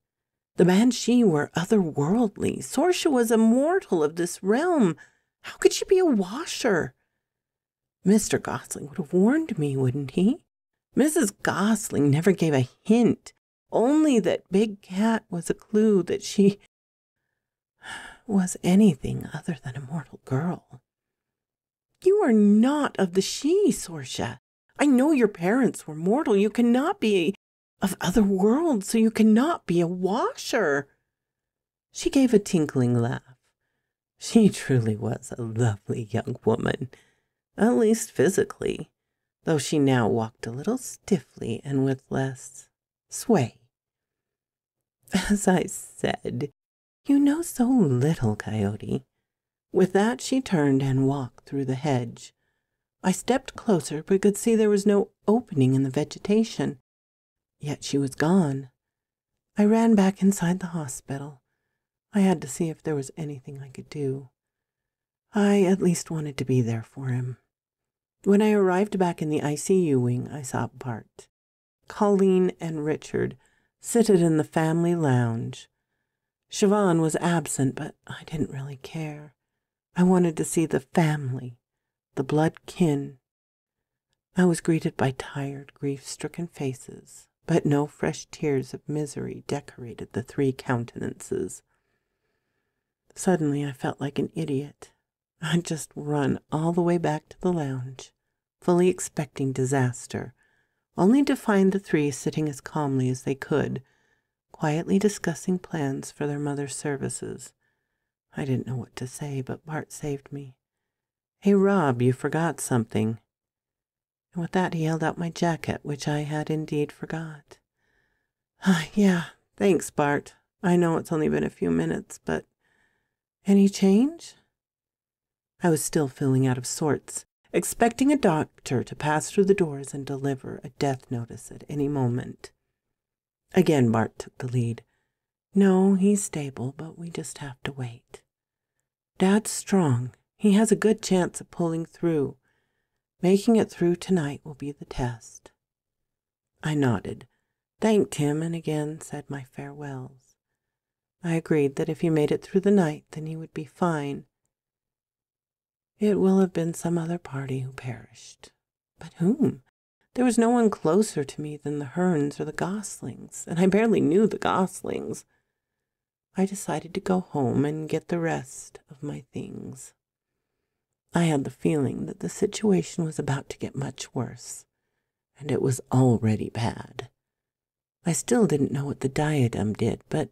The Banshee were otherworldly. Sorsha was a mortal of this realm. How could she be a washer? Mr. Gosling would have warned me, wouldn't he? Mrs. Gosling never gave a hint, only that Big Cat was a clue that she was anything other than a mortal girl. You are not of the She, Sorsha. I know your parents were mortal. You cannot be of other worlds, so you cannot be a washer. She gave a tinkling laugh. She truly was a lovely young woman, at least physically, though she now walked a little stiffly and with less sway. As I said, you know so little, Coyote. With that, she turned and walked through the hedge. I stepped closer, but could see there was no opening in the vegetation. Yet she was gone. I ran back inside the hospital. I had to see if there was anything I could do. I at least wanted to be there for him. When I arrived back in the ICU wing, I saw Bart, Colleen, and Richard seated in the family lounge. Siobhan was absent, but I didn't really care. I wanted to see the family, the blood kin. I was greeted by tired, grief-stricken faces, but no fresh tears of misery decorated the three countenances. Suddenly I felt like an idiot. I'd just run all the way back to the lounge, fully expecting disaster, only to find the three sitting as calmly as they could, quietly discussing plans for their mother's services. I didn't know what to say, but Bart saved me. "Hey, Rob, you forgot something." And with that he held out my jacket, which I had indeed forgot. Yeah, thanks, Bart. I know it's only been a few minutes, but any change?" I was still feeling out of sorts, expecting a doctor to pass through the doors and deliver a death notice at any moment. Again Bart took the lead. "No, he's stable, but we just have to wait. Dad's strong. He has a good chance of pulling through. Making it through tonight will be the test." I nodded, thanked him, and again said my farewells. I agreed that if he made it through the night, then he would be fine. It will have been some other party who perished. But whom? There was no one closer to me than the Hearns or the Goslings, and I barely knew the Goslings. I decided to go home and get the rest of my things. I had the feeling that the situation was about to get much worse, and it was already bad. I still didn't know what the diadem did, but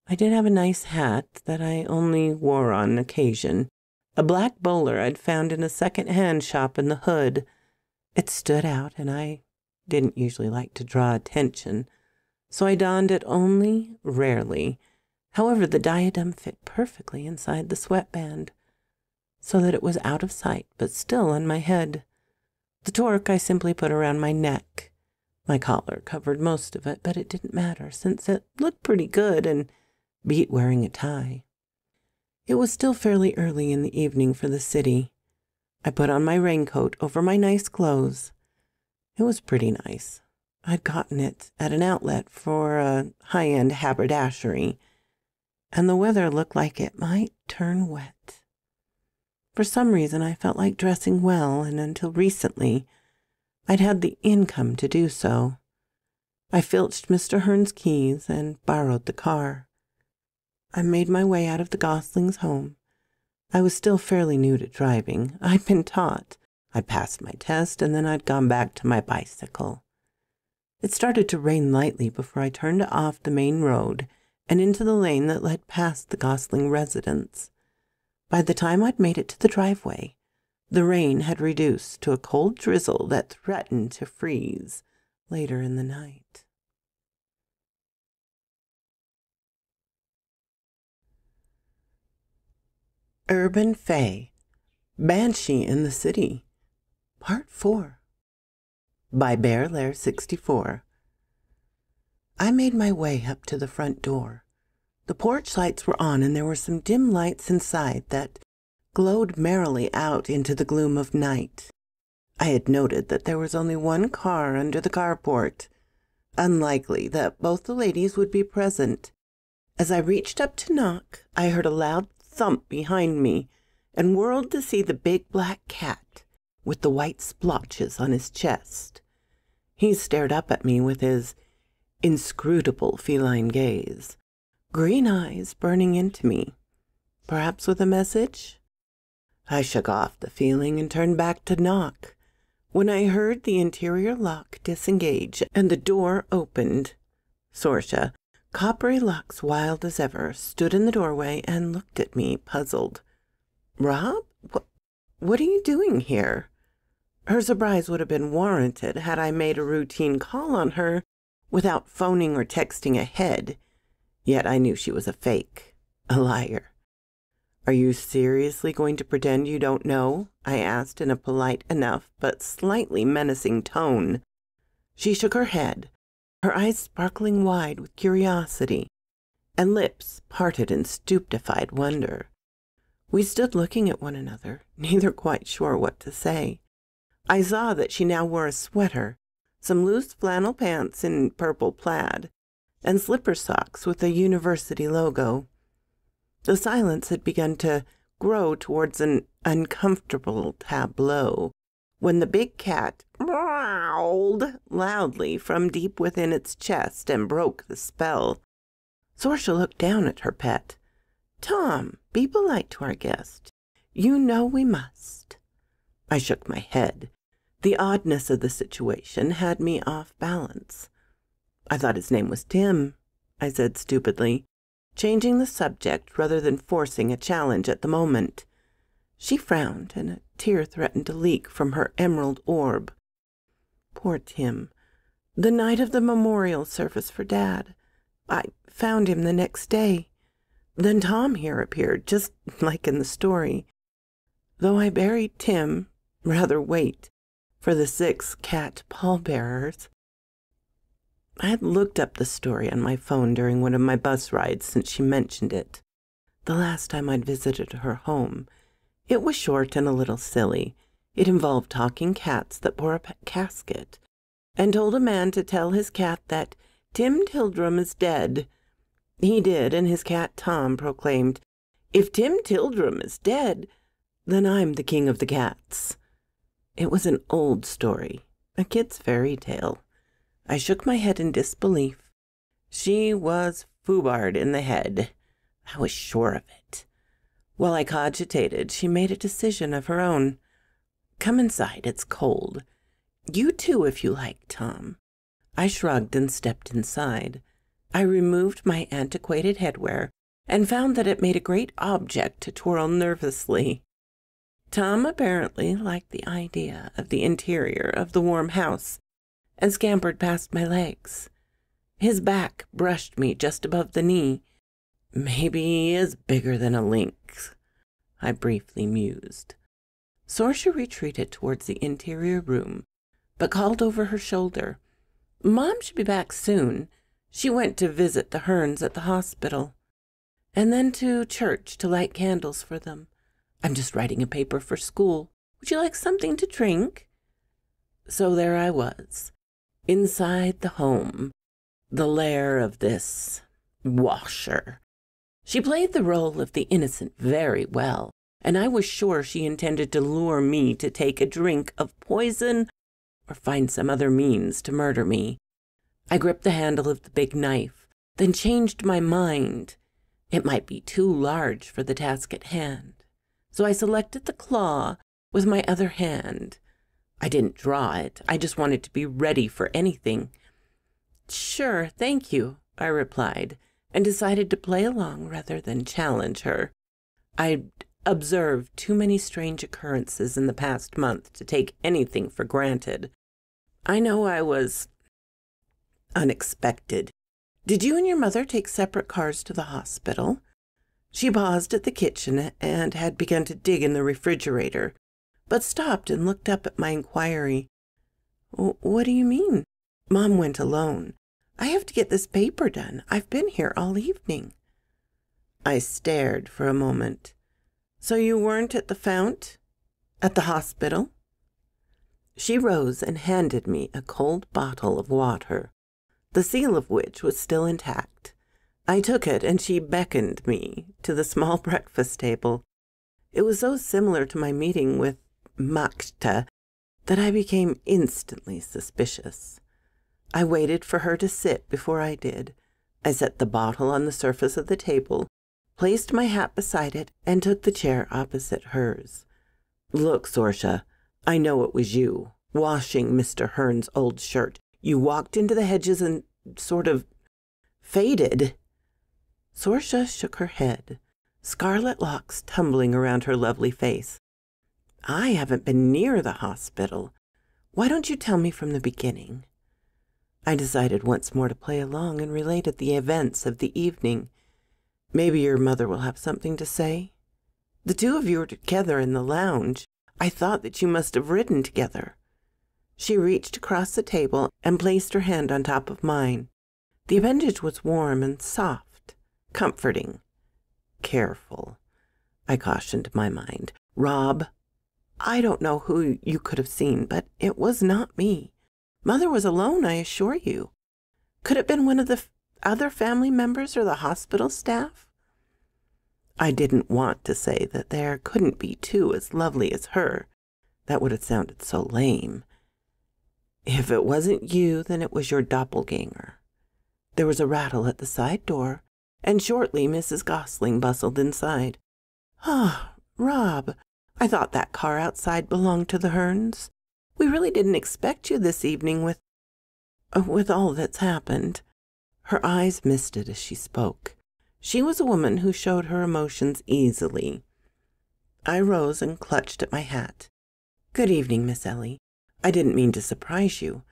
I did have a nice hat that I only wore on occasion, a black bowler I'd found in a second-hand shop in the hood. It stood out, and I didn't usually like to draw attention, so I donned it only rarely. However, the diadem fit perfectly inside the sweatband, so that it was out of sight, but still on my head. The torque I simply put around my neck. My collar covered most of it, but it didn't matter, since it looked pretty good and beat wearing a tie. It was still fairly early in the evening for the city. I put on my raincoat over my nice clothes. It was pretty nice. I'd gotten it at an outlet for a high-end haberdashery, and the weather looked like it might turn wet. For some reason, I felt like dressing well, and until recently, I'd had the income to do so. I filched Mr. Hearn's keys and borrowed the car. I made my way out of the Goslings' home. I was still fairly new to driving. I'd been taught. I passed my test, and then I'd gone back to my bicycle. It started to rain lightly before I turned off the main road and into the lane that led past the Gosling residence. By the time I'd made it to the driveway, the rain had reduced to a cold drizzle that threatened to freeze later in the night. Urban Fae, Banshee in the City, Part 4, by BearLair64. I made my way up to the front door. The porch lights were on, and there were some dim lights inside that glowed merrily out into the gloom of night. I had noted that there was only one car under the carport. Unlikely that both the ladies would be present. As I reached up to knock, I heard a loud thump behind me and whirled to see the big black cat with the white splotches on his chest. He stared up at me with his inscrutable feline gaze, green eyes burning into me, perhaps with a message. I shook off the feeling and turned back to knock, when I heard the interior lock disengage and the door opened. Sorcia, coppery locks wild as ever, stood in the doorway and looked at me, puzzled. "Rob, what are you doing here?" Her surprise would have been warranted had I made a routine call on her without phoning or texting ahead. Yet I knew she was a fake, a liar. "Are you seriously going to pretend you don't know?" I asked in a polite enough but slightly menacing tone. She shook her head, her eyes sparkling wide with curiosity, and lips parted in stupefied wonder. We stood looking at one another, neither quite sure what to say. I saw that she now wore a sweater, some loose flannel pants in purple plaid, and slipper socks with a university logo. The silence had begun to grow towards an uncomfortable tableau when the big cat growled loudly from deep within its chest and broke the spell. Sorcia looked down at her pet. "Tom, be polite to our guest. You know we must." I shook my head. The oddness of the situation had me off balance. "I thought his name was Tim," I said stupidly, changing the subject rather than forcing a challenge at the moment. She frowned, and a tear threatened to leak from her emerald orb. "Poor Tim. The night of the memorial service for Dad. I found him the next day. Then Tom here appeared, just like in the story. Though I buried Tim, rather wait, for the 6 cat pallbearers." I had looked up the story on my phone during one of my bus rides since she mentioned it, the last time I'd visited her home. It was short and a little silly. It involved talking cats that bore a casket, and told a man to tell his cat that Tim Tildrum is dead. He did, and his cat Tom proclaimed, "If Tim Tildrum is dead, then I'm the king of the cats." It was an old story, a kid's fairy tale. I shook my head in disbelief. She was foobarred in the head. I was sure of it. While I cogitated, she made a decision of her own. "Come inside, it's cold. You too, if you like, Tom." I shrugged and stepped inside. I removed my antiquated headwear and found that it made a great object to twirl nervously. Tom apparently liked the idea of the interior of the warm house and scampered past my legs. His back brushed me just above the knee. "Maybe he is bigger than a lynx," I briefly mused. Sorcia retreated towards the interior room, but called over her shoulder, "Mom should be back soon. She went to visit the Hearns at the hospital, and then to church to light candles for them. I'm just writing a paper for school. Would you like something to drink?" So there I was, inside the home, the lair of this washer. She played the role of the innocent very well, and I was sure she intended to lure me to take a drink of poison or find some other means to murder me. I gripped the handle of the big knife, then changed my mind. It might be too large for the task at hand, so I selected the claw with my other hand. I didn't draw it. I just wanted to be ready for anything. "Sure, thank you," I replied, and decided to play along rather than challenge her. I'd observed too many strange occurrences in the past month to take anything for granted. I know I was unexpected. "Did you and your mother take separate cars to the hospital?" She paused at the kitchen and had begun to dig in the refrigerator, but stopped and looked up at my inquiry. What do you mean? Mom went alone. I have to get this paper done. I've been here all evening. I stared for a moment. So you weren't at the fount? At the hospital? She rose and handed me a cold bottle of water, the seal of which was still intact. I took it, and she beckoned me to the small breakfast table. It was so similar to my meeting with Makta that I became instantly suspicious. I waited for her to sit before I did. I set the bottle on the surface of the table, placed my hat beside it, and took the chair opposite hers. Look, Sorsha, I know it was you, washing Mr. Hearn's old shirt. You walked into the hedges and sort of faded. Sorsha shook her head, scarlet locks tumbling around her lovely face. I haven't been near the hospital. Why don't you tell me from the beginning? I decided once more to play along and related the events of the evening. Maybe your mother will have something to say. The two of you were together in the lounge. I thought that you must have ridden together. She reached across the table and placed her hand on top of mine. The appendage was warm and soft, comforting. Careful, I cautioned my mind. Rob, I don't know who you could have seen, but it was not me. Mother was alone, I assure you. Could it have been one of the other family members or the hospital staff? I didn't want to say that there couldn't be two as lovely as her. That would have sounded so lame. If it wasn't you, then it was your doppelganger. There was a rattle at the side door, and shortly Mrs. Gosling bustled inside. Ah, Rob, I thought that car outside belonged to the Hearns. We really didn't expect you this evening with all that's happened. Her eyes misted as she spoke. She was a woman who showed her emotions easily. I rose and clutched at my hat. Good evening, Miss Ellie. I didn't mean to surprise you.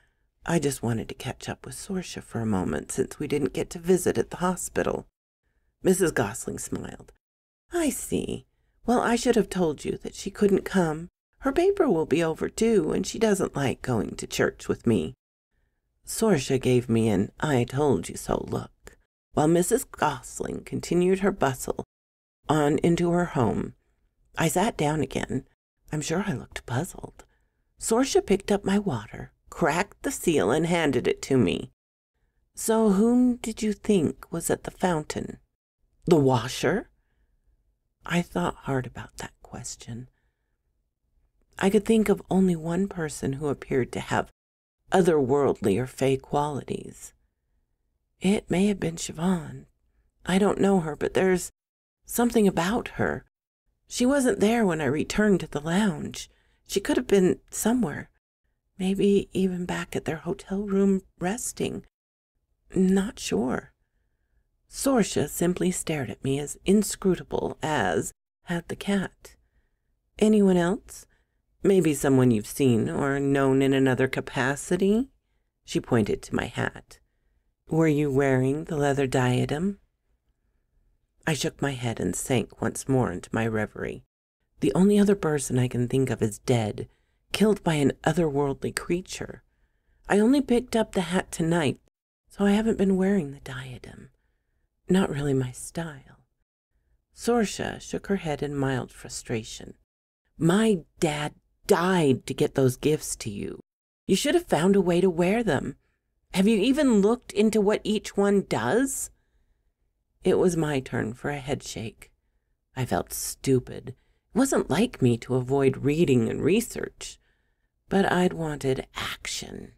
I just wanted to catch up with Sorsha for a moment since we didn't get to visit at the hospital. Mrs. Gosling smiled. I see. Well, I should have told you that she couldn't come. Her paper will be overdue, and she doesn't like going to church with me. Sorsha gave me an I told you so look, while Mrs. Gosling continued her bustle on into her home. I sat down again. I'm sure I looked puzzled. Sorsha picked up my water, cracked the seal, and handed it to me. So whom did you think was at the fountain? The washer? I thought hard about that question. I could think of only one person who appeared to have otherworldly or fey qualities. It may have been Siobhan. I don't know her, but there's something about her. She wasn't there when I returned to the lounge. She could have been somewhere, maybe even back at their hotel room resting. Not sure. Sorsha simply stared at me as inscrutable as had the cat. Anyone else? Maybe someone you've seen or known in another capacity? She pointed to my hat. Were you wearing the leather diadem? I shook my head and sank once more into my reverie. The only other person I can think of is dead, killed by an otherworldly creature. I only picked up the hat tonight, so I haven't been wearing the diadem. Not really my style. Sorsha shook her head in mild frustration. My dad died to get those gifts to you. You should have found a way to wear them. Have you even looked into what each one does? It was my turn for a head shake. I felt stupid. It wasn't like me to avoid reading and research, but I'd wanted action.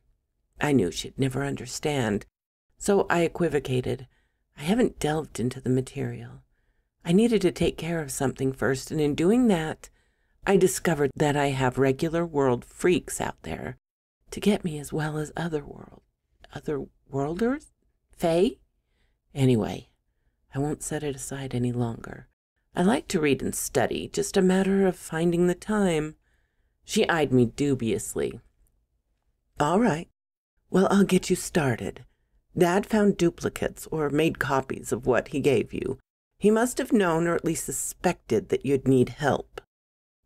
I knew she'd never understand, so I equivocated. I haven't delved into the material. I needed to take care of something first, and in doing that, I discovered that I have regular world freaks out there to get me as well as otherworlders? Fae? Anyway, I won't set it aside any longer. I like to read and study, just a matter of finding the time. She eyed me dubiously. All right. Well, I'll get you started. Dad found duplicates or made copies of what he gave you, He must have known or at least suspected that you'd need help.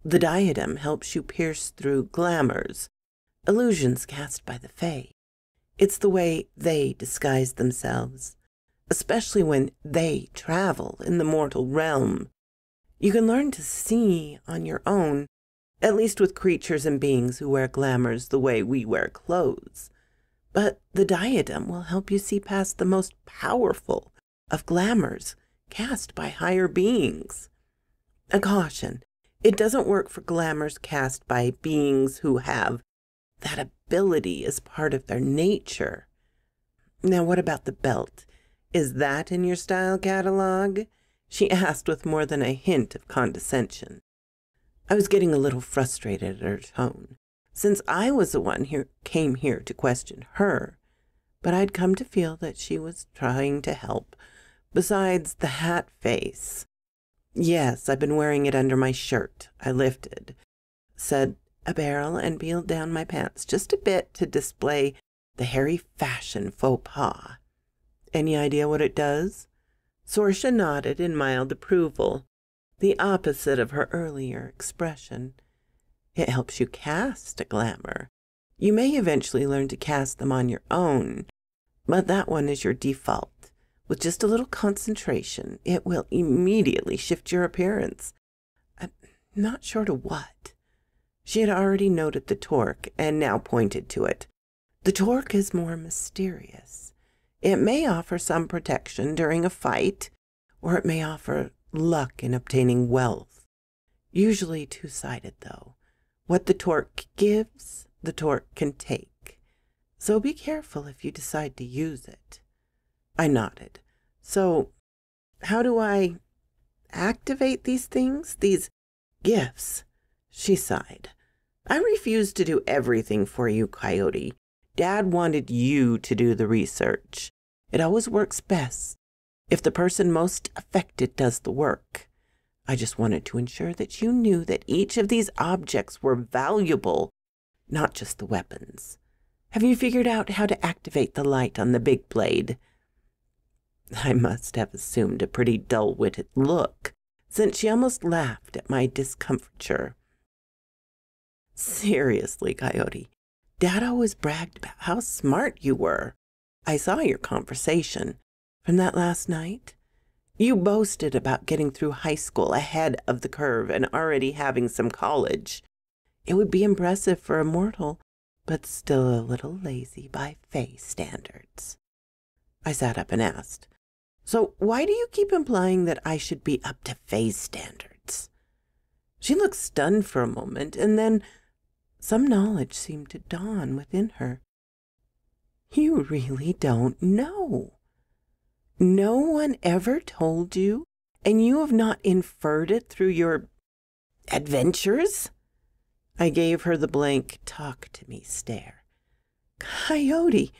The diadem helps you pierce through glamours, illusions cast by the Fae. It's the way they disguise themselves, especially when they travel in the mortal realm. You can learn to see on your own, at least with creatures and beings who wear glamours the way we wear clothes. But the diadem will help you see past the most powerful of glamours cast by higher beings. A caution, it doesn't work for glamours cast by beings who have that ability as part of their nature. Now, what about the belt? Is that in your style catalog? She asked with more than a hint of condescension. I was getting a little frustrated at her tone, since I was the one who came here to question her, but I'd come to feel that she was trying to help. Besides the hat face. Yes, I've been wearing it under my shirt. I lifted, said a barrel, and peeled down my pants just a bit to display the hairy fashion faux pas. Any idea what it does? Sorsha nodded in mild approval, the opposite of her earlier expression. It helps you cast a glamour. You may eventually learn to cast them on your own, but that one is your default. With just a little concentration, it will immediately shift your appearance. I'm not sure to what. She had already noted the torque and now pointed to it. The torque is more mysterious. It may offer some protection during a fight, or it may offer luck in obtaining wealth. Usually two-sided, though. What the torque gives, the torque can take. So be careful if you decide to use it. I nodded. So, how do I activate these things, these gifts? She sighed. I refuse to do everything for you, Coyote. Dad wanted you to do the research. It always works best if the person most affected does the work. I just wanted to ensure that you knew that each of these objects were valuable, not just the weapons. Have you figured out how to activate the light on the big blade? I must have assumed a pretty dull-witted look, since she almost laughed at my discomfiture. Seriously, Coyote, Dad always bragged about how smart you were. I saw your conversation from that last night. You boasted about getting through high school ahead of the curve and already having some college. It would be impressive for a mortal, but still a little lazy by Fae standards. I sat up and asked, so why do you keep implying that I should be up to Fae standards? She looked stunned for a moment, and then some knowledge seemed to dawn within her. You really don't know. No one ever told you, and you have not inferred it through your adventures? I gave her the blank talk to me stare. Coyote,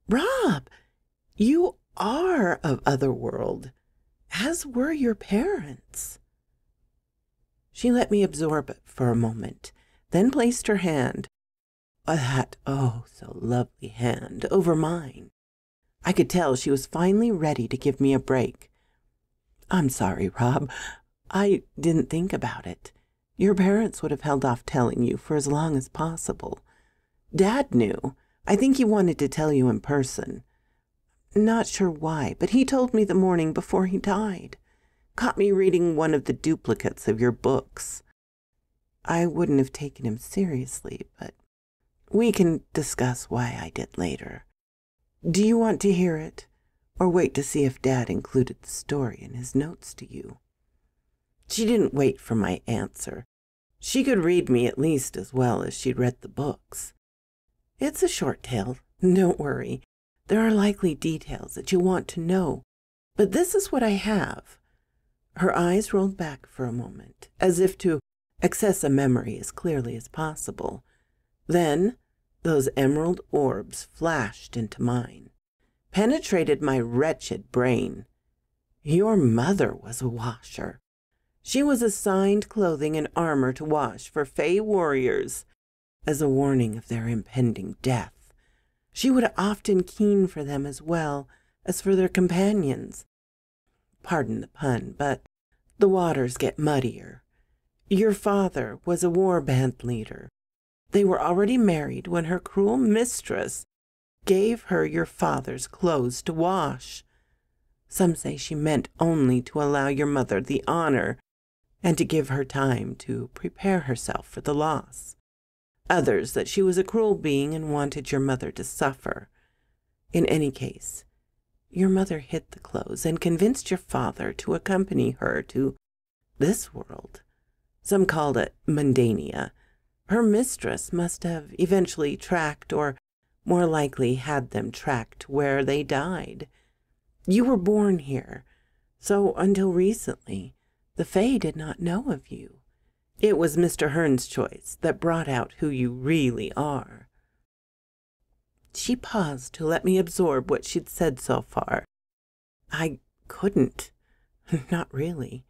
Rob, you are of otherworld, as were your parents. She let me absorb it for a moment, then placed her hand, that oh so lovely hand, over mine. I could tell she was finally ready to give me a break. I'm sorry, Rob. I didn't think about it. Your parents would have held off telling you for as long as possible. Dad knew. I think he wanted to tell you in person. Not sure why, but he told me the morning before he died. Caught me reading one of the duplicates of your books. I wouldn't have taken him seriously, but we can discuss why I did later. Do you want to hear it, or wait to see if Dad included the story in his notes to you? She didn't wait for my answer. She could read me at least as well as she'd read the books. It's a short tale, don't worry. There are likely details that you want to know, but this is what I have. Her eyes rolled back for a moment, as if to access a memory as clearly as possible. Then those emerald orbs flashed into mine, penetrated my wretched brain. Your mother was a washer. She was assigned clothing and armor to wash for Fae warriors as a warning of their impending death. She would often keen for them as well as for their companions. pardon the pun, but the waters get muddier. Your father was a war band leader. They were already married when her cruel mistress gave her your father's clothes to wash. Some say she meant only to allow your mother the honor and to give her time to prepare herself for the loss. Others that she was a cruel being and wanted your mother to suffer. In any case, your mother hid the clothes and convinced your father to accompany her to this world. Some called it Mundania. Her mistress must have eventually tracked, or more likely had them tracked, where they died. You were born here, so until recently, the Fae did not know of you. It was Mr. Hearn's choice that brought out who you really are. She paused to let me absorb what she'd said so far. I couldn't. Not really.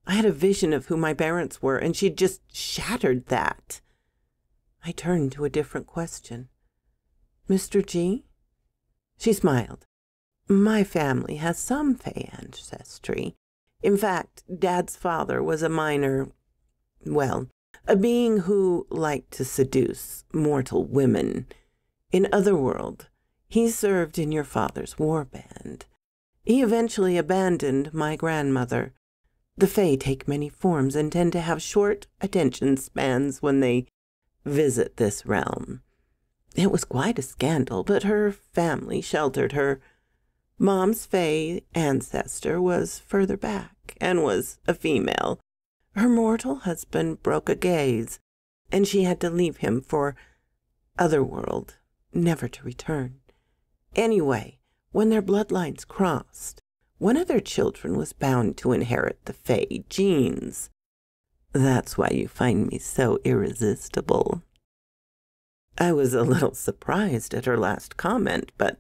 I had a vision of who my parents were, and she'd just shattered that. I turned to a different question. Mr. G? She smiled. My family has some Fae ancestry. In fact, Dad's father was a being who liked to seduce mortal women. In Otherworld, he served in your father's war band. He eventually abandoned my grandmother. The Fae take many forms and tend to have short attention spans when they visit this realm. It was quite a scandal, but her family sheltered her. Mom's Fae ancestor was further back and was a female. Her mortal husband broke a gaze, and she had to leave him for Otherworld, never to return. Anyway, when their bloodlines crossed, one of their children was bound to inherit the Fae genes. That's why you find me so irresistible. I was a little surprised at her last comment, but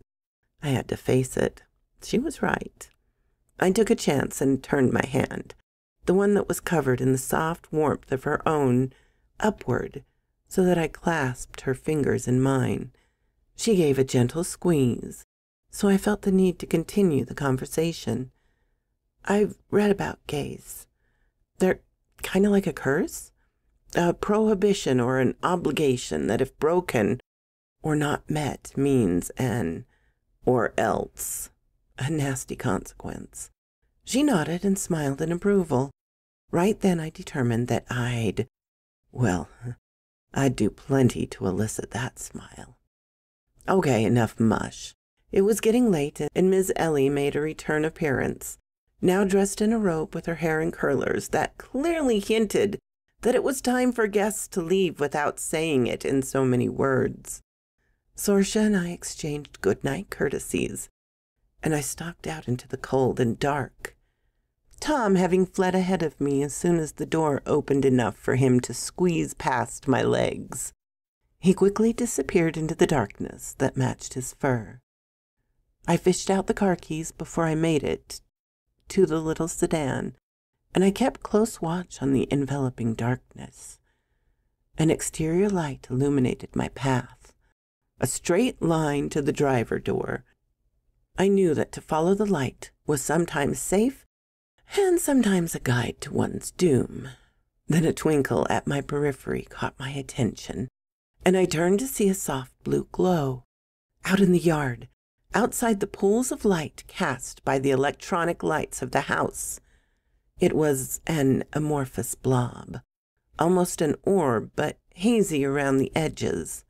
I had to face it. She was right. I took a chance and turned my hand, the one that was covered in the soft warmth of her own, upward, so that I clasped her fingers in mine. She gave a gentle squeeze, so I felt the need to continue the conversation. I've read about gays. They're kind of like a curse, a prohibition or an obligation that if broken or not met means an or else, a nasty consequence. She nodded and smiled in approval. Right then I determined that I'd do plenty to elicit that smile. Okay, enough mush. It was getting late, and Ms. Ellie made a return appearance, now dressed in a robe with her hair in curlers that clearly hinted that it was time for guests to leave without saying it in so many words. Sorsha and I exchanged good-night courtesies, and I stalked out into the cold and dark, Tom having fled ahead of me as soon as the door opened enough for him to squeeze past my legs. He quickly disappeared into the darkness that matched his fur. I fished out the car keys before I made it to the little sedan, and I kept close watch on the enveloping darkness. An exterior light illuminated my path, a straight line to the driver door. I knew that to follow the light was sometimes safe and sometimes a guide to one's doom. Then a twinkle at my periphery caught my attention, and I turned to see a soft blue glow. Out in the yard, outside the pools of light cast by the electronic lights of the house. It was an amorphous blob, almost an orb, but hazy around the edges.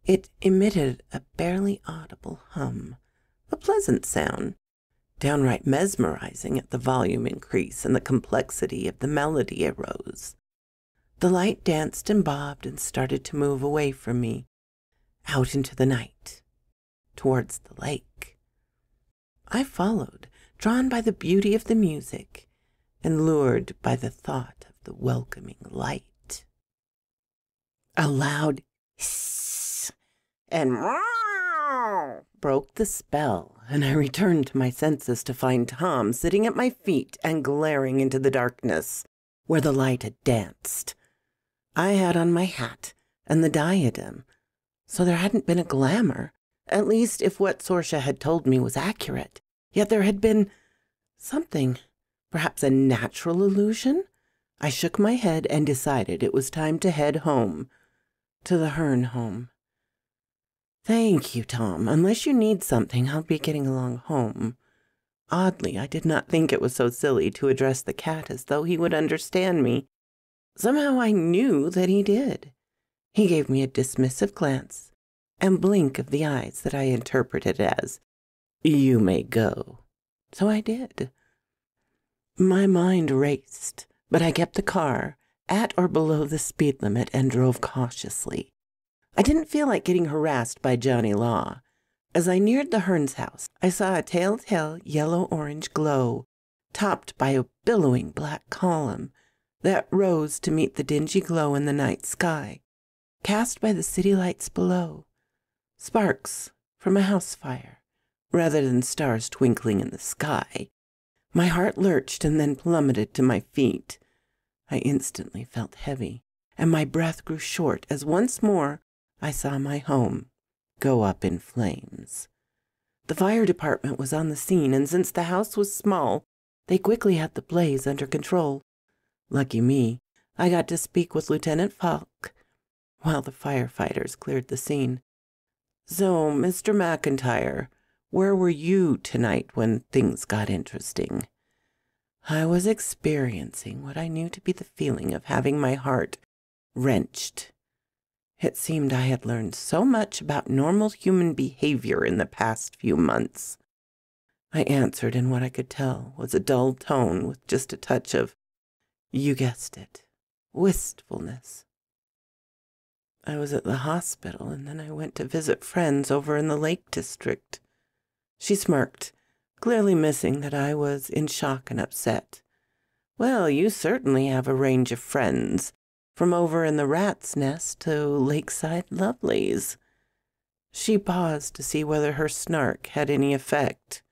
It emitted a barely audible hum, a pleasant sound, downright mesmerizing at the volume increase and the complexity of the melody arose. The light danced and bobbed and started to move away from me, out into the night, towards the lake. I followed, drawn by the beauty of the music and lured by the thought of the welcoming light. A loud hiss and meow broke the spell, and I returned to my senses to find Tom sitting at my feet and glaring into the darkness where the light had danced. I had on my hat and the diadem, so there hadn't been a glamour, at least if what Sorsha had told me was accurate. Yet there had been Something, perhaps a natural illusion? I shook my head and decided it was time to head home, to the Hearn home. Thank you, Tom. Unless you need something, I'll be getting along home. Oddly, I did not think it was so silly to address the cat as though he would understand me. Somehow I knew that he did. He gave me a dismissive glance and blink of the eyes that I interpreted as, "You may go." So I did. My mind raced, but I kept the car at or below the speed limit and drove cautiously. I didn't feel like getting harassed by Johnny Law. As I neared the Hearns' house, I saw a telltale yellow-orange glow, topped by a billowing black column that rose to meet the dingy glow in the night sky, cast by the city lights below. Sparks from a house fire, rather than stars twinkling in the sky. My heart lurched and then plummeted to my feet. I instantly felt heavy, and my breath grew short as once more I saw my home go up in flames. The fire department was on the scene, and since the house was small, they quickly had the blaze under control. Lucky me, I got to speak with Lieutenant Falk while the firefighters cleared the scene. "So, Mr. McIntyre, where were you tonight when things got interesting?" I was experiencing what I knew to be the feeling of having my heart wrenched. It seemed I had learned so much about normal human behavior in the past few months. I answered in what I could tell was a dull tone with just a touch of, you guessed it, wistfulness. I was at the hospital, and then I went to visit friends over in the Lake District. She smirked, clearly missing that I was in shock and upset. "Well, you certainly have a range of friends, from over in the Rat's Nest to Lakeside Lovelies." She paused to see whether her snark had any effect.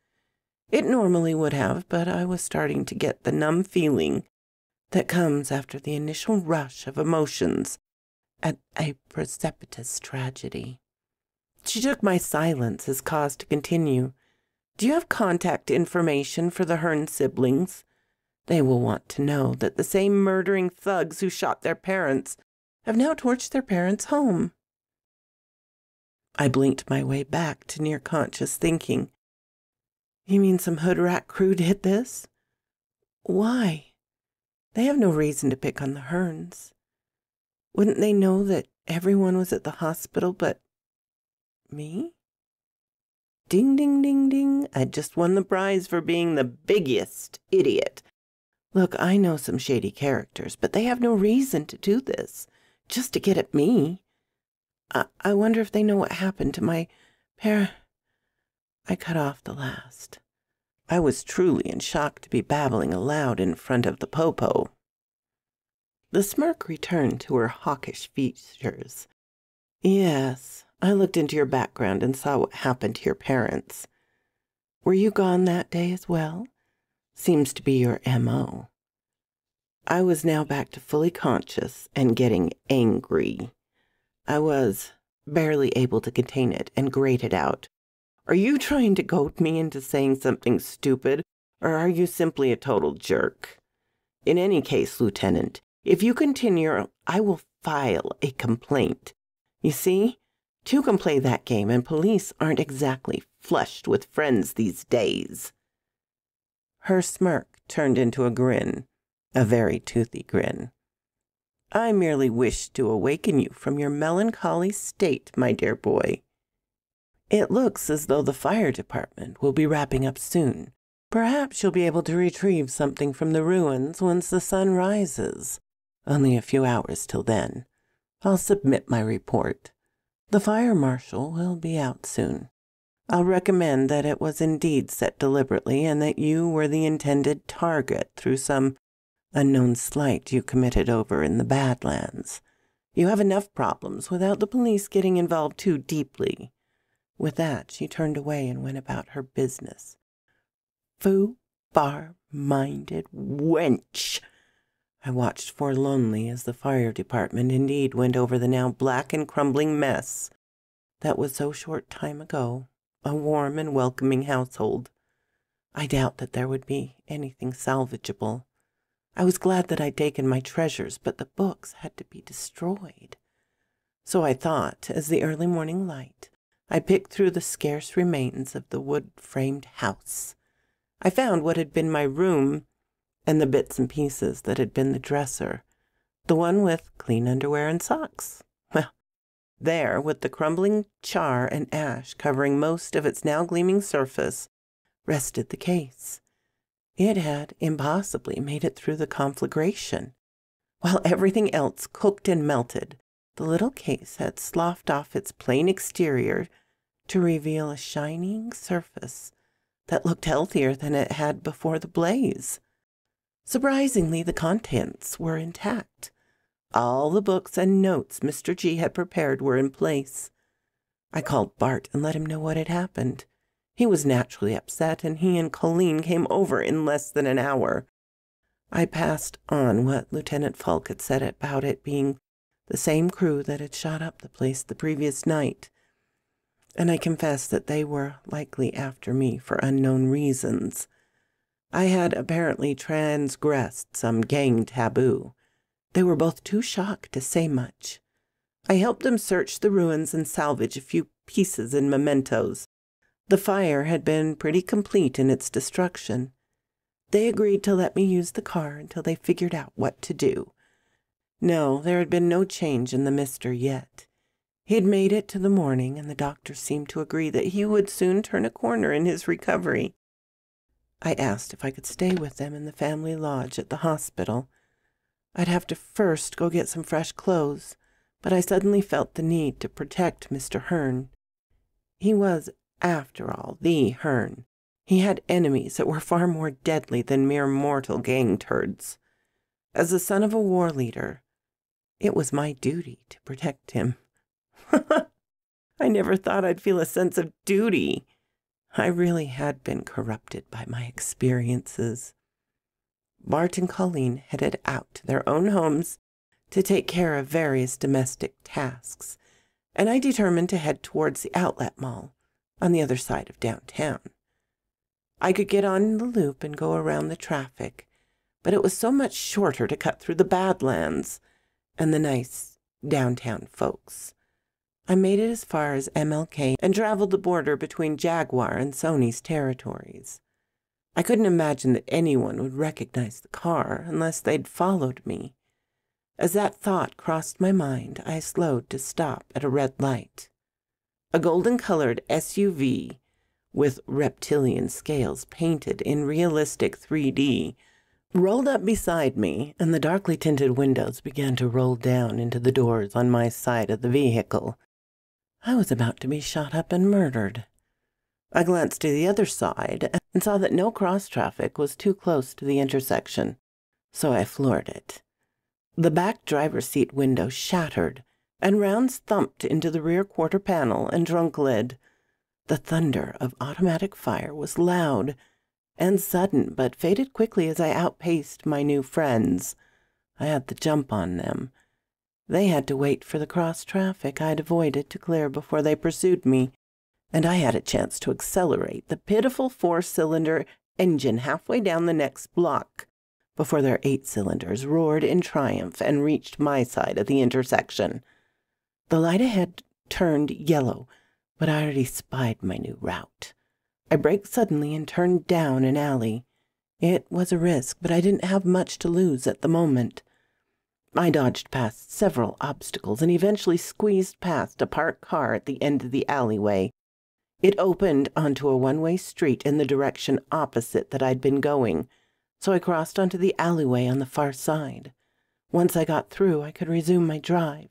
It normally would have, but I was starting to get the numb feeling that comes after the initial rush of emotions at a precipitous tragedy. She took my silence as cause to continue. "Do you have contact information for the Hearn siblings? They will want to know that the same murdering thugs who shot their parents have now torched their parents' home." I blinked my way back to near-conscious thinking. "You mean some hood rat crew did this? Why? They have no reason to pick on the Hearns. Wouldn't they know that everyone was at the hospital but me?" Ding, ding, ding, ding. I just won the prize for being the biggest idiot. Look, I know some shady characters, but they have no reason to do this, just to get at me. I wonder if they know what happened to my I cut off the last. I was truly in shock to be babbling aloud in front of the popo. The smirk returned to her hawkish features. "Yes, I looked into your background and saw what happened to your parents. Were you gone that day as well? Seems to be your M.O. I was now back to fully conscious and getting angry. I was barely able to contain it and grated out, "Are you trying to goad me into saying something stupid, or are you simply a total jerk? In any case, Lieutenant, if you continue, I will file a complaint. You see, two can play that game, and police aren't exactly flushed with friends these days." Her smirk turned into a grin, a very toothy grin. "I merely wished to awaken you from your melancholy state, my dear boy. It looks as though the fire department will be wrapping up soon. Perhaps you'll be able to retrieve something from the ruins once the sun rises. Only a few hours till then. I'll submit my report. The fire marshal will be out soon. I'll recommend that it was indeed set deliberately and that you were the intended target through some unknown slight you committed over in the Badlands. You have enough problems without the police getting involved too deeply." With that, she turned away and went about her business. Far-minded wench! I watched forlornly as the fire department indeed went over the now black and crumbling mess that was so short time ago a warm and welcoming household. I doubt that there would be anything salvageable. I was glad that I'd taken my treasures, but the books had to be destroyed. So I thought, as the early morning light, I picked through the scarce remains of the wood-framed house. I found what had been my room and the bits and pieces that had been the dresser, the one with clean underwear and socks. Well, there, with the crumbling char and ash covering most of its now gleaming surface, rested the case. It had impossibly made it through the conflagration. While everything else cooked and melted, the little case had sloughed off its plain exterior to reveal a shining surface that looked healthier than it had before the blaze. Surprisingly, the contents were intact. All the books and notes Mr. G had prepared were in place. I called Bart and let him know what had happened. He was naturally upset, and he and Colleen came over in less than an hour. I passed on what Lieutenant Falk had said about it being the same crew that had shot up the place the previous night, and I confessed that they were likely after me for unknown reasons. I had apparently transgressed some gang taboo. They were both too shocked to say much. I helped them search the ruins and salvage a few pieces and mementos. The fire had been pretty complete in its destruction. They agreed to let me use the car until they figured out what to do. No, there had been no change in the mister yet. He had made it to the morning, and the doctor seemed to agree that he would soon turn a corner in his recovery. I asked if I could stay with them in the family lodge at the hospital. I'd have to first go get some fresh clothes, but I suddenly felt the need to protect Mr. Hearn. He was, after all, the Hearn. He had enemies that were far more deadly than mere mortal gang turds. As the son of a war leader, it was my duty to protect him. I never thought I'd feel a sense of duty. I really had been corrupted by my experiences. Bart and Colleen headed out to their own homes to take care of various domestic tasks, and I determined to head towards the outlet mall on the other side of downtown. I could get on the loop and go around the traffic, but it was so much shorter to cut through the Badlands and the nice downtown folks. I made it as far as MLK and traveled the border between Jaguar and Sony's territories. I couldn't imagine that anyone would recognize the car unless they'd followed me. As that thought crossed my mind, I slowed to stop at a red light. A golden-colored SUV with reptilian scales painted in realistic 3D rolled up beside me, and the darkly tinted windows began to roll down into the doors on my side of the vehicle. I was about to be shot up and murdered. I glanced to the other side and saw that no cross-traffic was too close to the intersection, so I floored it. The back driver's seat window shattered, and rounds thumped into the rear quarter panel and trunk lid. The thunder of automatic fire was loud and sudden, but faded quickly as I outpaced my new friends. I had the jump on them. They had to wait for the cross-traffic I'd avoided to clear before they pursued me, and I had a chance to accelerate the pitiful 4-cylinder engine halfway down the next block before their 8 cylinders roared in triumph and reached my side of the intersection. The light ahead turned yellow, but I already spied my new route. I braked suddenly and turned down an alley. It was a risk, but I didn't have much to lose at the moment. I dodged past several obstacles and eventually squeezed past a parked car at the end of the alleyway. It opened onto a one-way street in the direction opposite that I'd been going, so I crossed onto the alleyway on the far side. Once I got through, I could resume my drive.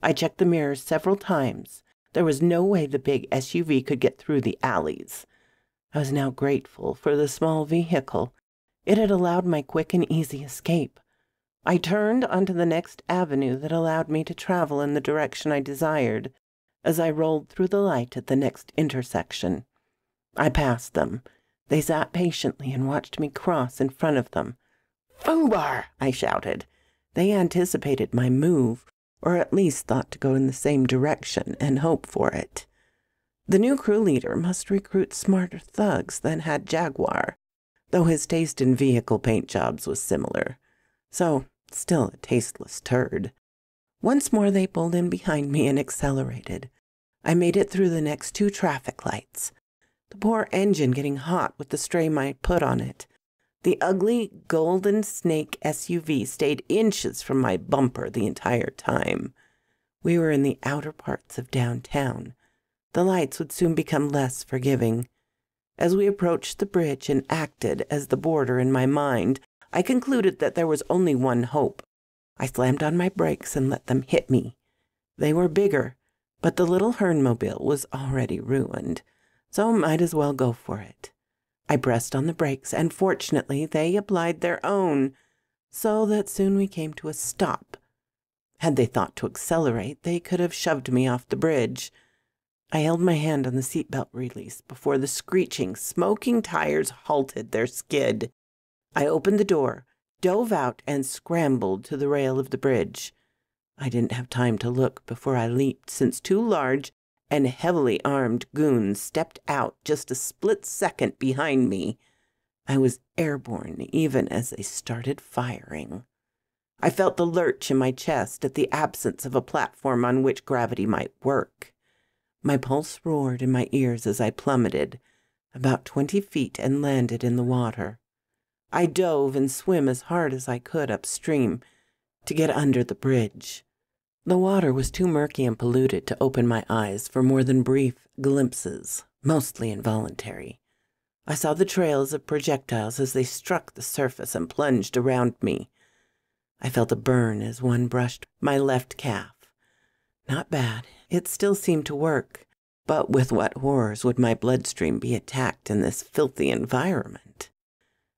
I checked the mirrors several times. There was no way the big SUV could get through the alleys. I was now grateful for the small vehicle. It had allowed my quick and easy escape. I turned onto the next avenue that allowed me to travel in the direction I desired as I rolled through the light at the next intersection. I passed them. They sat patiently and watched me cross in front of them. "Foobar!" I shouted. They anticipated my move, or at least thought to go in the same direction and hope for it. The new crew leader must recruit smarter thugs than had Jaguar, though his taste in vehicle paint jobs was similar. So, still a tasteless turd. Once more they pulled in behind me and accelerated. I made it through the next 2 traffic lights, the poor engine getting hot with the strain I put on it. The ugly Golden Snake SUV stayed inches from my bumper the entire time. We were in the outer parts of downtown. The lights would soon become less forgiving. As we approached the bridge and acted as the border in my mind, I concluded that there was only one hope. I slammed on my brakes and let them hit me. They were bigger, but the little Hernmobile was already ruined, so might as well go for it. I pressed on the brakes, and fortunately they applied their own, so that soon we came to a stop. Had they thought to accelerate, they could have shoved me off the bridge. I held my hand on the seatbelt release before the screeching, smoking tires halted their skid. I opened the door, dove out, and scrambled to the rail of the bridge. I didn't have time to look before I leaped, since 2 large and heavily armed goons stepped out just a split second behind me. I was airborne even as they started firing. I felt the lurch in my chest at the absence of a platform on which gravity might work. My pulse roared in my ears as I plummeted about 20 feet and landed in the water. I dove and swam as hard as I could upstream to get under the bridge. The water was too murky and polluted to open my eyes for more than brief glimpses, mostly involuntary. I saw the trails of projectiles as they struck the surface and plunged around me. I felt a burn as one brushed my left calf. Not bad. It still seemed to work. But with what horrors would my bloodstream be attacked in this filthy environment?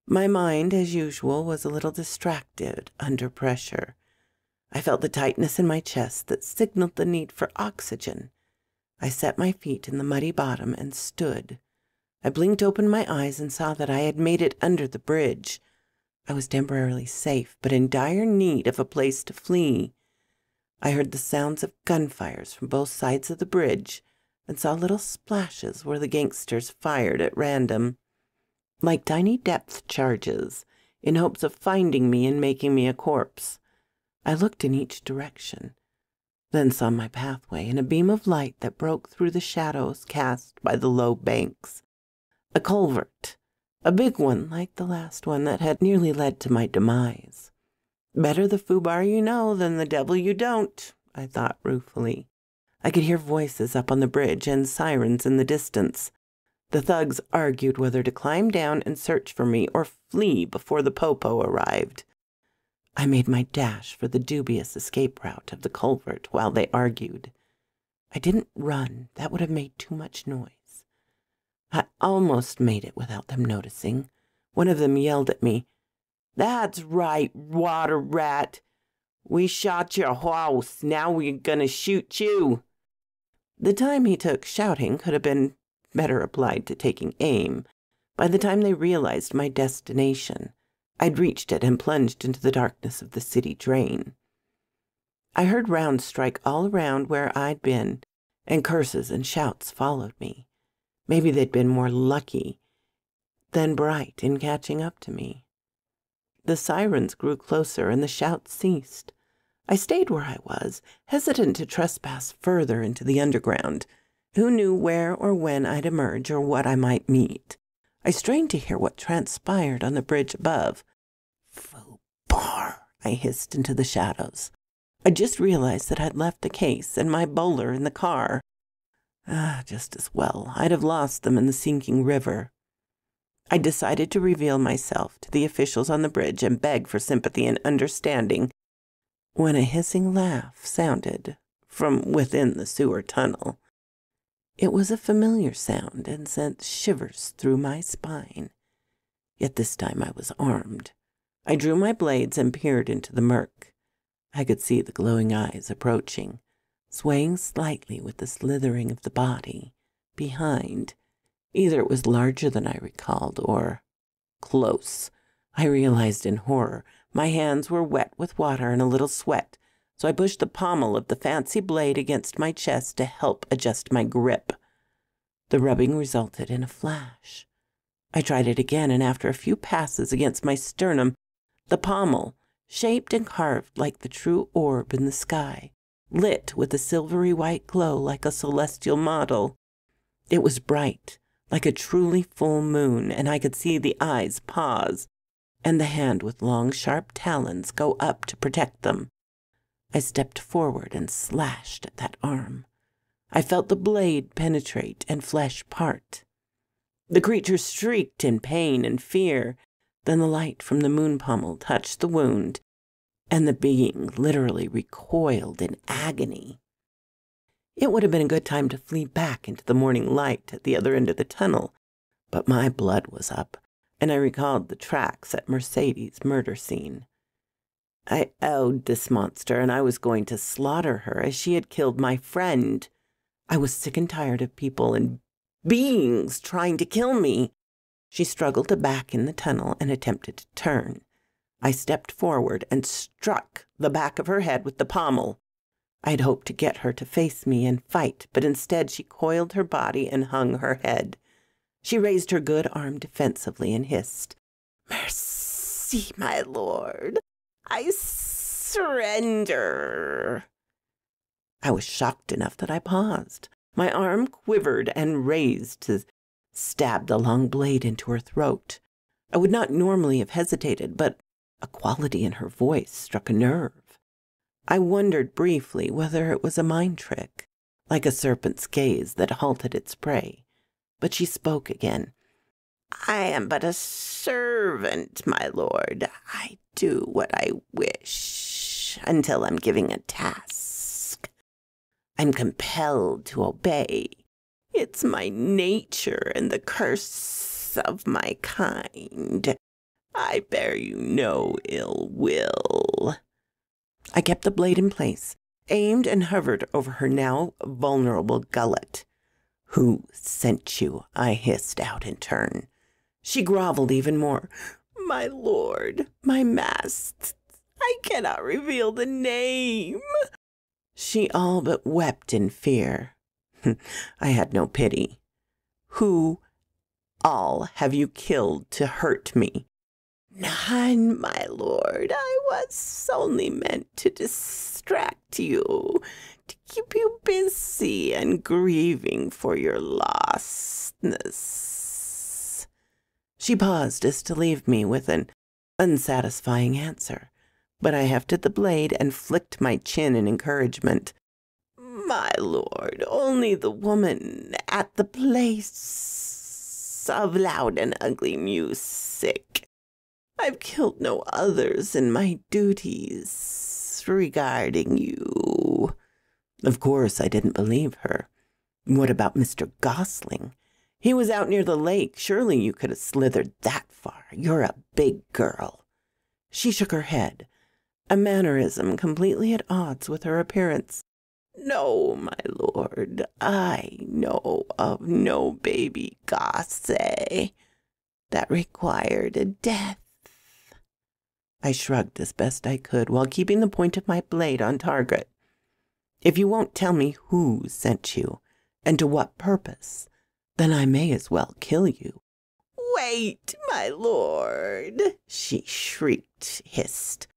My mind, as usual, was a little distracted under pressure. I felt the tightness in my chest that signaled the need for oxygen. I set my feet in the muddy bottom and stood. I blinked open my eyes and saw that I had made it under the bridge. I was temporarily safe, but in dire need of a place to flee. I heard the sounds of gunfires from both sides of the bridge and saw little splashes where the gangsters fired at random, like tiny depth charges, in hopes of finding me and making me a corpse. I looked in each direction, then saw my pathway and a beam of light that broke through the shadows cast by the low banks. A culvert, a big one like the last one that had nearly led to my demise. Better the foobar you know than the devil you don't, I thought ruefully. I could hear voices up on the bridge and sirens in the distance. The thugs argued whether to climb down and search for me or flee before the popo arrived. I made my dash for the dubious escape route of the culvert while they argued. I didn't run. That would have made too much noise. I almost made it without them noticing. One of them yelled at me, "That's right, water rat. We shot your house. Now we're gonna shoot you." The time he took shouting could have been better applied to taking aim. By the time they realized my destination, I'd reached it and plunged into the darkness of the city drain. I heard rounds strike all around where I'd been, and curses and shouts followed me. Maybe they'd been more lucky than bright in catching up to me. The sirens grew closer and the shouts ceased. I stayed where I was, hesitant to trespass further into the underground. Who knew where or when I'd emerge or what I might meet? I strained to hear what transpired on the bridge above. "Foobar," I hissed into the shadows. I just realized that I'd left the case and my bowler in the car. Just as well. I'd have lost them in the sinking river. I decided to reveal myself to the officials on the bridge and beg for sympathy and understanding when a hissing laugh sounded from within the sewer tunnel. It was a familiar sound and sent shivers through my spine. Yet this time I was armed. I drew my blades and peered into the murk. I could see the glowing eyes approaching, swaying slightly with the slithering of the body. Behind, either it was larger than I recalled or close. I realized in horror. My hands were wet with water and a little sweat, so I pushed the pommel of the fancy blade against my chest to help adjust my grip. The rubbing resulted in a flash. I tried it again, and after a few passes against my sternum, the pommel, shaped and carved like the true orb in the sky, lit with a silvery white glow like a celestial model. It was bright, like a truly full moon, and I could see the eyes pause, and the hand with long, sharp talons go up to protect them. I stepped forward and slashed at that arm. I felt the blade penetrate and flesh part. The creature shrieked in pain and fear. Then the light from the moon pommel touched the wound, and the being literally recoiled in agony. It would have been a good time to flee back into the morning light at the other end of the tunnel, but my blood was up, and I recalled the tracks at Mercedes' murder scene. I owed this monster, and I was going to slaughter her as she had killed my friend. I was sick and tired of people and beings trying to kill me. She struggled to back in the tunnel and attempted to turn. I stepped forward and struck the back of her head with the pommel. I had hoped to get her to face me and fight, but instead she coiled her body and hung her head. She raised her good arm defensively and hissed, "Mercy, my lord. I surrender." I was shocked enough that I paused. My arm quivered and raised to stab the long blade into her throat. I would not normally have hesitated, but a quality in her voice struck a nerve. I wondered briefly whether it was a mind trick, like a serpent's gaze that halted its prey. But she spoke again. "I am but a servant, my lord. I do what I wish until I'm giving a task. I'm compelled to obey. It's my nature and the curse of my kind. I bear you no ill will." I kept the blade in place, aimed and hovered over her now vulnerable gullet. "Who sent you?" I hissed out in turn. She groveled even more. "My lord, my master, I cannot reveal the name." She all but wept in fear. I had no pity. "Who all have you killed to hurt me?" "None, my lord. I was only meant to distract you, to keep you busy and grieving for your lostness." She paused as to leave me with an unsatisfying answer, but I hefted the blade and flicked my chin in encouragement. "My lord, only the woman at the place of loud and ugly music. I've killed no others in my duties regarding you." Of course, I didn't believe her. What about Mr. Gosling? He was out near the lake. Surely you could have slithered that far. You're a big girl. She shook her head, a mannerism completely at odds with her appearance. "No, my lord, I know of no baby Gosse that required a death." I shrugged as best I could while keeping the point of my blade on target. "If you won't tell me who sent you and to what purpose, then I may as well kill you." "Wait, my lord," she shrieked, hissed.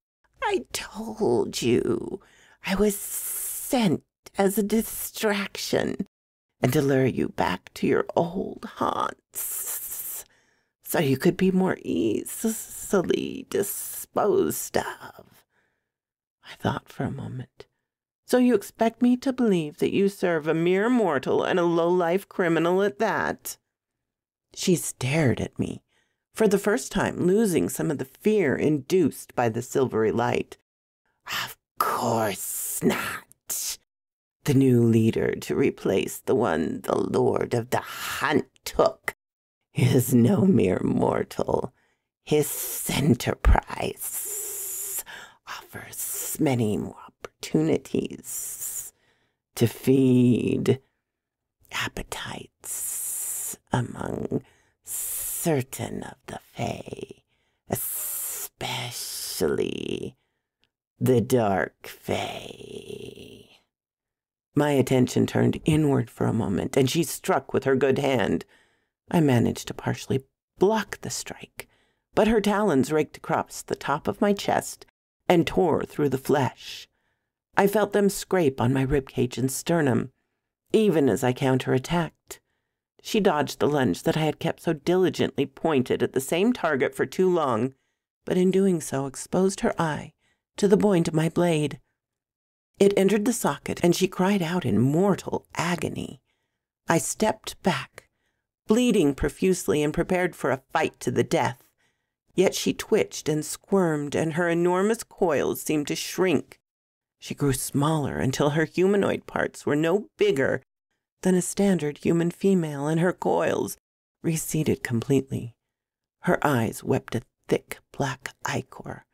"I told you I was sent as a distraction and to lure you back to your old haunts, so you could be more easily disposed of." I thought for a moment. "So you expect me to believe that you serve a mere mortal and a low-life criminal at that?" She stared at me, for the first time losing some of the fear induced by the silvery light. "Of course not. The new leader to replace the one the Lord of the Hunt took is no mere mortal. His enterprise offers many more opportunities to feed appetites among certain of the Fae, especially the Dark Fae." My attention turned inward for a moment, and she struck with her good hand. I managed to partially block the strike, but her talons raked across the top of my chest and tore through the flesh. I felt them scrape on my ribcage and sternum, even as I counterattacked. She dodged the lunge that I had kept so diligently pointed at the same target for too long, but in doing so exposed her eye to the point of my blade. It entered the socket, and she cried out in mortal agony. I stepped back, bleeding profusely and prepared for a fight to the death. Yet she twitched and squirmed, and her enormous coils seemed to shrink. She grew smaller until her humanoid parts were no bigger than a standard human female, and her coils receded completely. Her eyes wept a thick black ichor,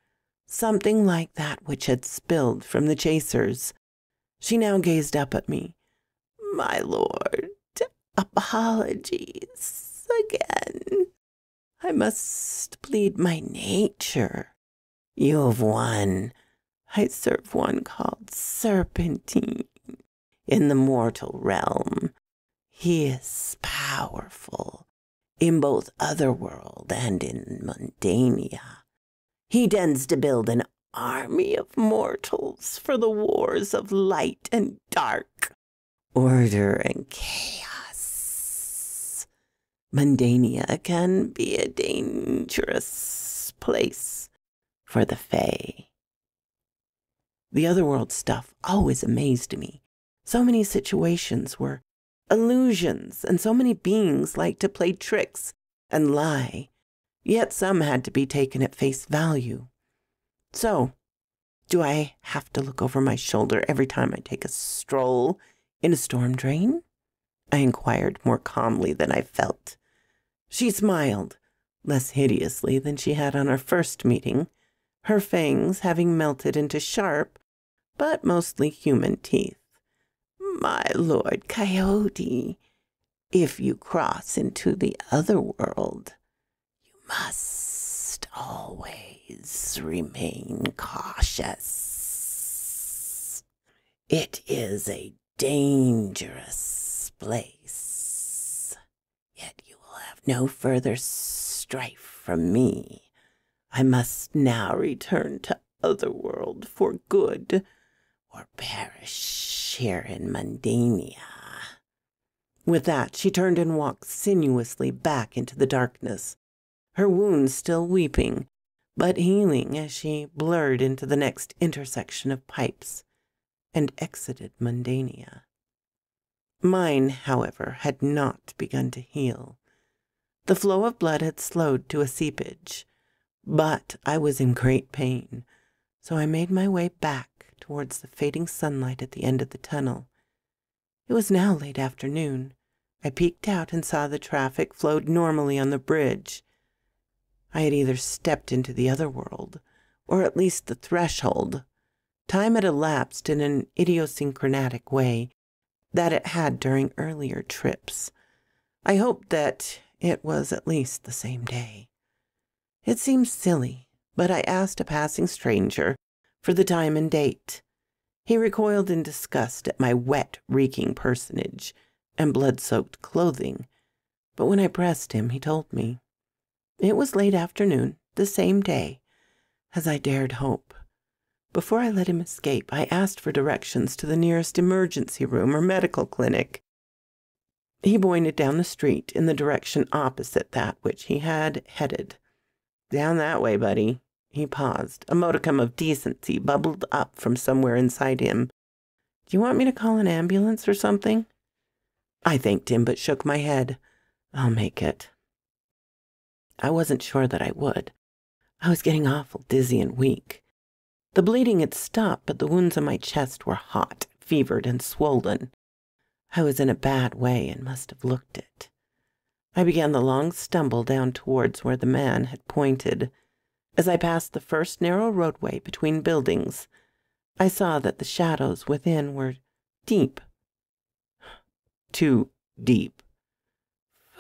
something like that which had spilled from the chasers. She now gazed up at me. "My lord, apologies again. I must plead my nature. You have won. I serve one called Serpentine in the mortal realm. He is powerful in both Otherworld and in Mundania. He tends to build an army of mortals for the wars of light and dark, order and chaos. Mundania can be a dangerous place for the Fae." The Otherworld stuff always amazed me. So many situations were illusions, and so many beings liked to play tricks and lie. Yet some had to be taken at face value. "So, do I have to look over my shoulder every time I take a stroll in a storm drain?" I inquired more calmly than I felt. She smiled, less hideously than she had on our first meeting, her fangs having melted into sharp, but mostly human teeth. "My Lord Coyote, if you cross into the Otherworld, must always remain cautious. It is a dangerous place. Yet you will have no further strife from me. I must now return to Otherworld for good, or perish here in Mundania." With that, she turned and walked sinuously back into the darkness, her wounds still weeping, but healing as she blurred into the next intersection of pipes and exited Mundania. Mine, however, had not begun to heal. The flow of blood had slowed to a seepage, but I was in great pain, so I made my way back towards the fading sunlight at the end of the tunnel. It was now late afternoon. I peeked out and saw the traffic flowed normally on the bridge. I had either stepped into the Otherworld, or at least the threshold. Time had elapsed in an idiosyncratic way that it had during earlier trips. I hoped that it was at least the same day. It seemed silly, but I asked a passing stranger for the time and date. He recoiled in disgust at my wet, reeking personage and blood-soaked clothing, but when I pressed him, he told me. It was late afternoon, the same day, as I dared hope. Before I let him escape, I asked for directions to the nearest emergency room or medical clinic. He pointed down the street in the direction opposite that which he had headed. "Down that way, buddy." He paused. A modicum of decency bubbled up from somewhere inside him. "Do you want me to call an ambulance or something?" I thanked him, but shook my head. "I'll make it." I wasn't sure that I would. I was getting awful dizzy and weak. The bleeding had stopped, but the wounds on my chest were hot, fevered, and swollen. I was in a bad way and must have looked it. I began the long stumble down towards where the man had pointed. As I passed the first narrow roadway between buildings, I saw that the shadows within were deep. Too deep.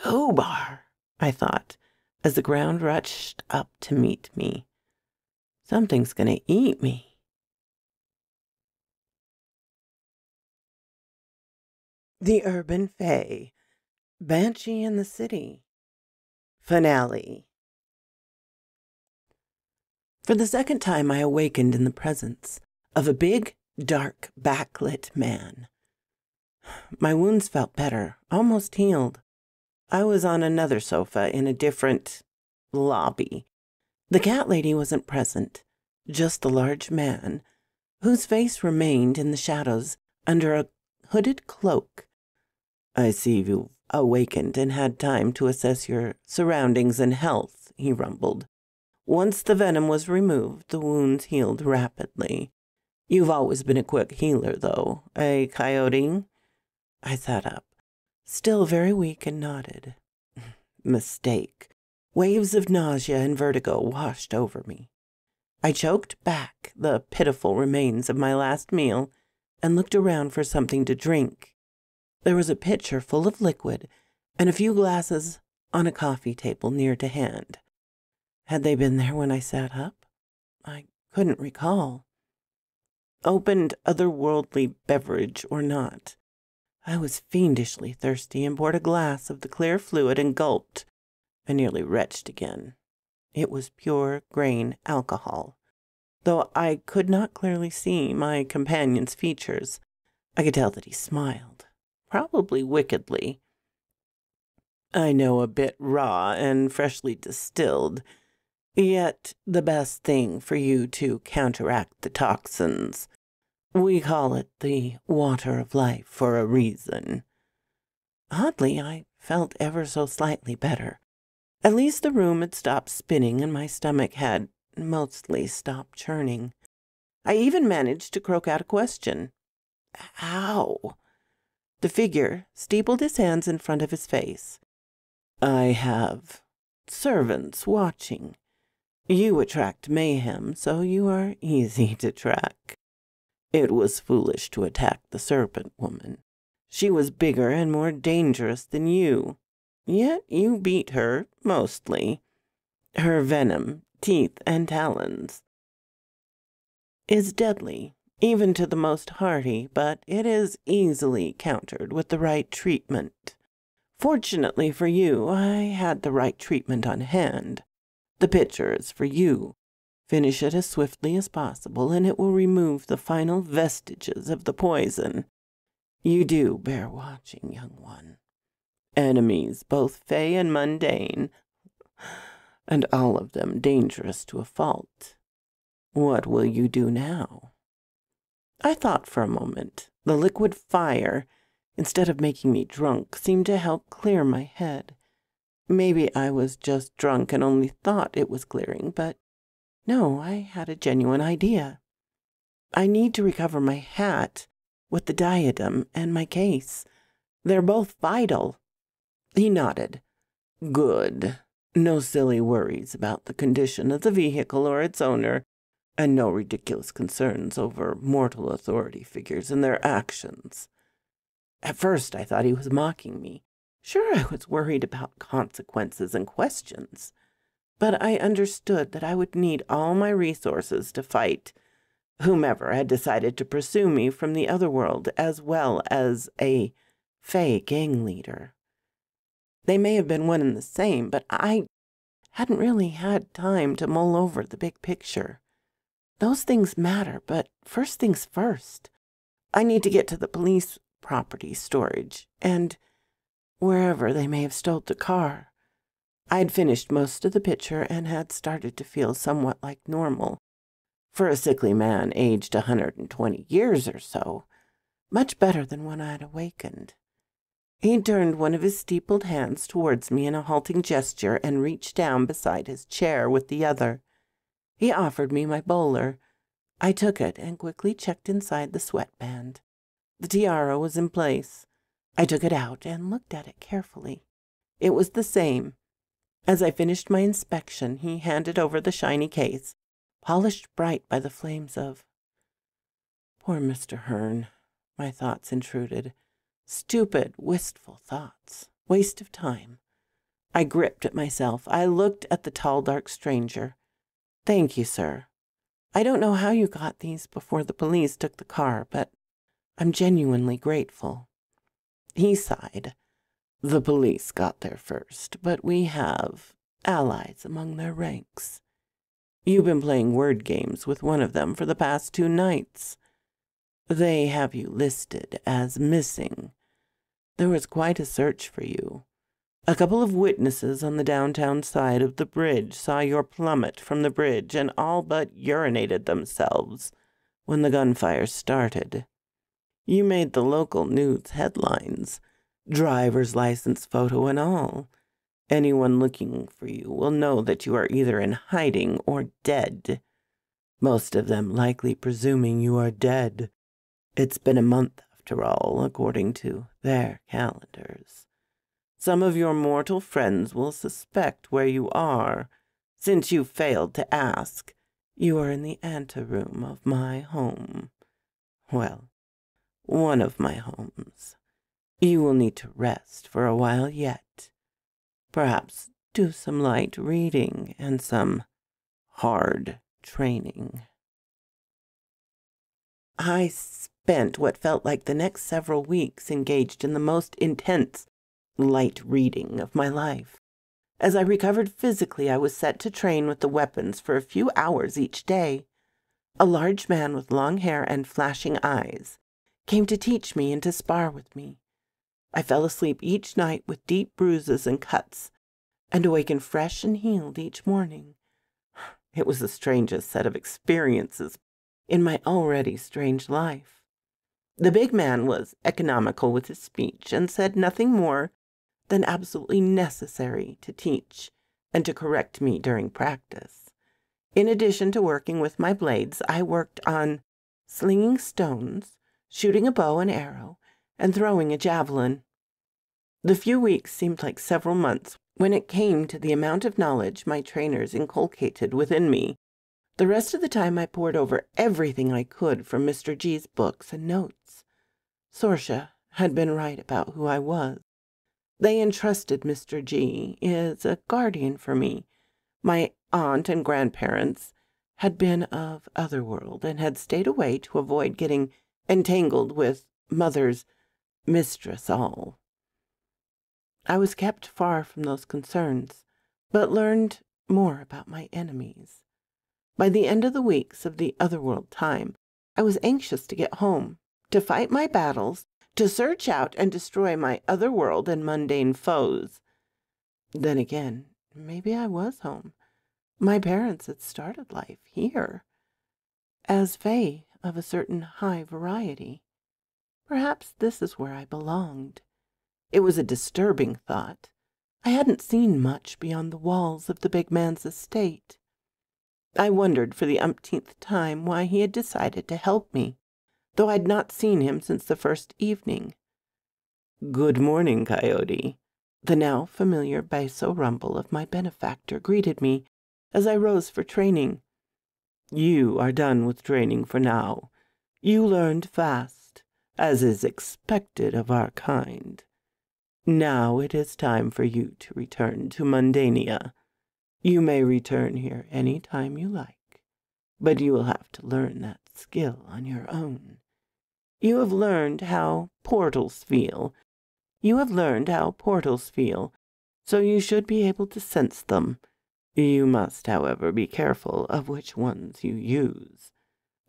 "Fubar," I thought, as the ground rushed up to meet me. "Something's going to eat me." The Urban Fae, Banshee in the City, Finale. For the second time, I awakened in the presence of a big, dark, backlit man. My wounds felt better, almost healed. I was on another sofa in a different lobby. The cat lady wasn't present, just the large man, whose face remained in the shadows under a hooded cloak. "I see you've awakened and had time to assess your surroundings and health," he rumbled. "Once the venom was removed, the wounds healed rapidly. You've always been a quick healer, though, eh, Coyote?" I sat up, still very weak, and nodded. Mistake. Waves of nausea and vertigo washed over me. I choked back the pitiful remains of my last meal and looked around for something to drink. There was a pitcher full of liquid and a few glasses on a coffee table near to hand. Had they been there when I sat up? I couldn't recall. Opened otherworldly beverage or not, I was fiendishly thirsty and poured a glass of the clear fluid and gulped. I nearly retched again. It was pure grain alcohol. Though I could not clearly see my companion's features, I could tell that he smiled, probably wickedly. "I know, a bit raw and freshly distilled, yet the best thing for you to counteract the toxins. We call it the water of life for a reason." Oddly, I felt ever so slightly better. At least the room had stopped spinning and my stomach had mostly stopped churning. I even managed to croak out a question. "How?" The figure steepled his hands in front of his face. "I have servants watching. You attract mayhem, so you are easy to track. It was foolish to attack the serpent woman. She was bigger and more dangerous than you. Yet you beat her, mostly. Her venom, teeth, and talons is deadly, even to the most hardy, but it is easily countered with the right treatment. Fortunately for you, I had the right treatment on hand. The pitcher is for you. Finish it as swiftly as possible, and it will remove the final vestiges of the poison. You do bear watching, young one. Enemies, both fey and mundane, and all of them dangerous to a fault. What will you do now?" I thought for a moment. The liquid fire, instead of making me drunk, seemed to help clear my head. Maybe I was just drunk and only thought it was clearing, but no, I had a genuine idea. "I need to recover my hat with the diadem and my case. They're both vital." He nodded. "Good. No silly worries about the condition of the vehicle or its owner, and no ridiculous concerns over mortal authority figures and their actions." At first I thought he was mocking me. Sure, I was worried about consequences and questions, but I understood that I would need all my resources to fight whomever had decided to pursue me from the other world, as well as a Fae gang leader. They may have been one and the same, but I hadn't really had time to mull over the big picture. Those things matter, but first things first. I need to get to the police property storage, and wherever they may have stole the car. I'd finished most of the pitcher and had started to feel somewhat like normal. For a sickly man aged 120 years or so, much better than when I had awakened. He turned one of his steepled hands towards me in a halting gesture and reached down beside his chair with the other. He offered me my bowler. I took it and quickly checked inside the sweatband. The tiara was in place. I took it out and looked at it carefully. It was the same. As I finished my inspection, he handed over the shiny case, polished bright by the flames of... Poor Mr. Hearn, my thoughts intruded. Stupid, wistful thoughts. Waste of time. I gripped at myself. I looked at the tall, dark stranger. "Thank you, sir. I don't know how you got these before the police took the car, but I'm genuinely grateful." He sighed. The police got there first, but we have allies among their ranks. You've been playing word games with one of them for the past 2 nights. They have you listed as missing. There was quite a search for you. A couple of witnesses on the downtown side of the bridge saw your plummet from the bridge and all but urinated themselves when the gunfire started. You made the local news headlines, driver's license photo and all. Anyone looking for you will know that you are either in hiding or dead. Most of them likely presuming you are dead. It's been a month after all, according to their calendars. Some of your mortal friends will suspect where you are. Since you failed to ask, you are in the anteroom of my home. Well, one of my homes. You will need to rest for a while yet. Perhaps do some light reading and some hard training. I spent what felt like the next several weeks engaged in the most intense light reading of my life. As I recovered physically, I was set to train with the weapons for a few hours each day. A large man with long hair and flashing eyes came to teach me and to spar with me. I fell asleep each night with deep bruises and cuts, and awakened fresh and healed each morning. It was the strangest set of experiences in my already strange life. The big man was economical with his speech and said nothing more than absolutely necessary to teach and to correct me during practice. In addition to working with my blades, I worked on slinging stones, shooting a bow and arrow, and throwing a javelin. The few weeks seemed like several months when it came to the amount of knowledge my trainers inculcated within me. The rest of the time I pored over everything I could from Mr. G's books and notes. Sorsha had been right about who I was. They entrusted Mr. G as a guardian for me. My aunt and grandparents had been of otherworld and had stayed away to avoid getting entangled with Mother's mistress all. I was kept far from those concerns, but learned more about my enemies. By the end of the weeks of the otherworld time, I was anxious to get home, to fight my battles, to search out and destroy my otherworld and mundane foes. Then again, maybe I was home. My parents had started life here, as fae of a certain high variety. Perhaps this is where I belonged. It was a disturbing thought. I hadn't seen much beyond the walls of the big man's estate. I wondered for the umpteenth time why he had decided to help me, though I'd not seen him since the first evening. "Good morning, Coyote." The now familiar basso rumble of my benefactor greeted me as I rose for training. "You are done with training for now. You learned fast, as is expected of our kind. Now it is time for you to return to Mundania. You may return here any time you like, but you will have to learn that skill on your own. You have learned how portals feel. So you should be able to sense them. You must, however, be careful of which ones you use.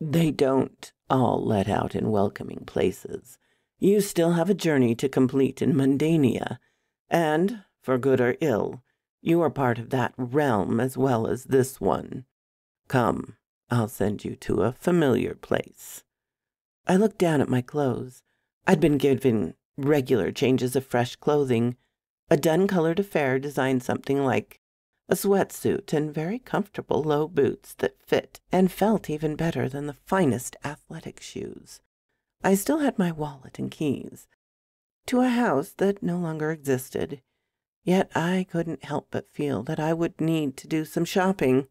They don't all let out in welcoming places. You still have a journey to complete in Mundania, and, for good or ill, you are part of that realm as well as this one. Come, I'll send you to a familiar place." I looked down at my clothes. I'd been given regular changes of fresh clothing, a dun-colored affair designed something like a sweatsuit and very comfortable low boots that fit and felt even better than the finest athletic shoes. I still had my wallet and keys to a house that no longer existed, yet I couldn't help but feel that I would need to do some shopping.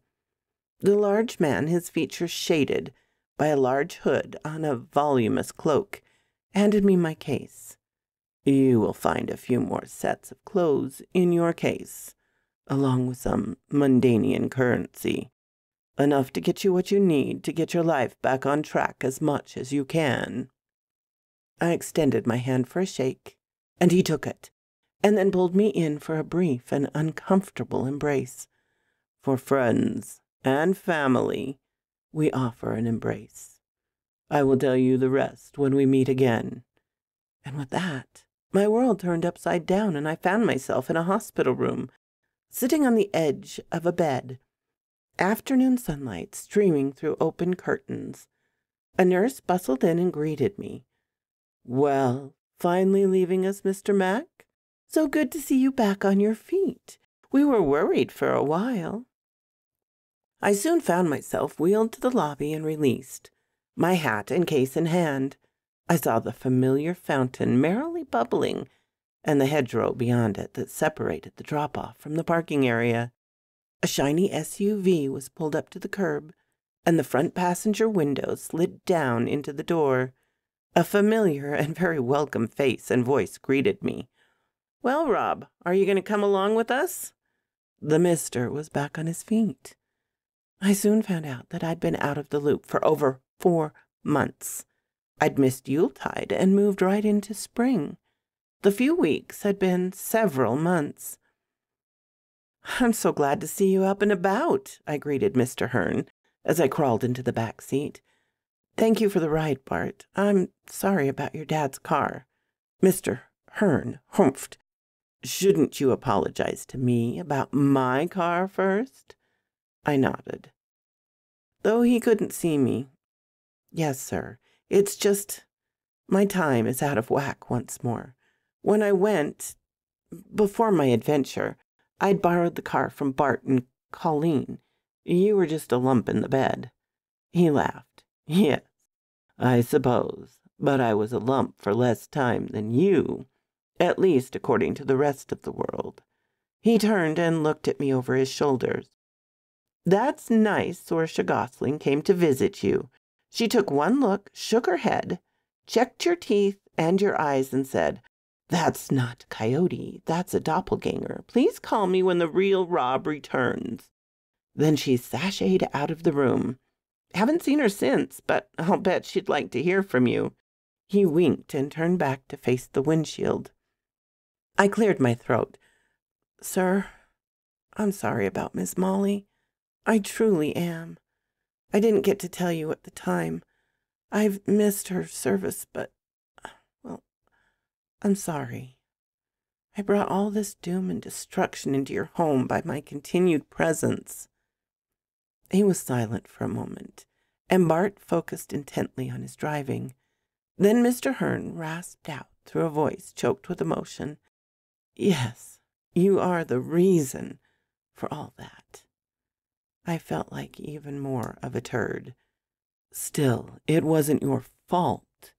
The large man, his features shaded by a large hood on a voluminous cloak, handed me my case. "You will find a few more sets of clothes in your case, along with some Mundanian currency, enough to get you what you need to get your life back on track as much as you can." I extended my hand for a shake, and he took it, and then pulled me in for a brief and uncomfortable embrace. For friends and family, we offer an embrace. I will tell you the rest when we meet again. And with that, my world turned upside down, and I found myself in a hospital room, sitting on the edge of a bed, afternoon sunlight streaming through open curtains. A nurse bustled in and greeted me. "Well, finally leaving us, Mr. Mack? So good to see you back on your feet. We were worried for a while." I soon found myself wheeled to the lobby and released, my hat and case in hand. I saw the familiar fountain merrily bubbling, and the hedgerow beyond it that separated the drop-off from the parking area. A shiny SUV was pulled up to the curb, and the front passenger window slid down into the door. A familiar and very welcome face and voice greeted me. "Well, Rob, are you going to come along with us?" The mister was back on his feet. I soon found out that I'd been out of the loop for over 4 months. I'd missed Yuletide and moved right into spring. The few weeks had been several months. "I'm so glad to see you up and about," I greeted Mr. Hearn as I crawled into the back seat. "Thank you for the ride, Bart. I'm sorry about your dad's car." Mr. Hearn humphed. "Shouldn't you apologize to me about my car first?" I nodded. Though he couldn't see me. "Yes, sir. It's just my time is out of whack once more. When I went, before my adventure, I'd borrowed the car from Bart and Colleen. You were just a lump in the bed." He laughed. "Yes, I suppose, but I was a lump for less time than you, at least according to the rest of the world." He turned and looked at me over his shoulders. "That's nice Saoirse Gosling came to visit you. She took one look, shook her head, checked your teeth and your eyes, and said, 'That's not Coyote, that's a doppelganger. Please call me when the real Rob returns.' Then she sashayed out of the room. Haven't seen her since, but I'll bet she'd like to hear from you." He winked and turned back to face the windshield. I cleared my throat. "Sir, I'm sorry about Miss Molly. I truly am. I didn't get to tell you at the time. I've missed her service, but, well, I'm sorry. I brought all this doom and destruction into your home by my continued presence." He was silent for a moment, and Bart focused intently on his driving. Then Mr. Hearn rasped out through a voice choked with emotion, "Yes, you are the reason for all that." I felt like even more of a turd. "Still, it wasn't your fault.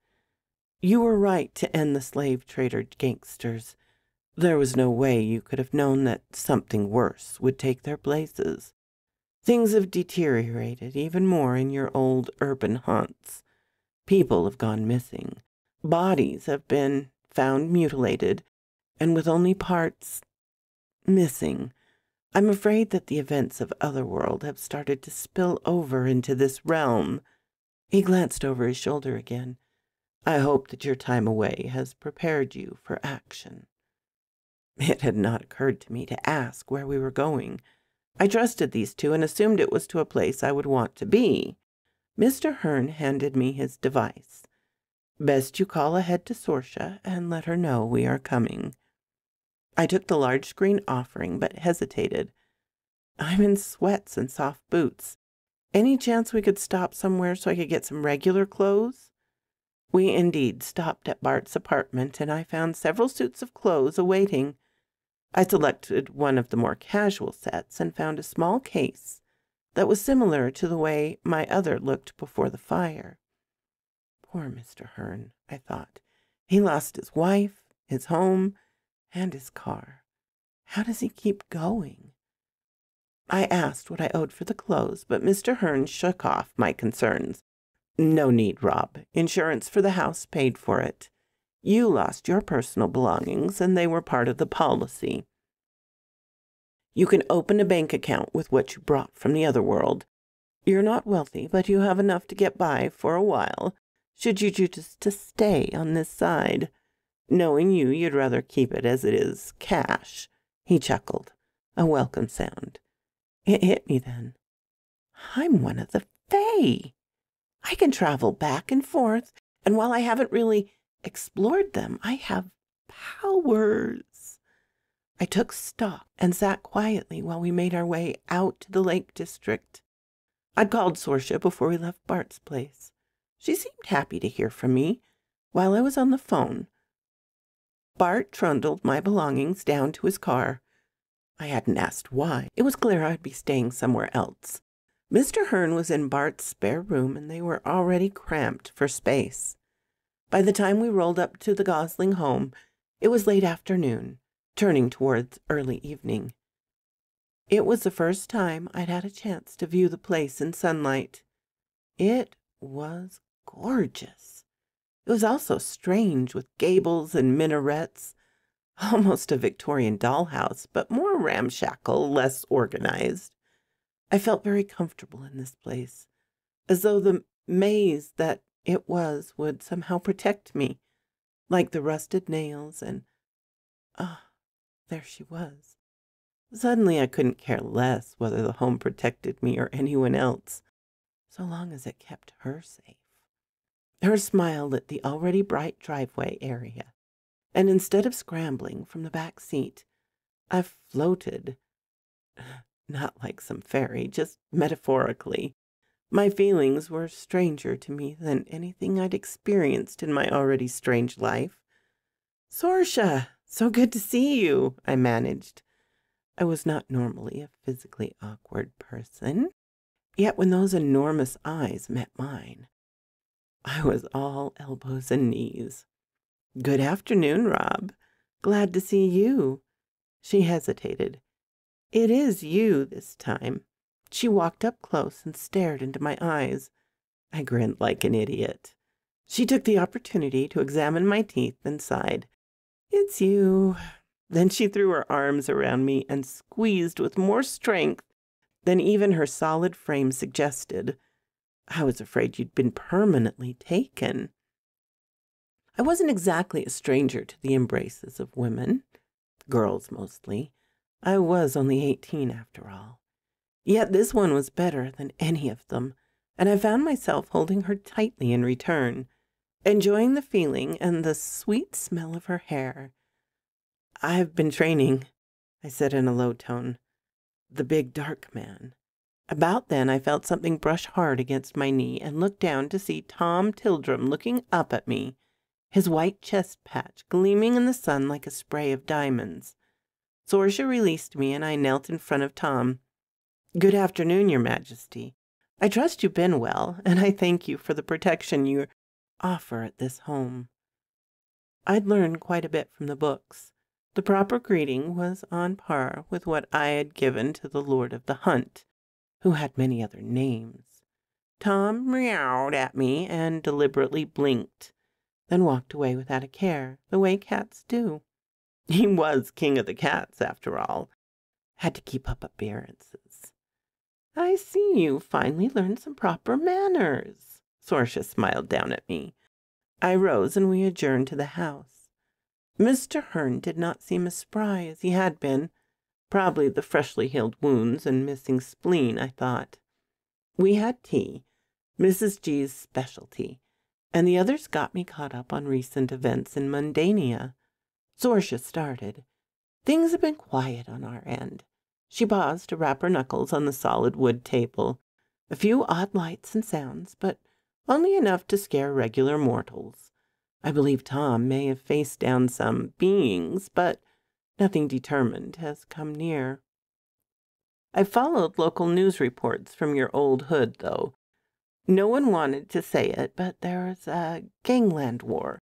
You were right to end the slave trader gangsters. There was no way you could have known that something worse would take their places. Things have deteriorated even more in your old urban haunts. People have gone missing. Bodies have been found mutilated, and with only parts missing. I'm afraid that the events of Otherworld have started to spill over into this realm." He glanced over his shoulder again. "I hope that your time away has prepared you for action." It had not occurred to me to ask where we were going. I trusted these two and assumed it was to a place I would want to be. Mr. Hearn handed me his device. "Best you call ahead to Saoirse and let her know we are coming." I took the large screen offering, but hesitated. "I'm in sweats and soft boots. Any chance we could stop somewhere so I could get some regular clothes?" We indeed stopped at Bart's apartment, and I found several suits of clothes awaiting. I selected one of the more casual sets and found a small case that was similar to the way my other looked before the fire. Poor Mr. Hearn, I thought. He lost his wife, his home, and his car. How does he keep going? I asked what I owed for the clothes, but Mr. Hearn shook off my concerns. "No need, Rob. Insurance for the house paid for it. You lost your personal belongings, and they were part of the policy. You can open a bank account with what you brought from the other world. You're not wealthy, but you have enough to get by for a while, should you choose to stay on this side. Knowing you, you'd rather keep it as it is, cash." He chuckled, a welcome sound. It hit me then. I'm one of the Fae. I can travel back and forth, and while I haven't really explored them, I have powers. I took stock and sat quietly while we made our way out to the Lake District. I'd called Sorsha before we left Bart's place. She seemed happy to hear from me. While I was on the phone, Bart trundled my belongings down to his car. I hadn't asked why. It was clear I'd be staying somewhere else. Mr. Hearn was in Bart's spare room, and they were already cramped for space. By the time we rolled up to the Gosling home, it was late afternoon, turning towards early evening. It was the first time I'd had a chance to view the place in sunlight. It was gorgeous. It was also strange, with gables and minarets, almost a Victorian dollhouse, but more ramshackle, less organized. I felt very comfortable in this place, as though the maze that it was would somehow protect me, like the rusted nails, and there she was. Suddenly I couldn't care less whether the home protected me or anyone else, so long as it kept her safe. Her smile lit the already bright driveway area, and instead of scrambling from the back seat, I floated, not like some fairy, just metaphorically. My feelings were stranger to me than anything I'd experienced in my already strange life. "Sorsha, so good to see you," I managed. I was not normally a physically awkward person, yet when those enormous eyes met mine, I was all elbows and knees. "Good afternoon, Rob. Glad to see you." She hesitated. "It is you this time." She walked up close and stared into my eyes. I grinned like an idiot. She took the opportunity to examine my teeth and sighed. "It's you." Then she threw her arms around me and squeezed with more strength than even her solid frame suggested. I was afraid you'd been permanently taken. I wasn't exactly a stranger to the embraces of women, girls mostly. I was only 18 after all. Yet this one was better than any of them, and I found myself holding her tightly in return, enjoying the feeling and the sweet smell of her hair. "I've been training," I said in a low tone. "The big dark man." About then I felt something brush hard against my knee and looked down to see Tom Tildrum looking up at me, his white chest patch gleaming in the sun like a spray of diamonds. Sorsha released me and I knelt in front of Tom. "Good afternoon, Your Majesty. I trust you've been well, and I thank you for the protection you offer at this home." I'd learned quite a bit from the books. The proper greeting was on par with what I had given to the Lord of the Hunt, who had many other names. Tom meowed at me and deliberately blinked, then walked away without a care, the way cats do. He was king of the cats, after all. Had to keep up appearances. "I see you finally learned some proper manners." Sorsha smiled down at me. I rose and we adjourned to the house. Mr. Hearn did not seem as spry as he had been. Probably the freshly healed wounds and missing spleen, I thought. We had tea, Mrs. G's specialty, and the others got me caught up on recent events in Mundania. Sorsha started. "Things have been quiet on our end." She paused to rap her knuckles on the solid wood table. A few odd lights and sounds, but only enough to scare regular mortals. I believe Tom may have faced down some beings, but nothing determined has come near. I followed local news reports from your old hood, though. No one wanted to say it, but there was a gangland war.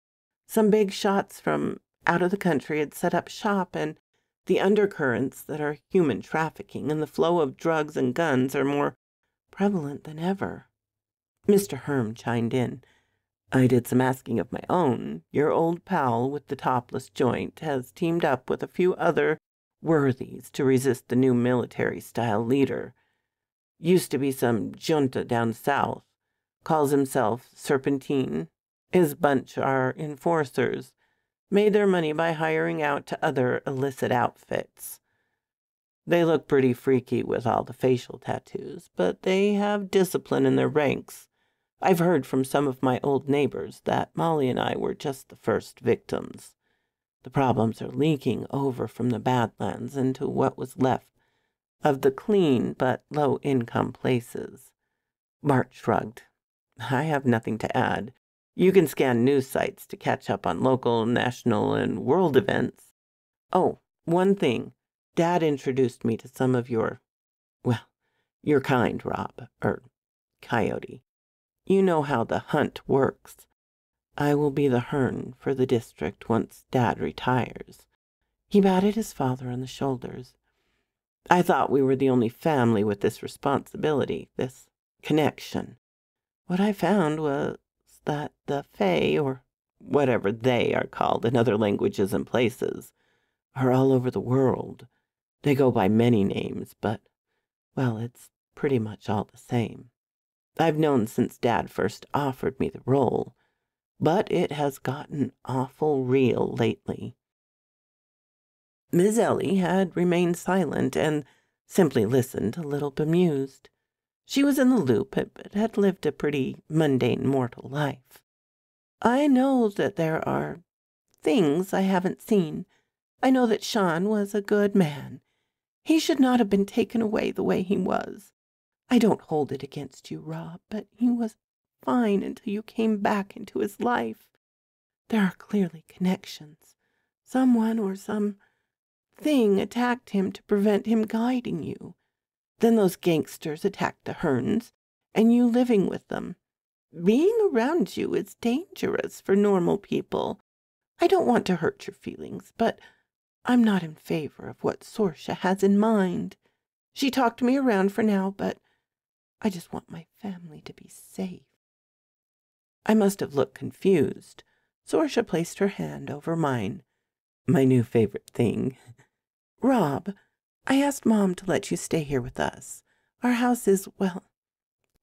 Some big shots from out of the country had set up shop, and the undercurrents that are human trafficking and the flow of drugs and guns are more prevalent than ever. Mr. Herm chimed in. "I did some asking of my own. Your old pal with the topless joint has teamed up with a few other worthies to resist the new military-style leader. Used to be some junta down south. Calls himself Serpentine. His bunch are enforcers. made their money by hiring out to other illicit outfits. They look pretty freaky with all the facial tattoos, but they have discipline in their ranks. I've heard from some of my old neighbors that Molly and I were just the first victims. The problems are leaking over from the Badlands into what was left of the clean but low-income places. Bart shrugged. I have nothing to add. You can scan news sites to catch up on local, national, and world events. Oh, one thing. Dad introduced me to some of your kind, Rob, Coyote. You know how the hunt works. I will be the Hern for the district once Dad retires. He patted his father on the shoulders. I thought we were the only family with this responsibility, this connection. What I found was that the Fae, or whatever they are called in other languages and places, are all over the world. They go by many names, but, well, it's pretty much all the same. I've known since Dad first offered me the role, but it has gotten awful real lately. Miss Ellie had remained silent and simply listened, a little bemused. She was in the loop, but had lived a pretty mundane mortal life. I know that there are things I haven't seen. I know that Sean was a good man. He should not have been taken away the way he was. I don't hold it against you, Rob, but he was fine until you came back into his life. There are clearly connections. Someone or some thing attacked him to prevent him guiding you. Then those gangsters attacked the Herns, and you living with them. Being around you is dangerous for normal people. I don't want to hurt your feelings, but I'm not in favor of what Sorsha has in mind. She talked me around for now, but I just want my family to be safe. I must have looked confused. Sorsha placed her hand over mine. My new favorite thing. Rob, I asked Mom to let you stay here with us. Our house is, well,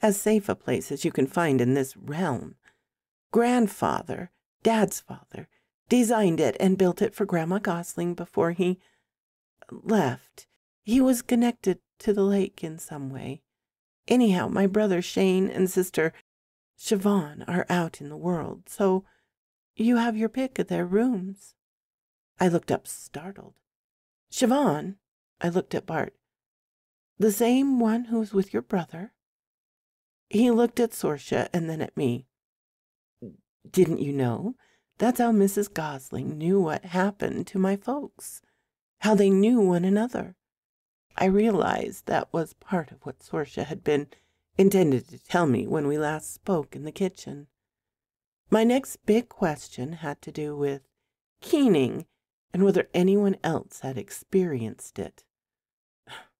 as safe a place as you can find in this realm. Grandfather, Dad's father, designed it and built it for Grandma Gosling before he left. He was connected to the lake in some way. Anyhow, my brother Shane and sister Siobhan are out in the world, so you have your pick of their rooms. I looked up startled. Siobhan? I looked at Bart. The same one who was with your brother? He looked at Sorsha and then at me. Didn't you know? That's how Mrs. Gosling knew what happened to my folks, how they knew one another. I realized that was part of what Sorsha had been intended to tell me when we last spoke in the kitchen. My next big question had to do with keening and whether anyone else had experienced it.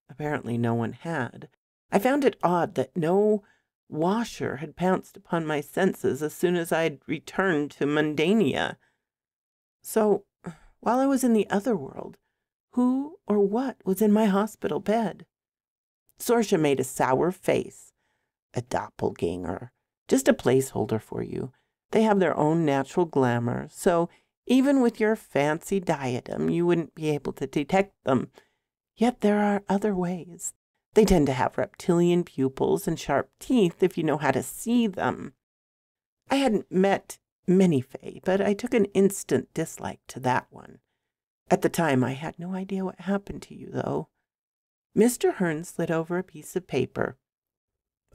Apparently no one had. I found it odd that no washer had pounced upon my senses as soon as I had returned to mundania. So, while I was in the other world, who or what was in my hospital bed? Sorsha made a sour face. A doppelganger. Just a placeholder for you. They have their own natural glamour, so even with your fancy diadem, you wouldn't be able to detect them. Yet there are other ways. They tend to have reptilian pupils and sharp teeth if you know how to see them. I hadn't met many Fae, but I took an instant dislike to that one. At the time, I had no idea what happened to you, though. Mr. Hearn slid over a piece of paper.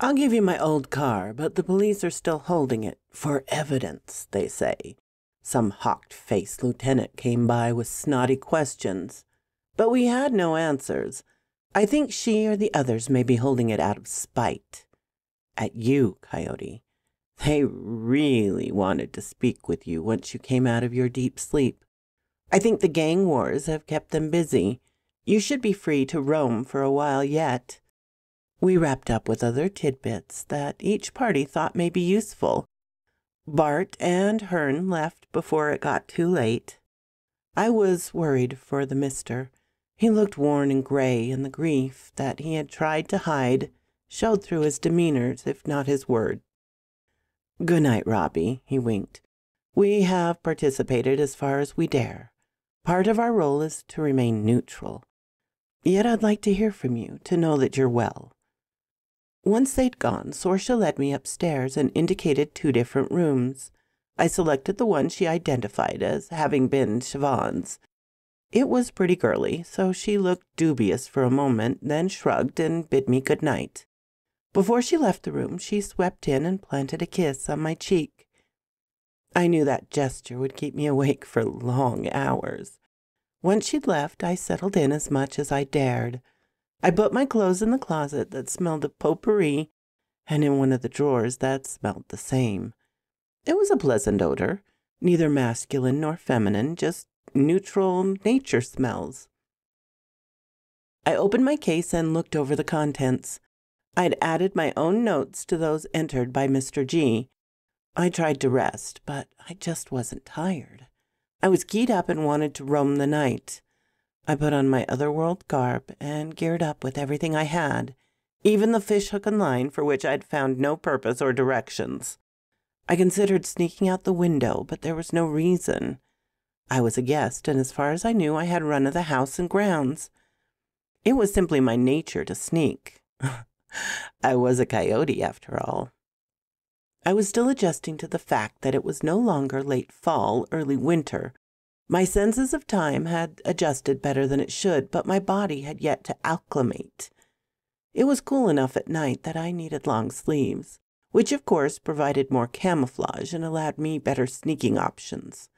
I'll give you my old car, but the police are still holding it for evidence, they say. Some hawked-faced lieutenant came by with snotty questions, but we had no answers. I think she or the others may be holding it out of spite. At you, Coyote. They really wanted to speak with you once you came out of your deep sleep. I think the gang wars have kept them busy. You should be free to roam for a while yet. We wrapped up with other tidbits that each party thought may be useful. Bart and Hearn left before it got too late. I was worried for the mister. He looked worn and gray, and the grief that he had tried to hide showed through his demeanor, if not his word. Good night, Robbie, he winked. We have participated as far as we dare. Part of our role is to remain neutral. Yet I'd like to hear from you, to know that you're well." Once they'd gone, Sorsha led me upstairs and indicated 2 different rooms. I selected the one she identified as having been Siobhan's. It was pretty girly, so she looked dubious for a moment, then shrugged and bid me good night. Before she left the room, she swept in and planted a kiss on my cheek. I knew that gesture would keep me awake for long hours. Once she'd left, I settled in as much as I dared. I put my clothes in the closet that smelled of potpourri, and in one of the drawers that smelled the same. It was a pleasant odor, neither masculine nor feminine, just neutral nature smells. I opened my case and looked over the contents. I'd added my own notes to those entered by Mr. G. I tried to rest, but I just wasn't tired. I was keyed up and wanted to roam the night. I put on my otherworld garb and geared up with everything I had, even the fish hook and line for which I'd found no purpose or directions. I considered sneaking out the window, but there was no reason. I was a guest, and as far as I knew, I had run of the house and grounds. It was simply my nature to sneak. I was a coyote, after all. I was still adjusting to the fact that it was no longer late fall, early winter. My senses of time had adjusted better than it should, but my body had yet to acclimate. It was cool enough at night that I needed long sleeves, which of course provided more camouflage and allowed me better sneaking options.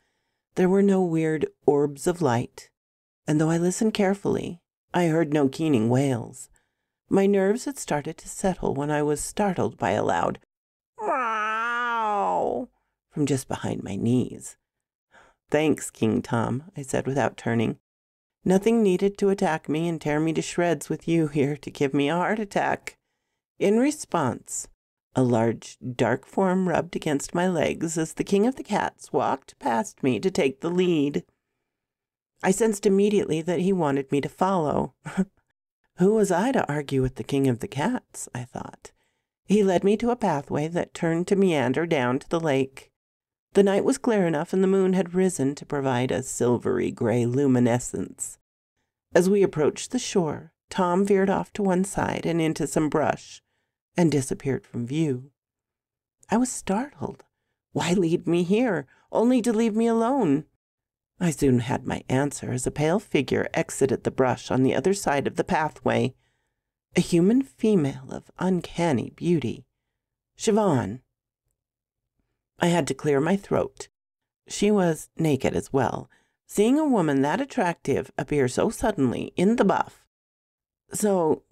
There were no weird orbs of light, and though I listened carefully, I heard no keening wails. My nerves had started to settle when I was startled by a loud "Meow" from just behind my knees. "Thanks, King Tom," I said without turning. "Nothing needed to attack me and tear me to shreds with you here to give me a heart attack." In response, a large, dark form rubbed against my legs as the King of the Cats walked past me to take the lead. I sensed immediately that he wanted me to follow. Who was I to argue with the King of the Cats, I thought. He led me to a pathway that turned to meander down to the lake. The night was clear enough and the moon had risen to provide a silvery gray luminescence. As we approached the shore, Tom veered off to one side and into some brush and disappeared from view. I was startled. Why lead me here, only to leave me alone? I soon had my answer as a pale figure exited the brush on the other side of the pathway. A human female of uncanny beauty. Siobhan. I had to clear my throat. She was naked as well. Seeing a woman that attractive appear so suddenly in the buff. "So,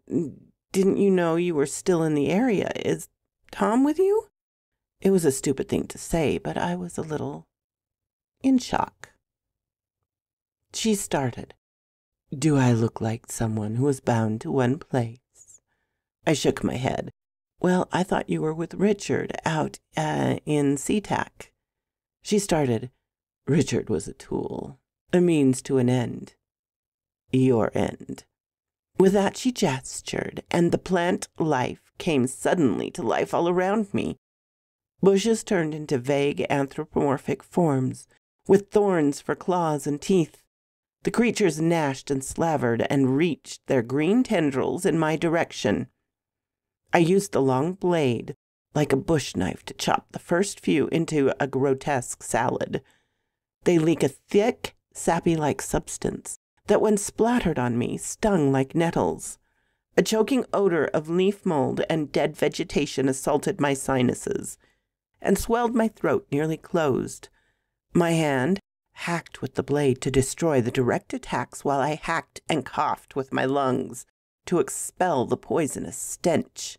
didn't you know you were still in the area? Is Tom with you?" It was a stupid thing to say, but I was a little in shock. She started. "Do I look like someone who was bound to one place?" I shook my head. "Well, I thought you were with Richard out in SeaTac." She started. "Richard was a tool, a means to an end. Your end." With that she gestured, and the plant life came suddenly to life all around me. Bushes turned into vague anthropomorphic forms, with thorns for claws and teeth. The creatures gnashed and slavered and reached their green tendrils in my direction. I used the long blade, like a bush knife, to chop the first few into a grotesque salad. They leak a thick, sappy-like substance that, when splattered on me, stung like nettles. A choking odor of leaf mold and dead vegetation assaulted my sinuses and swelled my throat nearly closed. My hand hacked with the blade to destroy the direct attacks while I hacked and coughed with my lungs to expel the poisonous stench.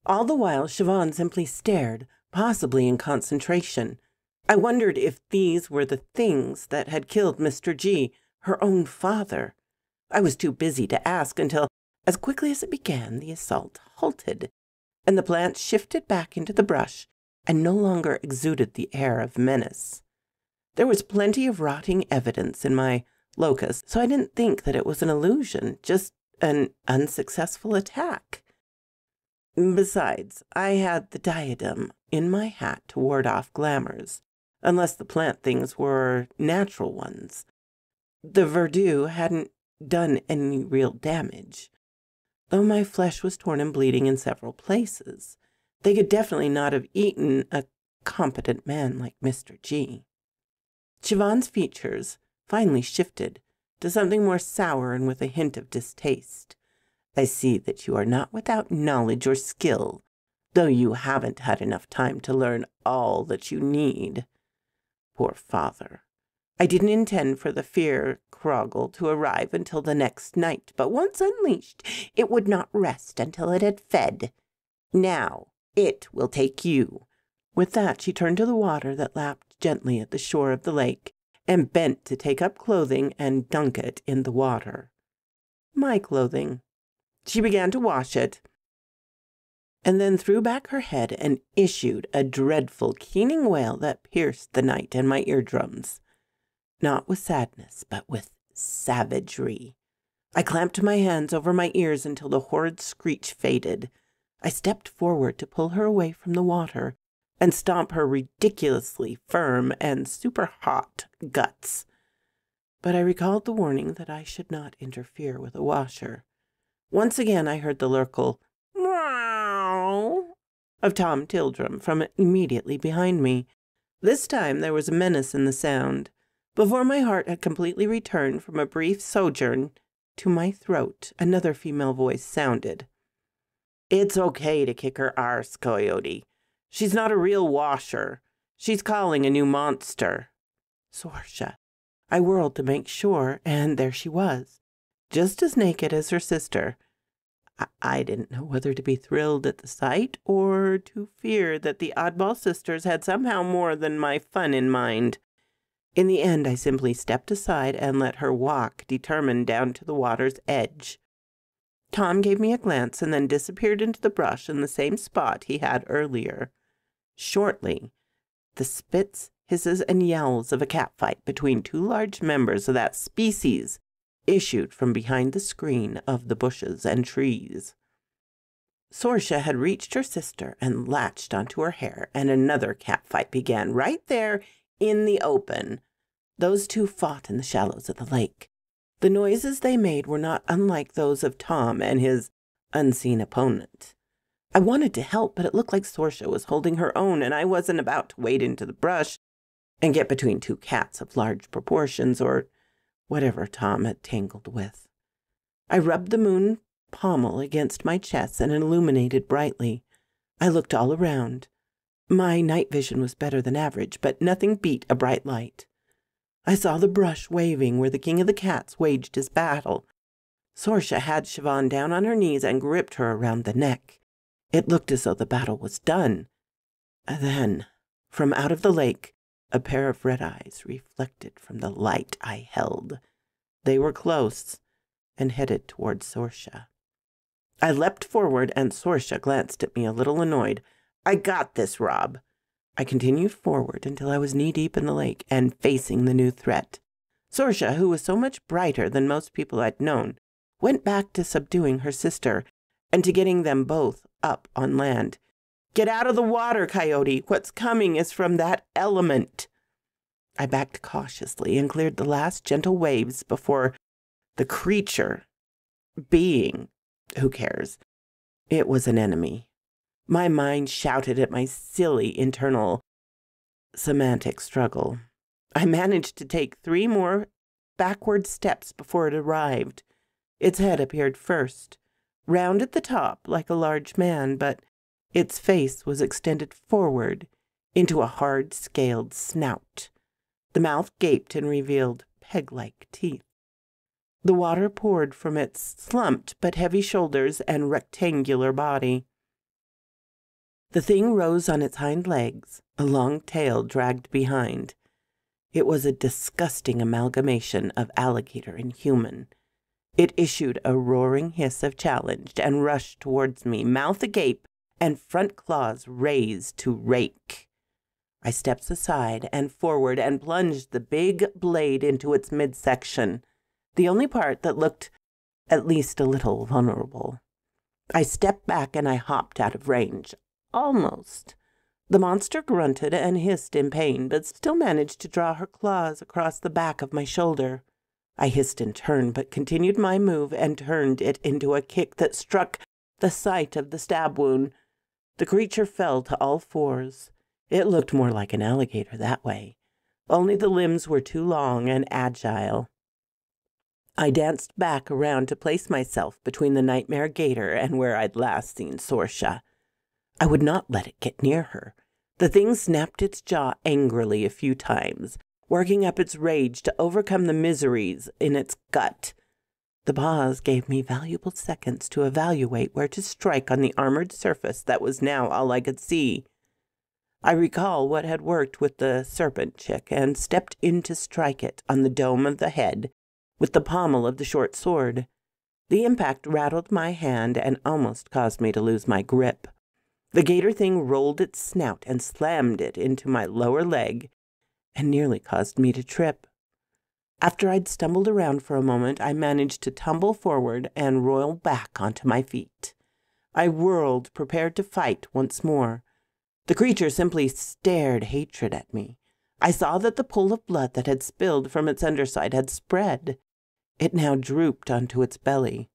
All the while, Siobhan simply stared, possibly in concentration. I wondered if these were the things that had killed Mr. G, her own father. I was too busy to ask until, as quickly as it began, the assault halted, and the plant shifted back into the brush and no longer exuded the air of menace. There was plenty of rotting evidence in my locus, so I didn't think that it was an illusion, just an unsuccessful attack. Besides, I had the diadem in my hat to ward off glamours. unless the plant things were natural ones. The verdure hadn't done any real damage, though my flesh was torn and bleeding in several places. They could definitely not have eaten a competent man like Mr. G. Siobhan's features finally shifted to something more sour and with a hint of distaste. I see that you are not without knowledge or skill, though you haven't had enough time to learn all that you need. Poor father. I didn't intend for the fear Kroggle to arrive until the next night, but once unleashed, it would not rest until it had fed. Now it will take you. With that, she turned to the water that lapped gently at the shore of the lake and bent to take up clothing and dunk it in the water. My clothing. She began to wash it, and then threw back her head and issued a dreadful, keening wail that pierced the night and my eardrums. Not with sadness, but with savagery. I clamped my hands over my ears until the horrid screech faded. I stepped forward to pull her away from the water and stomp her ridiculously firm and super hot guts. But I recalled the warning that I should not interfere with a washer. Once again I heard the lurkle meow of Tom Tildrum from immediately behind me. This time there was a menace in the sound. Before my heart had completely returned from a brief sojourn to my throat, another female voice sounded. "It's okay to kick her arse, Coyote. She's not a real washer. She's calling a new monster." Sorsha. I whirled to make sure, and there she was, just as naked as her sister. I didn't know whether to be thrilled at the sight or to fear that the oddball sisters had somehow more than my fun in mind. In the end, I simply stepped aside and let her walk determined down to the water's edge. Tom gave me a glance and then disappeared into the brush in the same spot he had earlier. Shortly, the spits, hisses, and yowls of a catfight between two large members of that species issued from behind the screen of the bushes and trees. Sorsha had reached her sister and latched onto her hair, and another catfight began right there in the open. Those two fought in the shallows of the lake. The noises they made were not unlike those of Tom and his unseen opponent. I wanted to help, but it looked like Sorsha was holding her own, and I wasn't about to wade into the brush and get between two cats of large proportions or whatever Tom had tangled with. I rubbed the moon pommel against my chest and it illuminated brightly. I looked all around. My night vision was better than average, but nothing beat a bright light. I saw the brush waving where the king of the cats waged his battle. Sorsha had Siobhan down on her knees and gripped her around the neck. It looked as though the battle was done. Then, from out of the lake, a pair of red eyes reflected from the light I held. They were close and headed toward Sorsha. I leapt forward and Sorsha glanced at me a little annoyed. "I got this, Rob." I continued forward until I was knee-deep in the lake and facing the new threat. Sorsha, who was so much brighter than most people I'd known, went back to subduing her sister and to getting them both up on land. "Get out of the water, Coyote. What's coming is from that element." I backed cautiously and cleared the last gentle waves before the creature, being, who cares? It was an enemy. My mind shouted at my silly internal semantic struggle. I managed to take 3 more backward steps before it arrived. Its head appeared first, round at the top like a large man, but its face was extended forward into a hard, scaled snout. The mouth gaped and revealed peg-like teeth. The water poured from its slumped but heavy shoulders and rectangular body. The thing rose on its hind legs, a long tail dragged behind. It was a disgusting amalgamation of alligator and human. It issued a roaring hiss of challenge and rushed towards me, mouth agape and front claws raised to rake. I stepped aside and forward and plunged the big blade into its midsection, the only part that looked at least a little vulnerable. I stepped back and I hopped out of range. Almost. The monster grunted and hissed in pain, but still managed to draw her claws across the back of my shoulder. I hissed in turn, but continued my move and turned it into a kick that struck the site of the stab wound. The creature fell to all fours. It looked more like an alligator that way, only the limbs were too long and agile. I danced back around to place myself between the nightmare gator and where I'd last seen Sorsha. I would not let it get near her. The thing snapped its jaw angrily a few times, working up its rage to overcome the miseries in its gut. The pause gave me valuable seconds to evaluate where to strike on the armored surface that was now all I could see. I recall what had worked with the serpent chick and stepped in to strike it on the dome of the head with the pommel of the short sword. The impact rattled my hand and almost caused me to lose my grip. The gator thing rolled its snout and slammed it into my lower leg and nearly caused me to trip. After I'd stumbled around for a moment, I managed to tumble forward and roll back onto my feet. I whirled, prepared to fight once more. The creature simply stared hatred at me. I saw that the pool of blood that had spilled from its underside had spread. It now drooped onto its belly.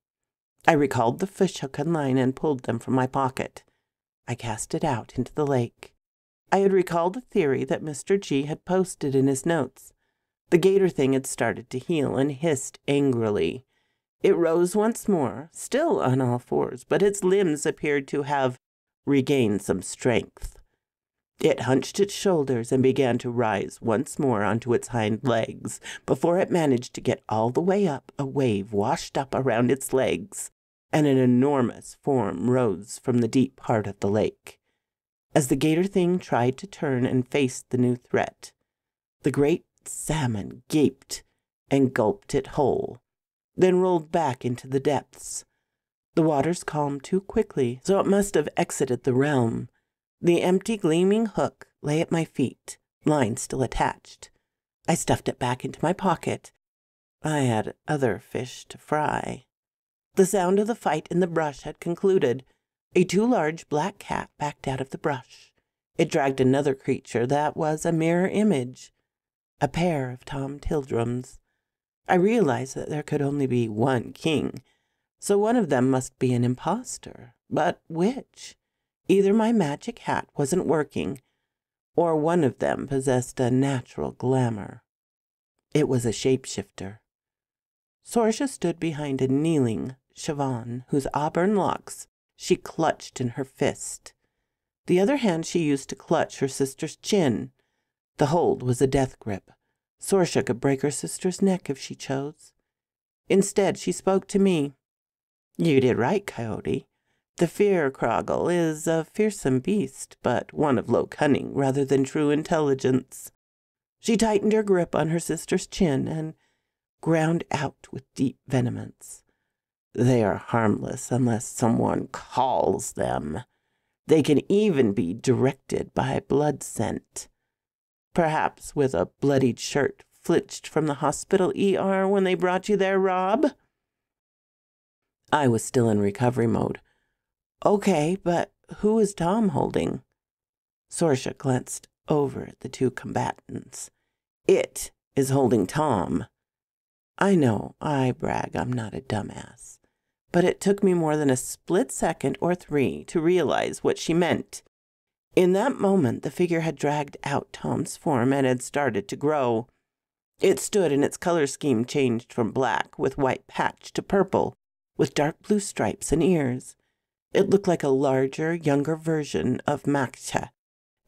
I recalled the fishhook and line and pulled them from my pocket. I cast it out into the lake. I had recalled a theory that Mr. G had posted in his notes. The gator thing had started to heal and hissed angrily. It rose once more, still on all fours, but its limbs appeared to have regained some strength. It hunched its shoulders and began to rise once more onto its hind legs. Before it managed to get all the way up, a wave washed up around its legs, and an enormous form rose from the deep part of the lake. As the gator thing tried to turn and face the new threat, the great salmon gaped and gulped it whole, then rolled back into the depths. The waters calmed too quickly, so it must have exited the realm. The empty, gleaming hook lay at my feet, line still attached. I stuffed it back into my pocket. I had other fish to fry. The sound of the fight in the brush had concluded. A too large black cat backed out of the brush. It dragged another creature that was a mirror image, a pair of Tom Tildrums. I realized that there could only be one king, so one of them must be an impostor. But which? Either my magic hat wasn't working, or one of them possessed a natural glamour. It was a shapeshifter. Sorsha stood behind a kneeling Siobhan, whose auburn locks she clutched in her fist. The other hand she used to clutch her sister's chin. The hold was a death grip. Sorsha could break her sister's neck if she chose. Instead, she spoke to me. "You did right, Coyote. The Fear-Croggle is a fearsome beast, but one of low cunning rather than true intelligence." She tightened her grip on her sister's chin and ground out with deep vehemence. "They are harmless unless someone calls them. They can even be directed by blood scent. Perhaps with a bloodied shirt flitched from the hospital ER when they brought you there, Rob?" I was still in recovery mode. "Okay, but who is Tom holding?" Sorsha glanced over at the two combatants. "It is holding Tom." I know, I brag I'm not a dumbass, but it took me more than a split second or three to realize what she meant. In that moment, the figure had dragged out Tom's form and had started to grow. It stood and its color scheme changed from black with white patch to purple, with dark blue stripes and ears. It looked like a larger, younger version of Maksha,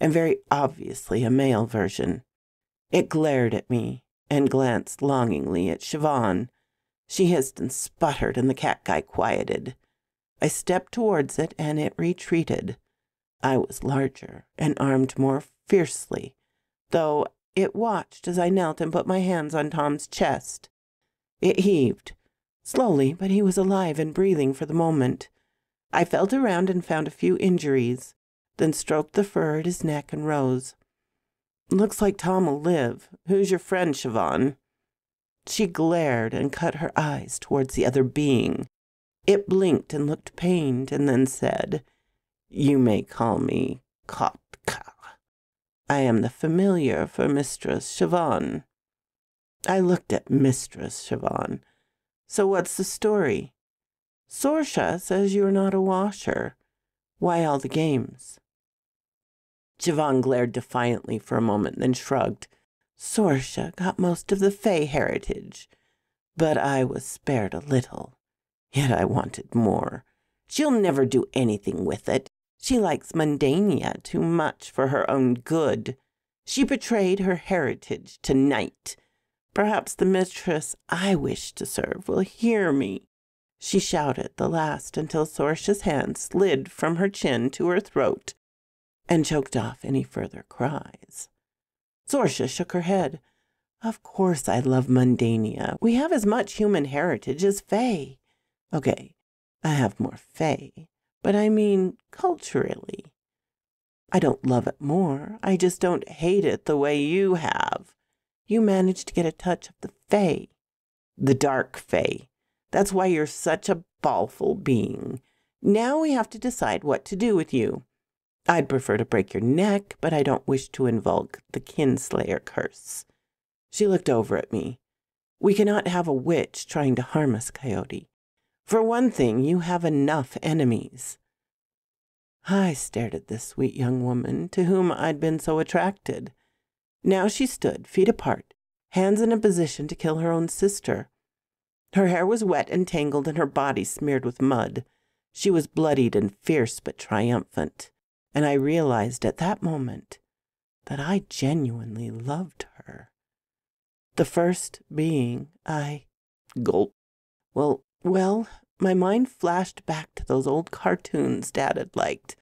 and very obviously a male version. It glared at me and glanced longingly at Siobhan. She hissed and sputtered, and the cat guy quieted. I stepped towards it, and it retreated. I was larger and armed more fiercely, though it watched as I knelt and put my hands on Tom's chest. It heaved, slowly, but he was alive and breathing for the moment. I felt around and found a few injuries, then stroked the fur at his neck and rose. "Looks like Tom will live. Who's your friend, Siobhan?" She glared and cut her eyes towards the other being. It blinked and looked pained, and then said, "You may call me Kotka." I am the familiar for Mistress Siobhan." I looked at Mistress Siobhan. "So what's the story?" "Sorsha says you're not a washer. Why all the games?" Siobhan glared defiantly for a moment, then shrugged. "Sorsha got most of the Fey heritage, but I was spared a little. Yet I wanted more. She'll never do anything with it. She likes mundania too much for her own good. She betrayed her heritage tonight. Perhaps the mistress I wish to serve will hear me." She shouted the last until Sorsha's hand slid from her chin to her throat and choked off any further cries. Sorsha shook her head. "Of course I love mundania. We have as much human heritage as Fey. Okay, I have more Fey, but I mean culturally. I don't love it more. I just don't hate it the way you have. You managed to get a touch of the Fey. The dark Fey. That's why you're such a baleful being. Now we have to decide what to do with you. I'd prefer to break your neck, but I don't wish to invoke the Kinslayer curse." She looked over at me. "We cannot have a witch trying to harm us, Coyote. For one thing, you have enough enemies." I stared at this sweet young woman to whom I'd been so attracted. Now she stood, feet apart, hands in a position to kill her own sister. Her hair was wet and tangled and her body smeared with mud. She was bloodied and fierce but triumphant, and I realized at that moment that I genuinely loved her. The first being gulp. Well, my mind flashed back to those old cartoons Dad had liked,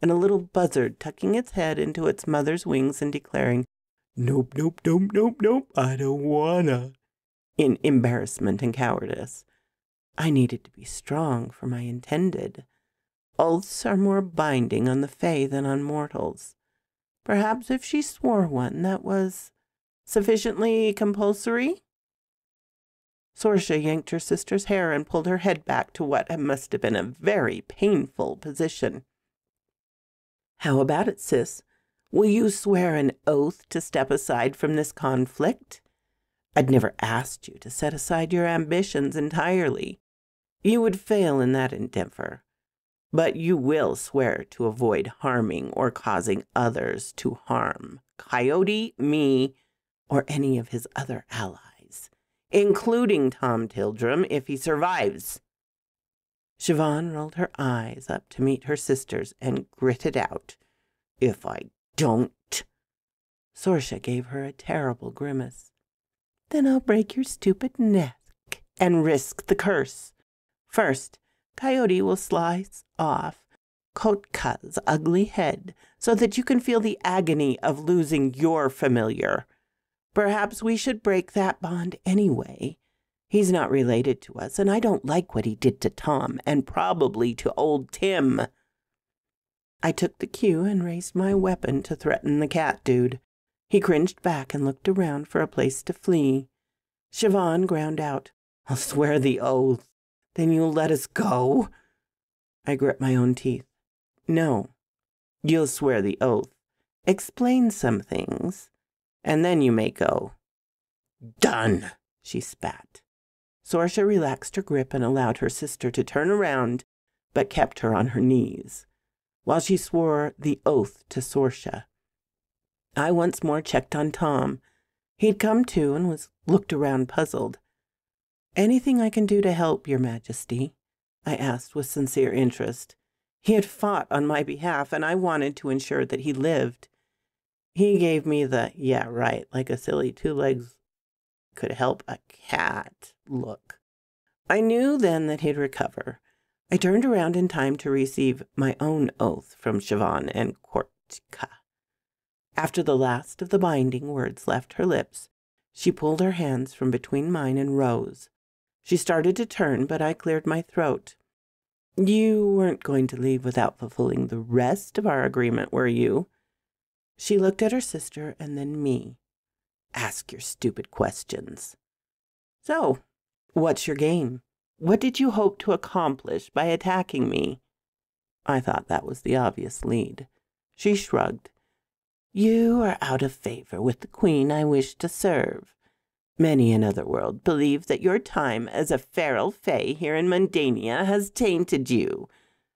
and a little buzzard tucking its head into its mother's wings and declaring, "Nope, nope, nope, nope, nope, I don't wanna," in embarrassment and cowardice. I needed to be strong for my intended. Oaths are more binding on the Fae than on mortals. Perhaps if she swore one that was sufficiently compulsory? Sorsha yanked her sister's hair and pulled her head back to what must have been a very painful position. "How about it, sis? Will you swear an oath to step aside from this conflict? I'd never asked you to set aside your ambitions entirely. You would fail in that endeavor. But you will swear to avoid harming or causing others to harm Coyote, me, or any of his other allies, including Tom Tildrum if he survives." Siobhan rolled her eyes up to meet her sister's and gritted out, "If I don't." Sorsha gave her a terrible grimace. "Then I'll break your stupid neck and risk the curse. First, Coyote will slice off Kotka's ugly head so that you can feel the agony of losing your familiar. Perhaps we should break that bond anyway. He's not related to us, and I don't like what he did to Tom, and probably to old Tim." I took the cue and raised my weapon to threaten the cat dude. He cringed back and looked around for a place to flee. Siobhan ground out, "I'll swear the oath. Then you'll let us go?" I grit my own teeth. "No, you'll swear the oath, explain some things, and then you may go." "Done," she spat. Sorsha relaxed her grip and allowed her sister to turn around, but kept her on her knees, while she swore the oath to Sorsha. I once more checked on Tom. He'd come to and was looked around puzzled. "Anything I can do to help, Your Majesty?" I asked with sincere interest. He had fought on my behalf, and I wanted to ensure that he lived. He gave me the, "yeah, right, like a silly 2 legs could help a cat" look. I knew then that he'd recover. I turned around in time to receive my own oath from Siobhan and Kortka. After the last of the binding words left her lips, she pulled her hands from between mine and rose. She started to turn, but I cleared my throat. "You weren't going to leave without fulfilling the rest of our agreement, were you?" She looked at her sister and then me. "Ask your stupid questions." "So, what's your game? What did you hope to accomplish by attacking me?" I thought that was the obvious lead. She shrugged. You are out of favor with the queen I wish to serve. Many another world believes that your time as a feral fae here in Mundania has tainted you,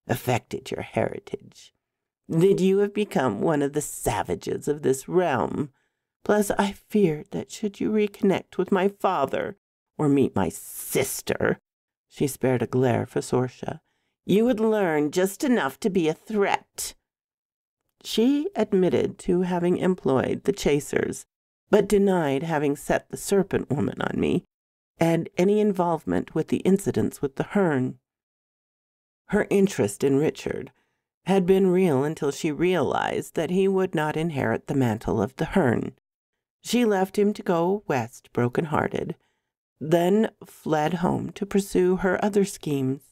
affected your heritage. That you have become one of the savages of this realm. Plus, I feared that should you reconnect with my father or meet my sister, she spared a glare for Sorsha, you would learn just enough to be a threat. She admitted to having employed the chasers, but denied having set the serpent woman on me and any involvement with the incidents with the Hern. Her interest in Richard had been real until she realized that he would not inherit the mantle of the Hern. She left him to go west broken-hearted, then fled home to pursue her other schemes.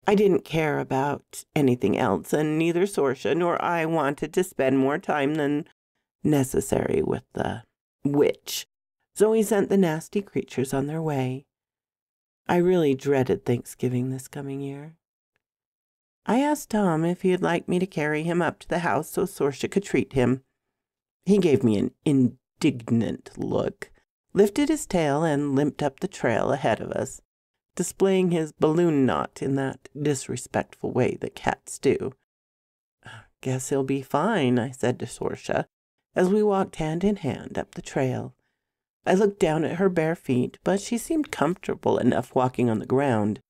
I didn't care about anything else, and neither Sorsha nor I wanted to spend more time than necessary with the witch, so we sent the nasty creatures on their way. I really dreaded Thanksgiving this coming year. I asked Tom if he'd like me to carry him up to the house so Sorsha could treat him. He gave me an indignant look, lifted his tail, and limped up the trail ahead of us, displaying his balloon knot in that disrespectful way that cats do. Guess he'll be fine, I said to Sorsha, as we walked hand in hand up the trail. I looked down at her bare feet, but she seemed comfortable enough walking on the ground,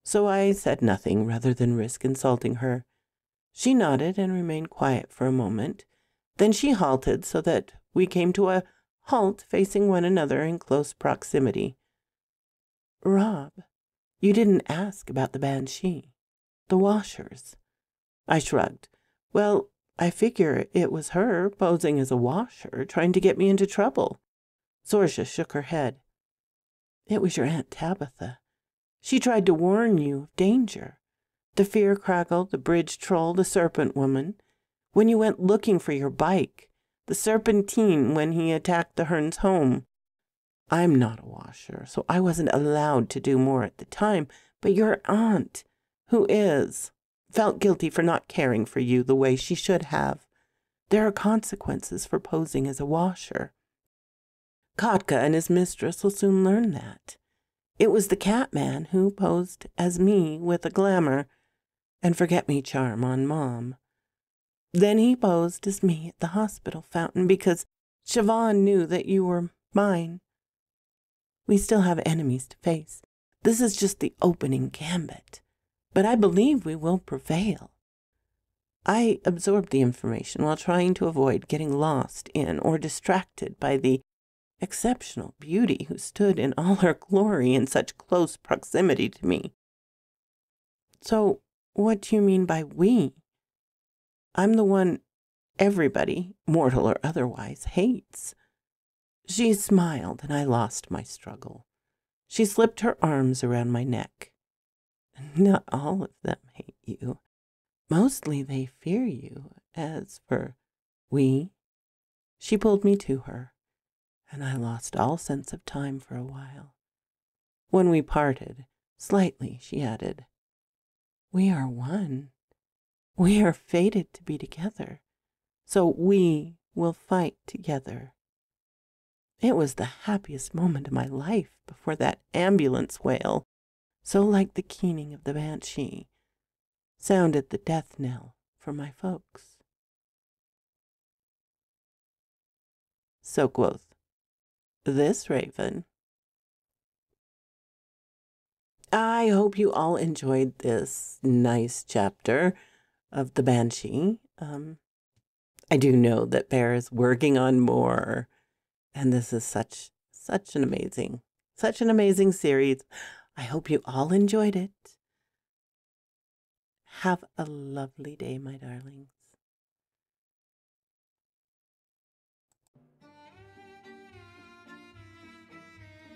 so I said nothing rather than risk insulting her. She nodded and remained quiet for a moment. Then she halted so that we came to a halt facing one another in close proximity. Rob, you didn't ask about the Banshee, the washers. I shrugged. Well, I figure it was her posing as a washer trying to get me into trouble. Sorsha shook her head. It was your Aunt Tabitha. She tried to warn you of danger. The fear craggle, the bridge troll, the serpent woman. When you went looking for your bike, the serpentine when he attacked the Hern's home. I'm not a washer, so I wasn't allowed to do more at the time, but your aunt, who is, felt guilty for not caring for you the way she should have. There are consequences for posing as a washer. Kotka and his mistress will soon learn that. It was the Catman who posed as me with a glamour and forget-me charm on Mom. Then he posed as me at the hospital fountain because Siobhan knew that you were mine. We still have enemies to face. This is just the opening gambit, but I believe we will prevail. I absorbed the information while trying to avoid getting lost in or distracted by the exceptional beauty who stood in all her glory in such close proximity to me. So, what do you mean by we? I'm the one everybody, mortal or otherwise, hates. She smiled, and I lost my struggle. She slipped her arms around my neck. Not all of them hate you. Mostly they fear you. As for we, she pulled me to her, and I lost all sense of time for a while. When we parted, slightly, she added, we are one. We are fated to be together, so we will fight together. It was the happiest moment of my life before that ambulance wail, so like the keening of the banshee, sounded the death knell for my folks. So quoth this raven. I hope you all enjoyed this nice chapter of the Banshee. I do know that Bear is working on more, and this is such an amazing series. I hope you all enjoyed it. Have a lovely day, my darlings.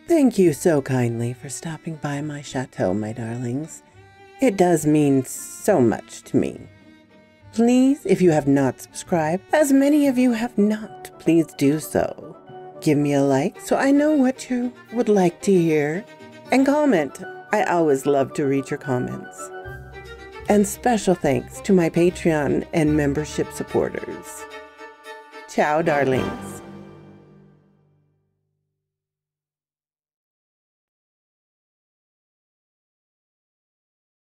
Thank you so kindly for stopping by my chateau, my darlings. It does mean so much to me. Please, if you have not subscribed, as many of you have not, please do so. Give me a like so I know what you would like to hear. And comment. I always love to read your comments. And special thanks to my Patreon and membership supporters. Ciao, darlings.